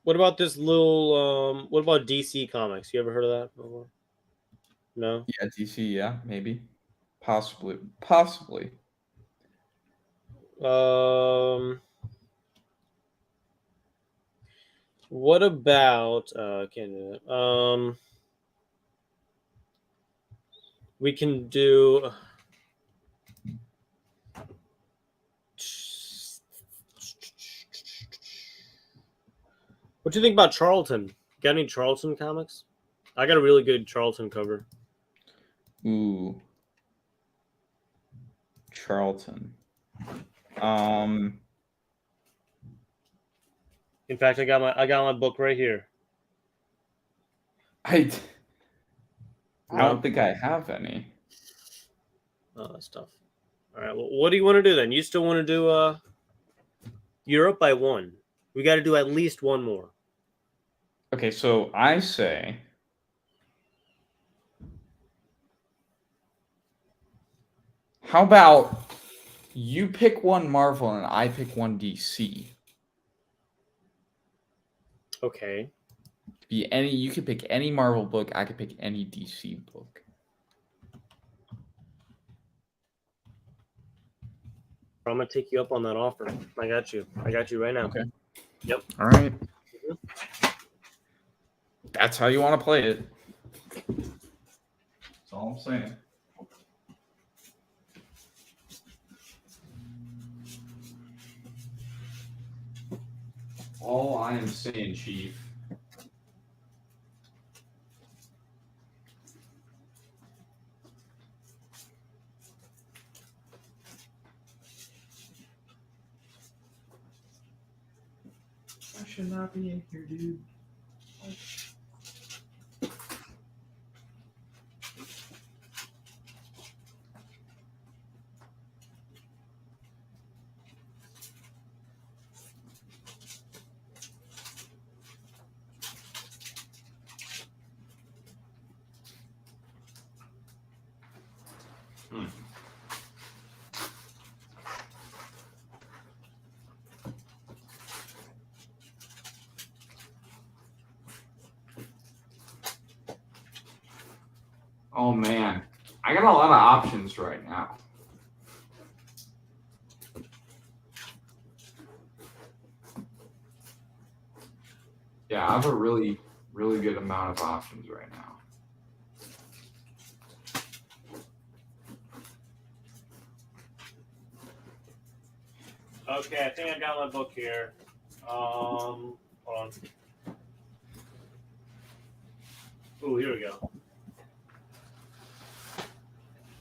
What about this little? What about DC Comics? You ever heard of that before? No. Yeah, DC. Yeah, maybe, possibly. What about? Can't do that. We can do. What do you think about Charlton? Got any Charlton comics? I got a really good Charlton cover. Ooh, Charlton. In fact, I got my book right here. I don't think I have any. Oh, that's tough. All right. Well, what do you want to do then? You still want to do You're up by one. We got to do at least one more. Okay, so I say how about you pick one Marvel and I pick one DC? Okay. You could pick any Marvel book, I could pick any DC book. I'm gonna take you up on that offer. I got you right now. Okay. Yep. All right. That's how you want to play it. That's all I'm saying. All I am saying, Chief. I should not be in here, dude. Oh man, I got a lot of options right now. Yeah, I have a really good amount of options right now. Okay, I think I got my book here. Hold on. Ooh, here we go.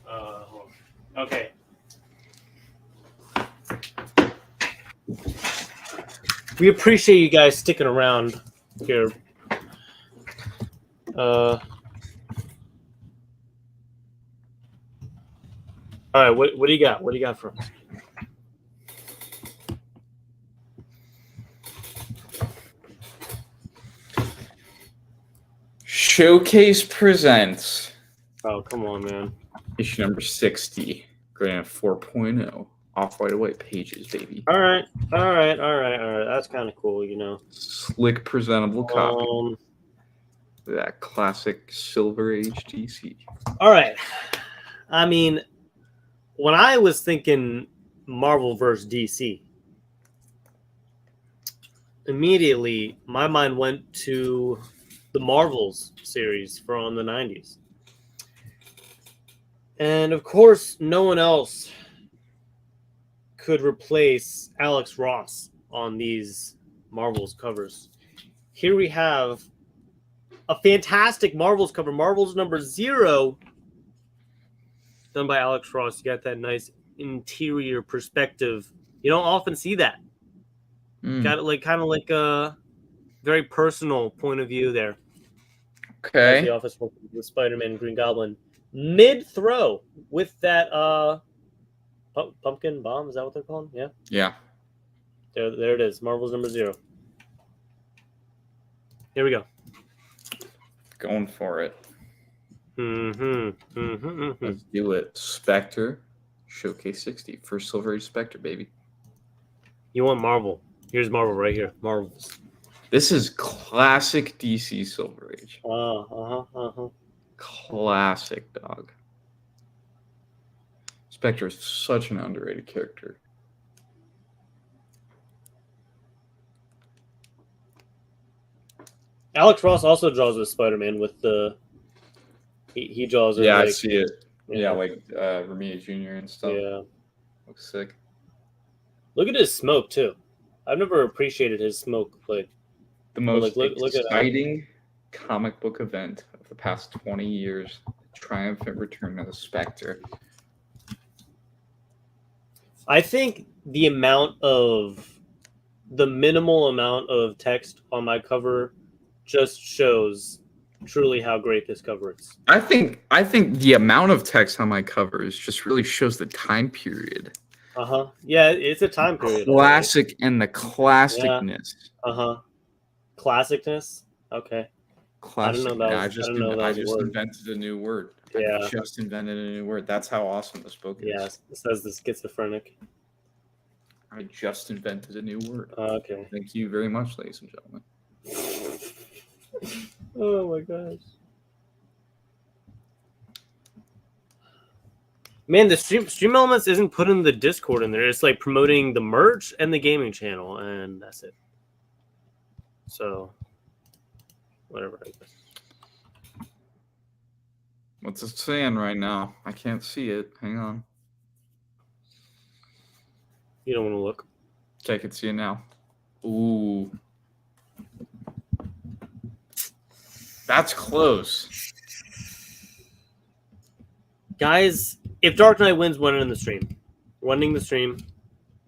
Hold on. Okay. We appreciate you guys sticking around here. All right, what do you got? What do you got for us? Showcase presents Oh, come on, man. issue number 60, Grand 4.0, off-white pages, baby. All right. That's kind of cool, you know. Slick, presentable copy. That classic Silver Age DC. All right. I mean, when I was thinking Marvel versus DC, immediately my mind went to the Marvels series from the 90s. And of course, no one else could replace Alex Ross on these Marvels covers. Here we have a fantastic Marvels cover, Marvels number 0, done by Alex Ross. You got that nice interior perspective. You don't often see that. Got it kind of like a very personal point of view there. Okay. The Office with Spider-Man and Green Goblin. Mid-throw with that pumpkin bomb. Is that what they're called? Yeah. Yeah. There it is. Marvel's number 0. Here we go. Going for it. Mm-hmm. Let's do it. Spectre, Showcase 60. First Silver Age Spectre, baby. You want Marvel. Here's Marvel right here. Marvels. This is classic DC Silver Age. Classic, dog. Spectre is such an underrated character. Alex Ross also draws with Spider-Man with the... He draws it. Yeah, like, I see it. Yeah, like Romita Jr. and stuff. Yeah. Looks sick. Look at his smoke, too. I've never appreciated his smoke. Like, The most look at exciting comic book event of the past 20 years. The triumphant return of the Spectre. I think the minimal amount of text on my cover just shows truly how great this cover is. I think the amount of text on my covers just really shows the time period. Yeah, it's a time period. Classic and the classicness. Classicness. Okay. Classic. I didn't know that was, I just invented a new word. Yeah. I just invented a new word. That's how awesome this book is. Yeah, it says the schizophrenic. I just invented a new word. Okay. Thank you very much, ladies and gentlemen. Oh my gosh. Man, the stream elements isn't putting the Discord in there. It's like promoting the merch and the gaming channel, and that's it. So, whatever. I guess. What's it saying right now? I can't see it. Hang on. You don't want to look. Okay, I can see it now. Ooh. That's close. Guys, if Dark Knight wins, winning the stream. Winning the stream.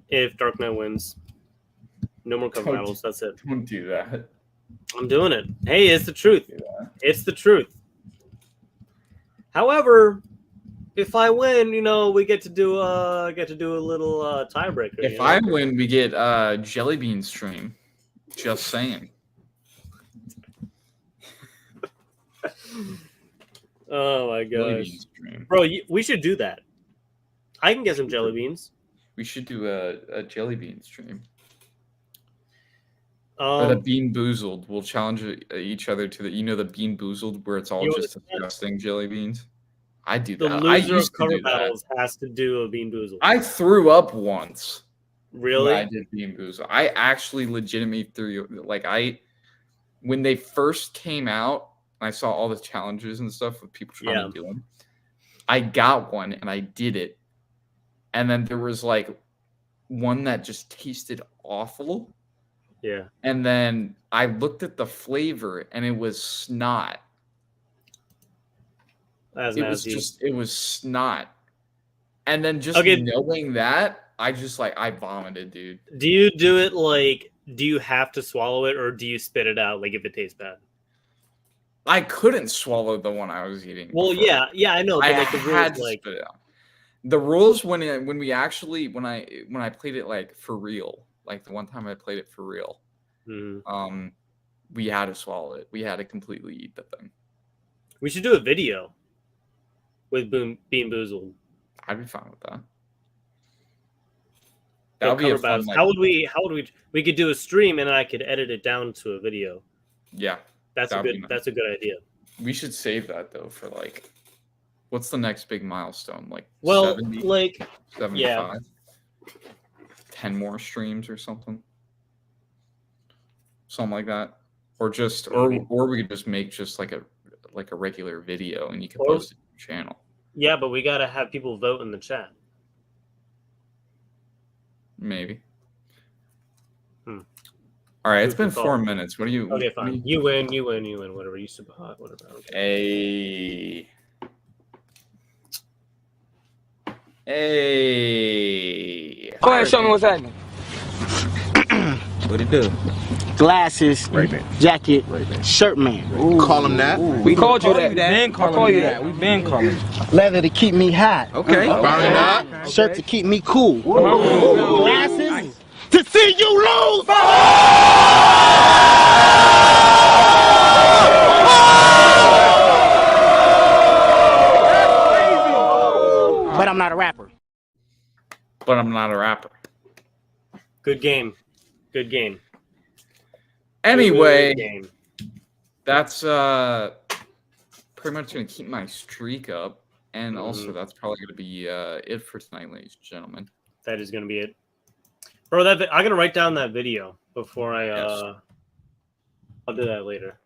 If Dark Knight wins. No more cover battles. That's it. Don't do that. I'm doing it. Hey, it's the truth. It's the truth. However, if I win, we get to do a little tiebreaker. If I win, we get Jelly Bean stream. Just saying. Oh my gosh, bro! We should do that. I can get some jelly beans. We should do a jelly bean stream. Or the Bean Boozled. We'll challenge each other to the Bean Boozled, where it's all just disgusting jelly beans. I do The that. I loser of used to cover do that. battles has to do a Bean Boozled. I threw up once Really? when I did Bean Boozled. I actually legitimately threw like when they first came out, I saw all the challenges and stuff with people trying to do them. I got one and I did it. And then there was like one that just tasted awful. Yeah. And then I looked at the flavor and it was snot. That's It nasty. was snot. And then just knowing that, I vomited, dude. Do you do it like, do you have to swallow it or do you spit it out like if it tastes bad? I couldn't swallow the one I was eating. Well, before. yeah, I know. But I like the had rules, to spit it out. The rules when I played it like for real, like the one time I played it for real, we had to swallow it. We had to completely eat the thing. We should do a video with Bean Boozled. I'd be fine with that. That would be a fun. How would we? We could do a stream and then I could edit it down to a video. Yeah, that's a good idea. We should save that though for like, what's the next big milestone? Like 70, 75, yeah. 10 more streams or something like that, or we could just make just like a regular video and you can post it to your channel. Yeah, but we gotta have people vote in the chat. Maybe. All right, it's been 4 minutes. What do you? Okay, fine. You win. Whatever. You super hot. Whatever. Okay. Hey. Go ahead, show me what's happening. What it do? Glasses, jacket, shirt man. Call him that. We called you that. I call you that. We've been calling you. Leather to keep me hot. Okay. Burn up. Shirt to keep me cool. Glasses to see you lose. But I'm not a rapper. Good game. Good game. Anyway, Good game. that's pretty much gonna keep my streak up, and also that's probably gonna be it for tonight, ladies and gentlemen. That is gonna be it, bro. I'm gonna write down that video before I. I'll do that later.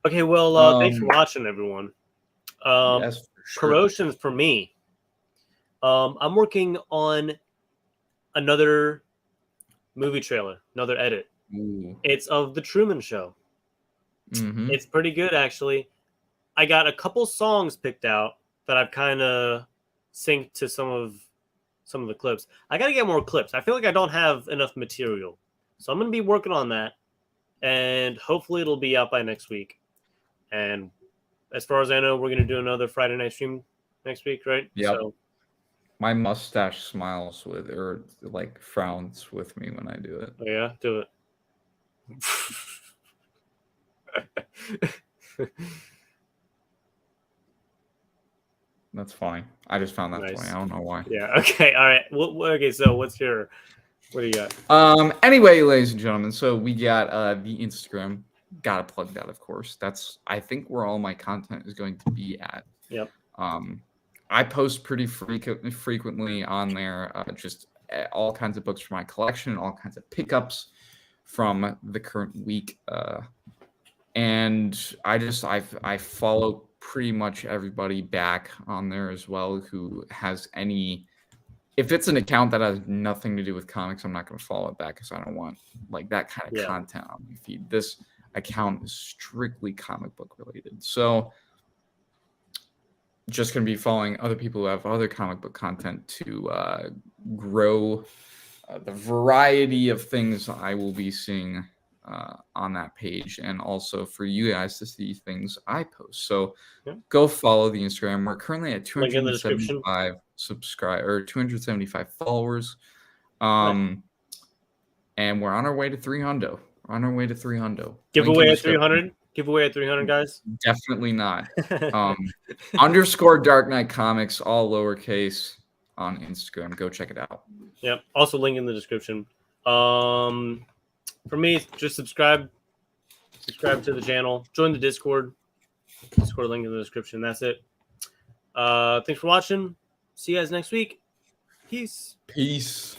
Okay. Well, thanks for watching, everyone. Yes, for sure. Promotions for me. I'm working on another movie trailer, another edit. Ooh. It's of The Truman Show. Mm-hmm. It's pretty good, actually. I got a couple songs picked out that I've kind of synced to some of the clips. I got to get more clips. I feel like I don't have enough material. So I'm going to be working on that. And hopefully it'll be out by next week. And as far as I know, we're going to do another Friday night stream next week, right? Yep. So, my mustache smiles with, or like frowns with me when I do it. oh yeah, do it. That's funny. I just found that Nice. funny. I don't know why. Yeah. Okay. All right. Okay. So what do you got? Anyway, ladies and gentlemen, so we got the Instagram. Gotta plug that, of course. That's, I think, where all my content is going to be at. Yep. I post pretty frequently on there, just all kinds of books from my collection, all kinds of pickups from the current week, and I follow pretty much everybody back on there as well who has any. If it's an account that has nothing to do with comics, I'm not going to follow it back because I don't want like that kind of content on my feed. This account is strictly comic book related, so just going to be following other people who have other comic book content to grow the variety of things I will be seeing on that page, and also for you guys to see things I post. So go follow the Instagram. We're currently at 275 subscribers, 275 followers, and we're on our way to 300. Giveaway at 300. Giveaway at 300, guys. Definitely not. _ Dark Knight Comics, all lowercase, on Instagram. Go check it out. Yep. Also, link in the description. For me, just subscribe to the channel. Join the Discord. Discord link in the description. That's it. Thanks for watching. See you guys next week. Peace. Peace.